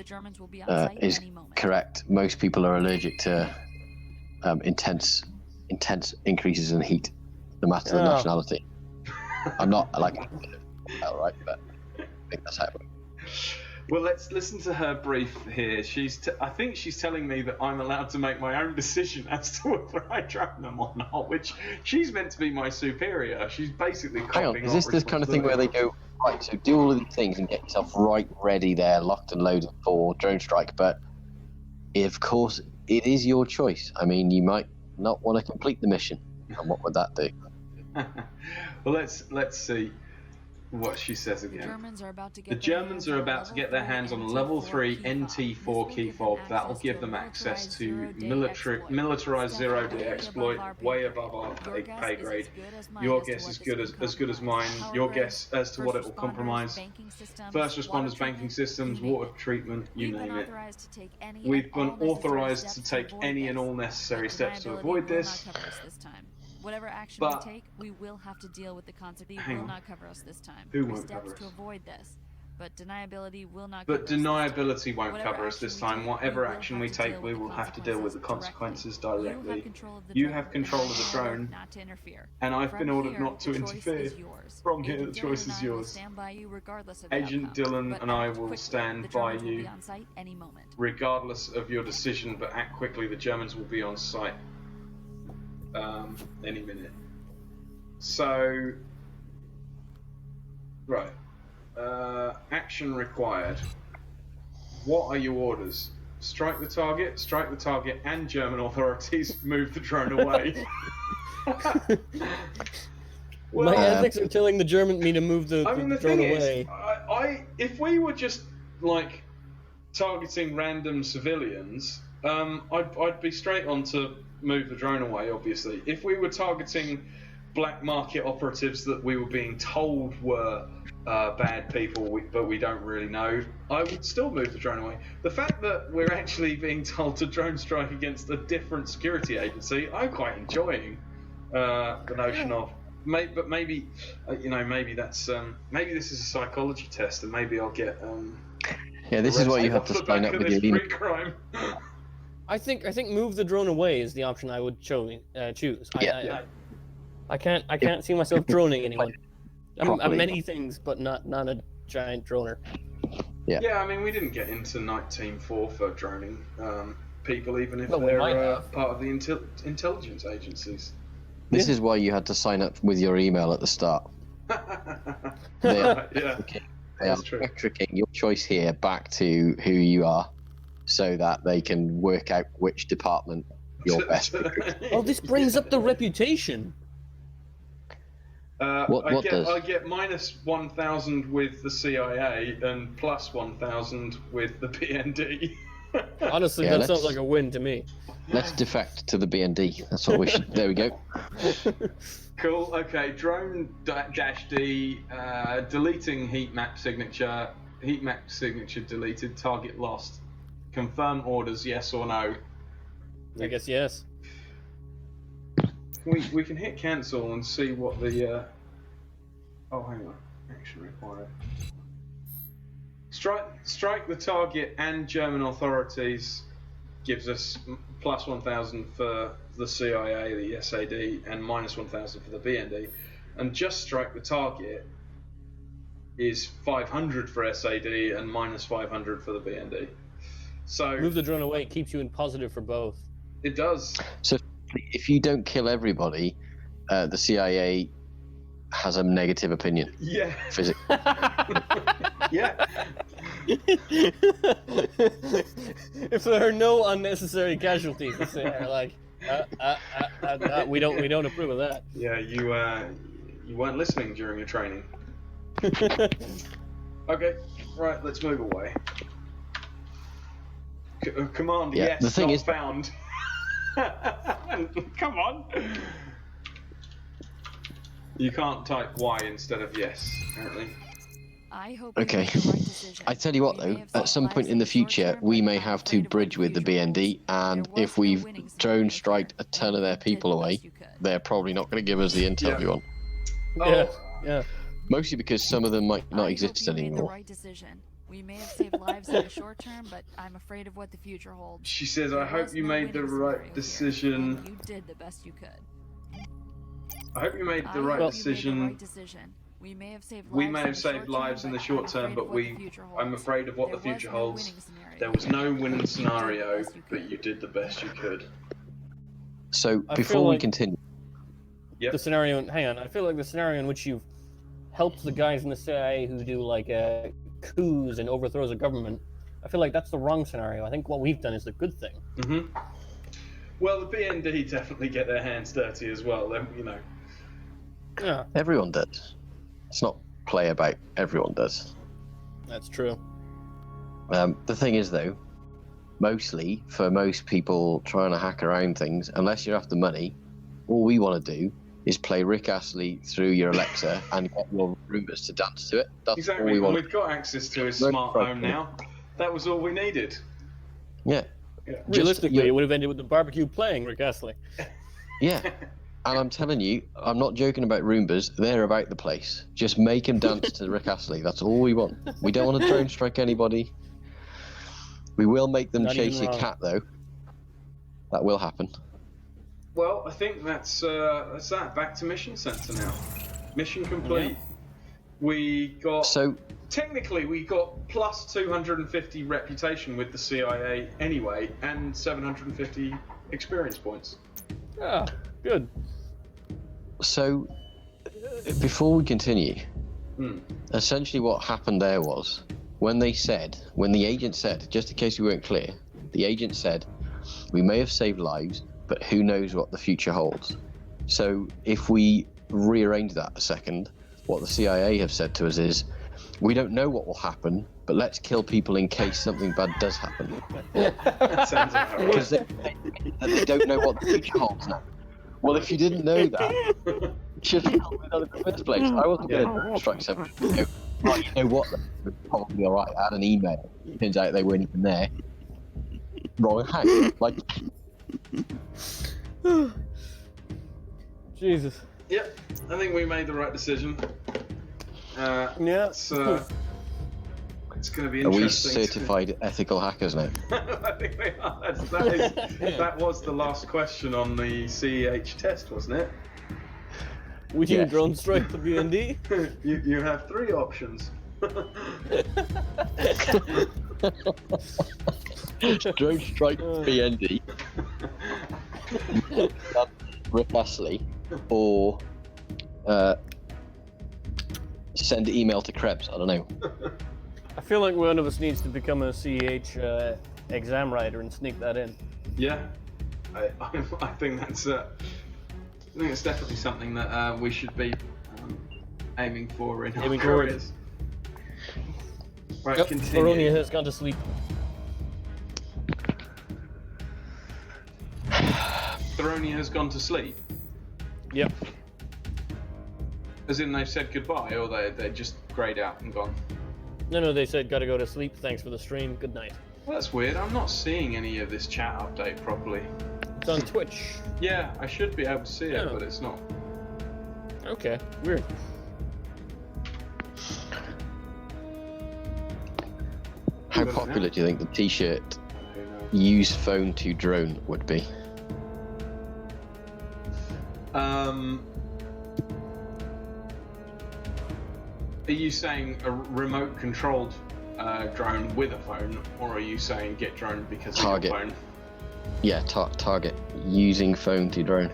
is correct, most people are allergic to intense increases in heat, no matter the nationality. I'm not like... Alright, but I think that's how it works. Well, let's listen to her brief here. I think she's telling me that I'm allowed to make my own decision as to whether I drone them or not, which she's meant to be my superior. She's basically hang on, is this the kind of thing where they go, right, so do all of these things and get yourself right ready there, locked and loaded for drone strike, but of course it is your choice. I mean, you might not want to complete the mission, and what would that do? Well, let's see. what she says again. The Germans are about to get their hands on a level 3 NT4 key fob that'll give them access to militarized zero-day exploit way above our pay grade. Your guess is as good as mine. Your guess as to what it will compromise. First responders, banking systems, water treatment, you name it. We've been authorized to take any and all necessary steps to avoid this. Whatever action we take, we will have to deal with the consequences. Will not cover us this time. Who won't cover us? To avoid this, but deniability will not. But deniability won't cover us this time. Whatever action we take, we will have to deal with the consequences directly. You have control of the drone, not to interfere. And I've been ordered not to interfere. From here, the choice is yours. Agent Dillon and I will stand by you, regardless of your decision. But act quickly. The Germans will be on site. Any minute. So, right. Action required. What are your orders? Strike the target, and German authorities move the drone away. Well, my ethics are telling the German me to move the drone away. If we were just like targeting random civilians, I'd be straight on to move the drone away, obviously. If we were targeting black market operatives that we were being told were bad people, but we don't really know, I would still move the drone away. The fact that we're actually being told to drone strike against a different security agency, I'm quite enjoying the notion of. But maybe, maybe that's maybe this is a psychology test, and maybe I'll get. Yeah, this is why you have to sign up with your email. Crime. I think move the drone away is the option I would choose. I can't see myself droning anyone. I'm many things, but not a giant droner. Yeah. Yeah, I mean, we didn't get into Nite Team 4 for droning people, even if they're part of the intelligence agencies. This is why you had to sign up with your email at the start. They are restricting your choice here back to who you are, so that they can work out which department you're best for. Oh, this brings up the reputation. I get minus 1,000 with the CIA and plus 1,000 with the BND. Honestly, that sounds like a win to me. Let's defect to the BND. That's what we should. There we go. Cool. Okay. Drone -D. Deleting heat map signature. Heat map signature deleted. Target lost. Confirm orders. Yes or no. I guess yes. We can hit cancel and see what the. Oh, hang on. Action required. Strike the target and German authorities gives us plus 1,000 for the CIA, the SAD, and minus 1,000 for the BND. And just strike the target is 500 for SAD and minus 500 for the BND. So move the drone away. It keeps you in positive for both. It does. So if you don't kill everybody, the CIA has a negative opinion. Yeah. Physically. Yeah. If there are no unnecessary casualties, they're like, we don't approve of that. Yeah, you weren't listening during your training. Okay, right, let's move away. Command, yeah, yes, the thing not is found. Come on. You can't type Y instead of yes, apparently. Okay. I tell you what, though, at some point in the future, we may have to bridge with the BND, and if we've drone striked a ton of their people away, they're probably not going to give us the intel we want. Yeah. Mostly because some of them might not exist anymore. We may have saved lives in the short term, but I'm afraid of what the future holds. She says, I hope you made the right decision. You did the best you could. I hope you made the right decision. We may have saved lives in the short term, but I'm afraid of what the future holds. There was no winning scenario, but you did the best you could. So, before we continue... The scenario... Hang on. I feel like the scenario in which you've helped the guys in the CIA who do, like, coups and overthrows a government, I feel like that's the wrong scenario. I think what we've done is the good thing. Mm-hmm. Well, the BND definitely get their hands dirty as well, you know. Yeah. Everyone does. It's not play about. Everyone does. That's true. The thing is, though, mostly for most people trying to hack around things, unless you're after money, all we want to do is play Rick Astley through your Alexa and get your Roombas to dance to it. That's exactly. all we want. And we've got access to his smart home now. That was all we needed. Yeah. Realistically, it would have ended with the barbecue playing Rick Astley. Yeah. And I'm telling you, I'm not joking about Roombas. They're about the place. Just make him dance to Rick Astley. That's all we want. We don't want to drone strike anybody. We will make them chase your cat, though. That will happen. Well, I think that's that. Back to mission center now. Mission complete. Yeah. We got... So... Technically, we got plus 250 reputation with the CIA anyway, and 750 experience points. Ah, good. So, before we continue, essentially what happened there was, when the agent said, just in case we weren't clear, the agent said, we may have saved lives, but who knows what the future holds. So, if we rearrange that a second, what the CIA have said to us is, we don't know what will happen, but let's kill people in case something bad does happen. That sounds about right. Because they don't know what the future holds now. Well, if you didn't know that, you should have told me that in the first place. I wasn't going to strike something. You know what? They're probably all right. I had an email. It turns out they weren't even there. Wrong hack. Like. Jesus. Yep, I think we made the right decision. Yeah. It's going to be interesting. Are we certified ethical hackers now? I think we are. That was the last question on the CEH test, wasn't it? Would you drone strike the BND? You have 3 options. Drone strike BND, Rick Astley, or send an email to Krebs. I don't know. I feel like one of us needs to become a CEH exam writer and sneak that in. Yeah, I think that's definitely something that we should be aiming for in our careers. Right, yep, continue. Baronia has gone to sleep. Baronia has gone to sleep? Yep. As in they've said goodbye, or they're just greyed out and gone? No, they said gotta go to sleep, thanks for the stream, good night. Well, that's weird, I'm not seeing any of this chat update properly. It's on Twitch. Yeah, I should be able to see it, but it's not. Okay, weird. How popular do you think the t-shirt use phone to drone would be? Are you saying a remote controlled drone with a phone, or are you saying get drone because of your phone? Yeah, target using phone to drone.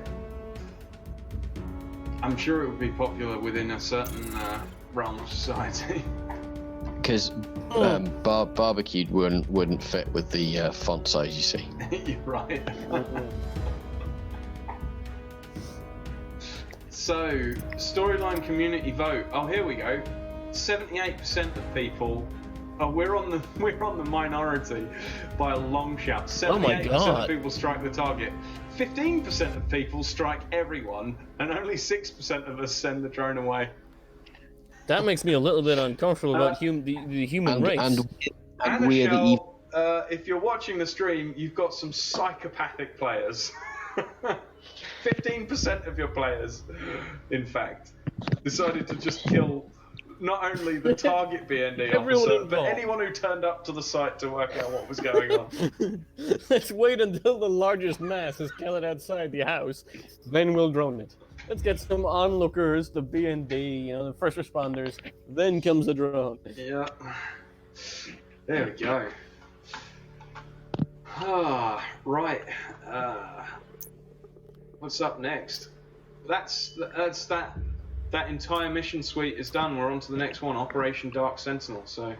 I'm sure it would be popular within a certain realm of society. Because barbecued wouldn't fit with the font size, you see. You're right. So, storyline community vote. Oh, here we go. 78% of people. Oh, we're on the minority by a long shot. 78% of people strike the target. 15% of people strike everyone, and only 6% of us send the drone away. That makes me a little bit uncomfortable about the human race. And we're the evil. If you're watching the stream, you've got some psychopathic players. 15% of your players, in fact, decided to just kill not only the target BND officer, but anyone who turned up to the site to work out what was going on. Let's wait until the largest mass is killed outside the house, then we'll drone it. Let's get some onlookers, the BND, the first responders, then comes the drone. Yeah. There we go. Right. What's up next? That's that entire mission suite is done. We're on to the next one, Operation Dark Sentinel. So.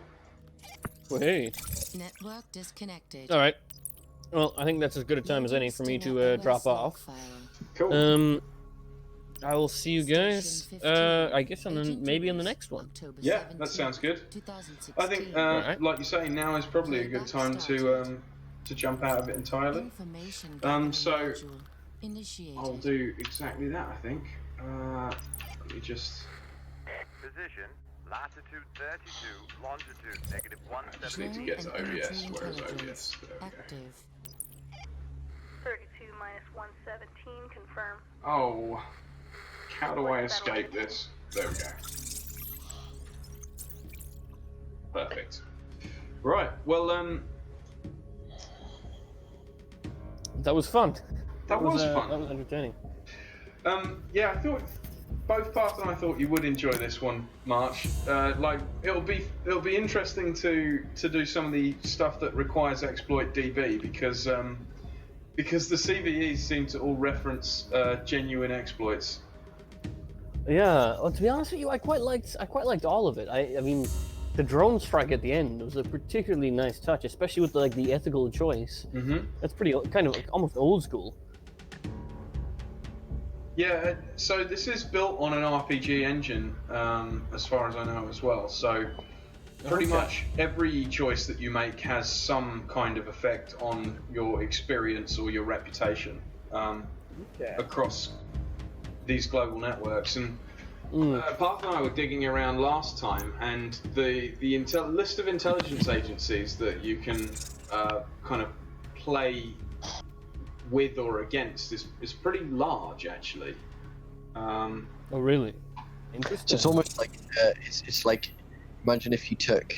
Hey. Network disconnected. All right. Well, I think that's as good a time as any for me to drop off. Cool. I will see you guys. I guess maybe in the next one. Yeah, that sounds good. I think, like you say, now is probably a good time to jump out of it entirely. So I'll do exactly that. I think. Let me just. Position: latitude 32, longitude -170. Just need to get to OBS. Where is OBS? Active. 32 -117, confirm. Oh, how do I escape this? There we go. Perfect. Right. Well, that was fun. That was fun. That was entertaining. Yeah, I thought both Path and I thought you would enjoy this one, March. Like it'll be interesting to do some of the stuff that requires exploit DB because the CVEs seem to all reference genuine exploits. Yeah, well, to be honest with you, I quite liked all of it. I mean, the drone strike at the end was a particularly nice touch, especially with the ethical choice. Mm-hmm. That's pretty kind of almost old school. Yeah, so this is built on an RPG engine, as far as I know as well. So pretty much every choice that you make has some kind of effect on your experience or your reputation across these global networks. And Path and I were digging around last time, and the list of intelligence agencies that you can kind of play with or against is pretty large, actually. Oh, really? Interesting. So it's almost like it's like, imagine if you took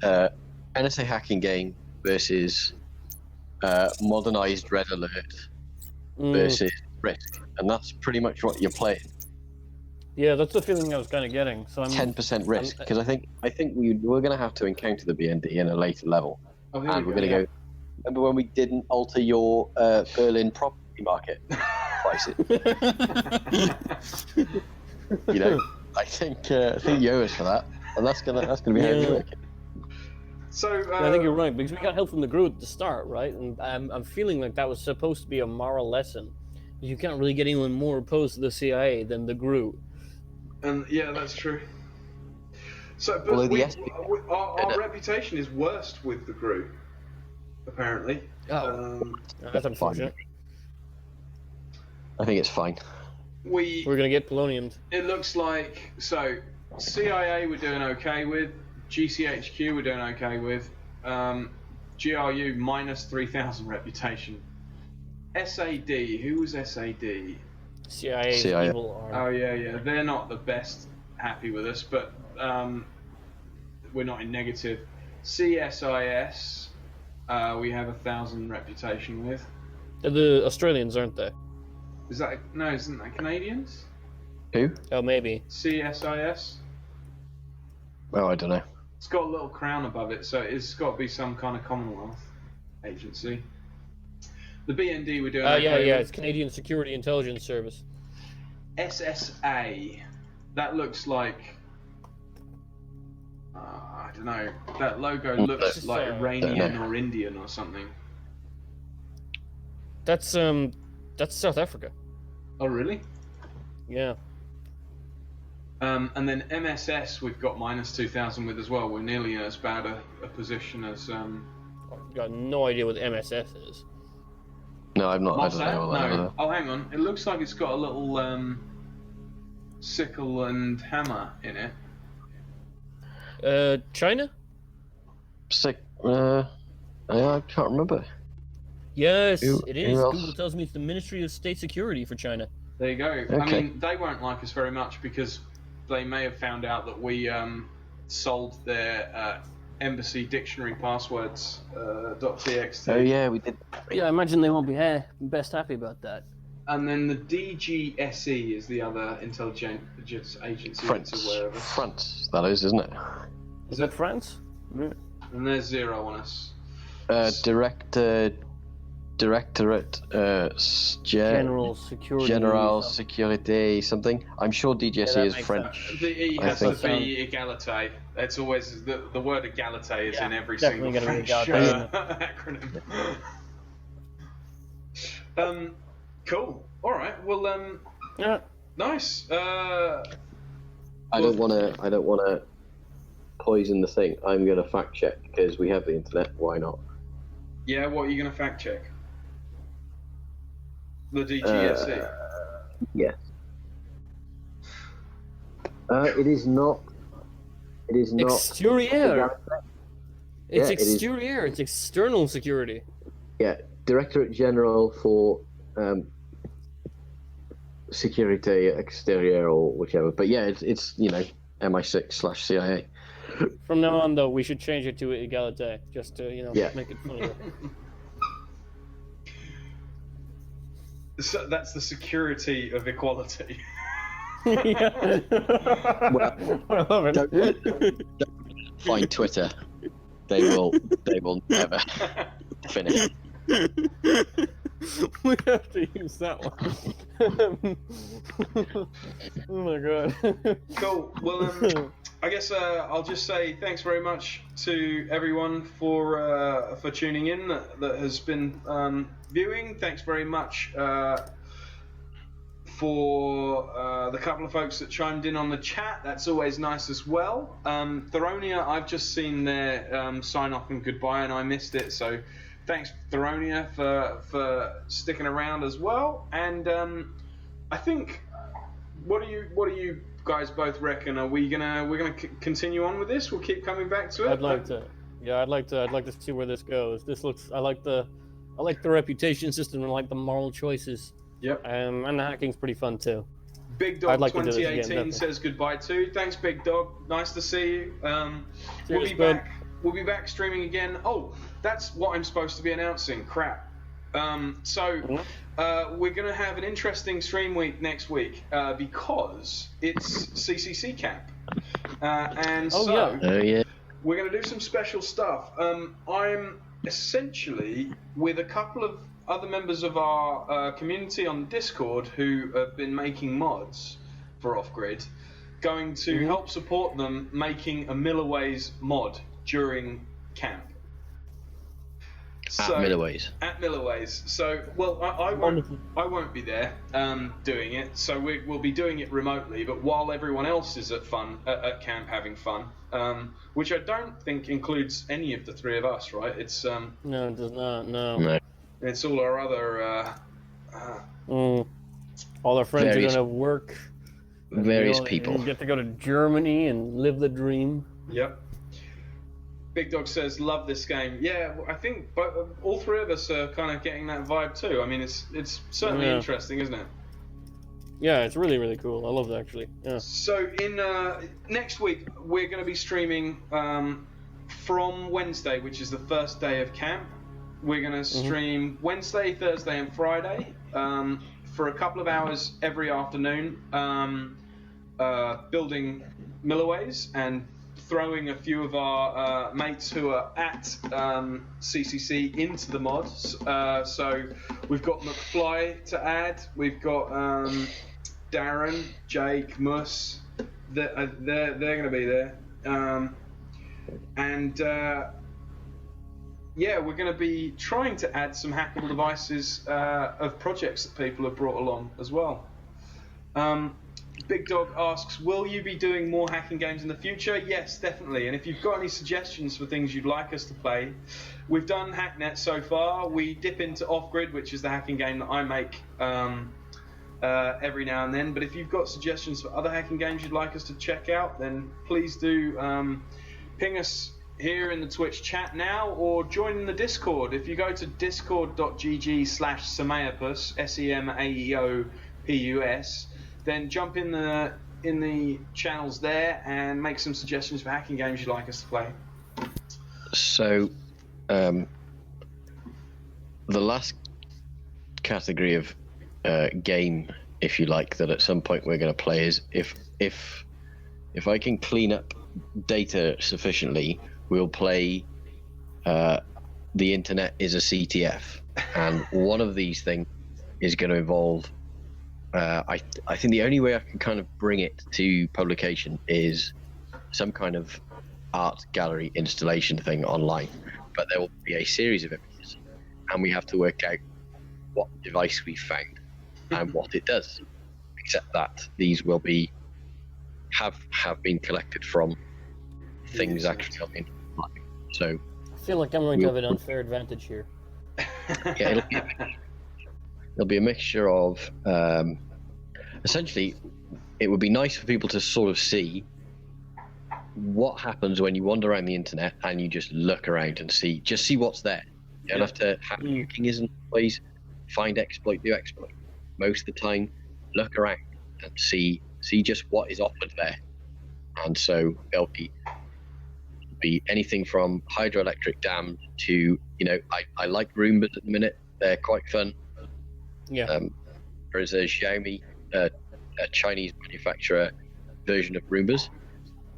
NSA hacking game versus modernized Red Alert versus Risk, and that's pretty much what you're playing. Yeah, that's the feeling I was kind of getting. So I'm 10% risk, because I think we're going to have to encounter the BND in a later level, and we're going to go. Remember when we didn't alter your Berlin property market prices? You know, I think you owe us for that, and that's gonna be how we work. So I think you're right, because we got help from the GRU at the start, right? And I'm feeling like that was supposed to be a moral lesson. You can't really get anyone more opposed to the CIA than the GRU. And yeah, that's true. So, but our reputation is worst with the GRU, apparently. That's unfortunate. I think it's fine. We're gonna get poloniumed. It looks like CIA we're doing okay with, GCHQ we're doing okay with, GRU minus 3,000 reputation. SAD, who was SAD? CIA. Evil arm. Oh yeah, they're not the best happy with us, but we're not in negative. CSIS, we have 1,000 reputation with. They're the Australians, aren't they? Isn't that Canadians? Who? Oh, maybe. CSIS? Well, I don't know. It's got a little crown above it, so it's got to be some kind of Commonwealth agency. The BND we're doing okay with. It's Canadian Security Intelligence Service. SSA. That looks like... I don't know. That logo looks like Iranian or Indian or something. That's South Africa. Oh, really? Yeah. And then MSS we've got minus 2,000 with as well. We're nearly in as bad a position as... I've got no idea what MSS is. No, I'm not. Mossad? I don't know. No. Oh, hang on. It looks like it's got a little sickle and hammer in it. China? I can't remember. Yes, it is. else? Google tells me it's the Ministry of State Security for China. There you go. Okay. I mean, they won't like us very much because they may have found out that we sold their embassy dictionary passwords .txt. Oh yeah, we did. Yeah, I imagine they won't be best happy about that. And then the DGSE is the other intelligence agency. France, that is, isn't it? Is that France? Yeah. And there's 0 on us. Directorate General Security. General Security something. I'm sure DGSE is French. The E has to be Egalite. It's always the word Egalite is in every single French acronym. Cool. All right. Well, Yeah. Nice. I don't want to poison the thing. I'm going to fact check because we have the internet. Why not? Yeah, what are you going to fact check? The DGSE. Yes. It is not. It is not. Exterior. It's Yeah, exterior. It's external security. Yeah, Directorate General for Security Exterior or whichever. But yeah, it's MI6/CIA. From now on, though, we should change it to Egalite, just to make it funnier. So that's the security of equality. Yeah. Well, I love it. don't find Twitter. They will never finish. We have to use that one. Oh my god. Cool. Well, I guess I'll just say thanks very much to everyone for tuning in that has been viewing. Thanks very much for the couple of folks that chimed in on the chat. That's always nice as well. Theronia, I've just seen their sign off and goodbye, and I missed it. So thanks, Theronia, for sticking around as well. And I think, what do you guys both reckon? Are we're gonna continue on with this? We'll keep coming back to it. I'd like to. Yeah, I'd like to see where this goes. This looks. I like the reputation system and I like the moral choices. Yep. And the hacking's pretty fun too. Big Dog like 2018 says goodbye too. Thanks, Big Dog. Nice to see you. We'll be bud. back. We'll be back streaming again. Oh, that's what I'm supposed to be announcing. Crap. We're gonna have an interesting stream week next week because it's CCC Camp, and we're gonna do some special stuff. I'm essentially with a couple of other members of our community on Discord who have been making mods for Off-Grid, going to help support them making a Milliways mod during camp. At Milliways. At Milliways. So, well, I won't be there doing it. So we'll be doing it remotely. But while everyone else is at camp having fun, which I don't think includes any of the three of us, right? It's no, it does not. No. It's all our other all our friends who don't have work. Various people. And get to go to Germany and live the dream. Yep. Big Dog says, love this game. Yeah, I think all three of us are kind of getting that vibe too. I mean, it's certainly interesting, isn't it? Yeah, it's really, really cool. I love it, actually. Yeah. So in next week, we're going to be streaming from Wednesday, which is the first day of camp. We're going to stream Wednesday, Thursday, and Friday for a couple of hours every afternoon, building Milliways and throwing a few of our mates who are at CCC into the mods. So we've got McFly to add. We've got Darren, Jake, Mus. They're going to be there. We're going to be trying to add some hackable devices of projects that people have brought along as well. Big Dog asks, will you be doing more hacking games in the future? Yes, definitely. And if you've got any suggestions for things you'd like us to play, we've done Hacknet so far. We dip into Off-Grid, which is the hacking game that I make every now and then. But if you've got suggestions for other hacking games you'd like us to check out, then please do ping us here in the Twitch chat now, or join in the Discord. If you go to discord.gg/Semaeopus, SEMAEOPUS, then jump in the channels there and make some suggestions for hacking games you'd like us to play. So, the last category of game, if you like, that at some point we're going to play is if I can clean up data sufficiently, we'll play The Internet is a CTF, and one of these things is going to involve. I think the only way I can kind of bring it to publication is some kind of art gallery installation thing online, but there will be a series of images, and we have to work out what device we found and what it does, except that these will be have been collected from things actually on the internet. So I feel like I'm going to have an unfair advantage here. yeah, it'll be a mixture of essentially. It would be nice for people to sort of see what happens when you wander around the internet and you just look around and see what's there. You don't have to have hacking isn't always find exploit, do exploit. Most of the time, look around and see just what is offered there. And so there'll be anything from hydroelectric dams to, I like Roombas at the minute. They're quite fun. Yeah. There's a Xiaomi, a Chinese manufacturer version of Roombas,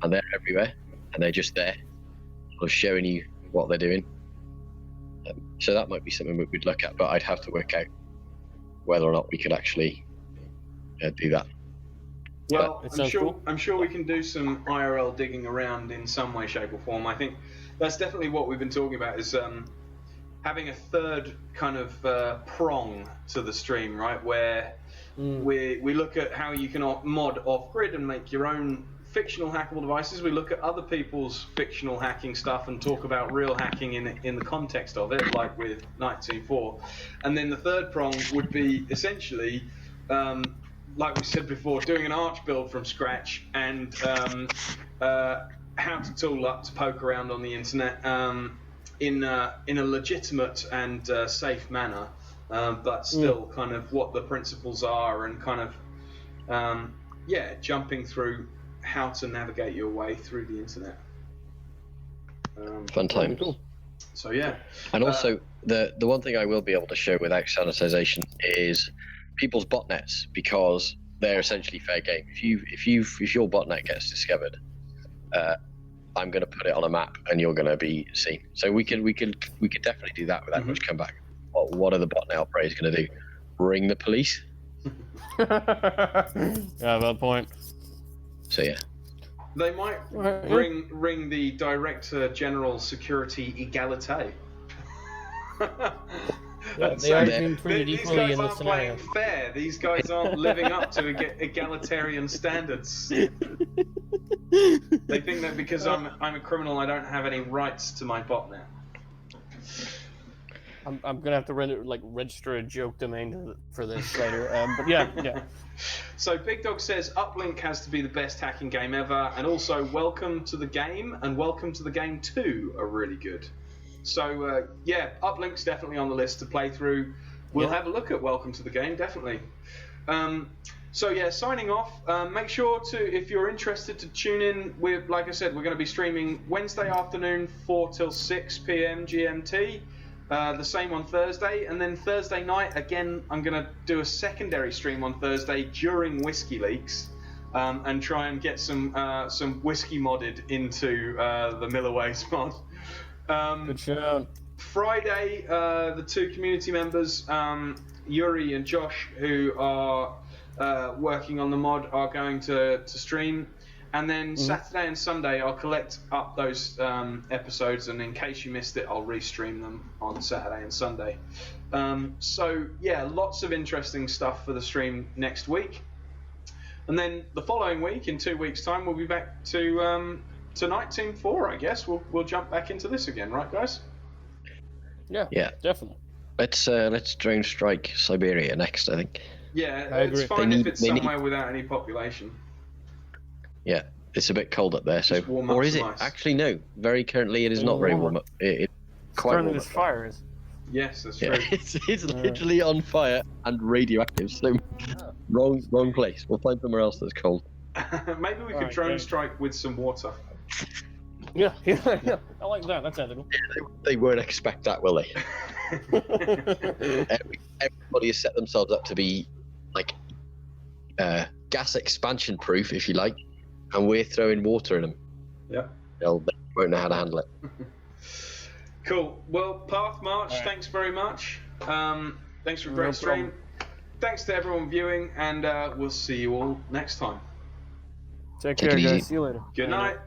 and they're everywhere, and they're just there, sort of showing you what they're doing. So that might be something we'd look at, but I'd have to work out whether or not we could actually do that. Well, I'm sure we can do some IRL digging around in some way, shape, or form. I think that's definitely what we've been talking about, is having a third kind of prong to the stream, right? Where we look at how you can mod off-grid and make your own fictional hackable devices. We look at other people's fictional hacking stuff and talk about real hacking in the context of it, like with Nite Team 4. And then the third prong would be essentially, like we said before, doing an Arch build from scratch and how to tool up to poke around on the internet in a legitimate and safe manner, but still kind of what the principles are and kind of jumping through how to navigate your way through the internet. Fun times. Cool. So yeah, and also the one thing I will be able to show without sanitization is people's botnets, because they're essentially fair game. If your botnet gets discovered, I'm going to put it on a map and you're going to be seen. So we could definitely do that without much comeback. What are the botnet operators going to do? Ring the police? Yeah, that point. So yeah, they might ring the Director General Security Egalite. They are being treated these equally guys in the aren't scenario. playing fair. These guys aren't living up to egalitarian standards. They think that because I'm a criminal, I don't have any rights to my botnet. I'm gonna have to register a joke domain for this later. But yeah. So Big Dog says Uplink has to be the best hacking game ever, and also Welcome to the Game and Welcome to the Game 2 are really good. So Uplink's definitely on the list to play through. We'll have a look at Welcome to the Game, definitely. So yeah, signing off. Make sure to, if you're interested, to tune in. Like I said, we're going to be streaming Wednesday afternoon 4 till 6 p.m. GMT. The same on Thursday, and then Thursday night again. I'm going to do a secondary stream on Thursday during Whiskey Leaks, and try and get some whiskey modded into the Milliways mod. Good show. Friday, the two community members, Yuri and Josh, who are working on the mod, are going to stream. And then Saturday and Sunday, I'll collect up those episodes, and in case you missed it, I'll restream them on Saturday and Sunday. So yeah, lots of interesting stuff for the stream next week. And then the following week, in 2 weeks' time, we'll be back to Nite Team 4, I guess. We'll jump back into this again, right, guys? Yeah, definitely. Let's drone strike Siberia next, I think. Yeah, I agree. It's fine if it's somewhere without any population. Yeah, it's a bit cold up there, so or is it? Ice. Actually, no. Very currently, it is not very warm up. It's quite currently warm. This fire is. Yes, that's true. It's literally on fire and radioactive. So wrong place. We'll find somewhere else that's cold. Maybe we could drone strike with some water. Yeah. I like that. That's ethical. Yeah, they won't expect that, will they? Everybody has set themselves up to be like gas expansion proof, if you like, and we're throwing water in them. Yeah. They won't know how to handle it. Cool. Well, Path March, thanks very much. Thanks for a great stream. Thanks to everyone viewing, and we'll see you all next time. Take care, guys. See you later. Good night.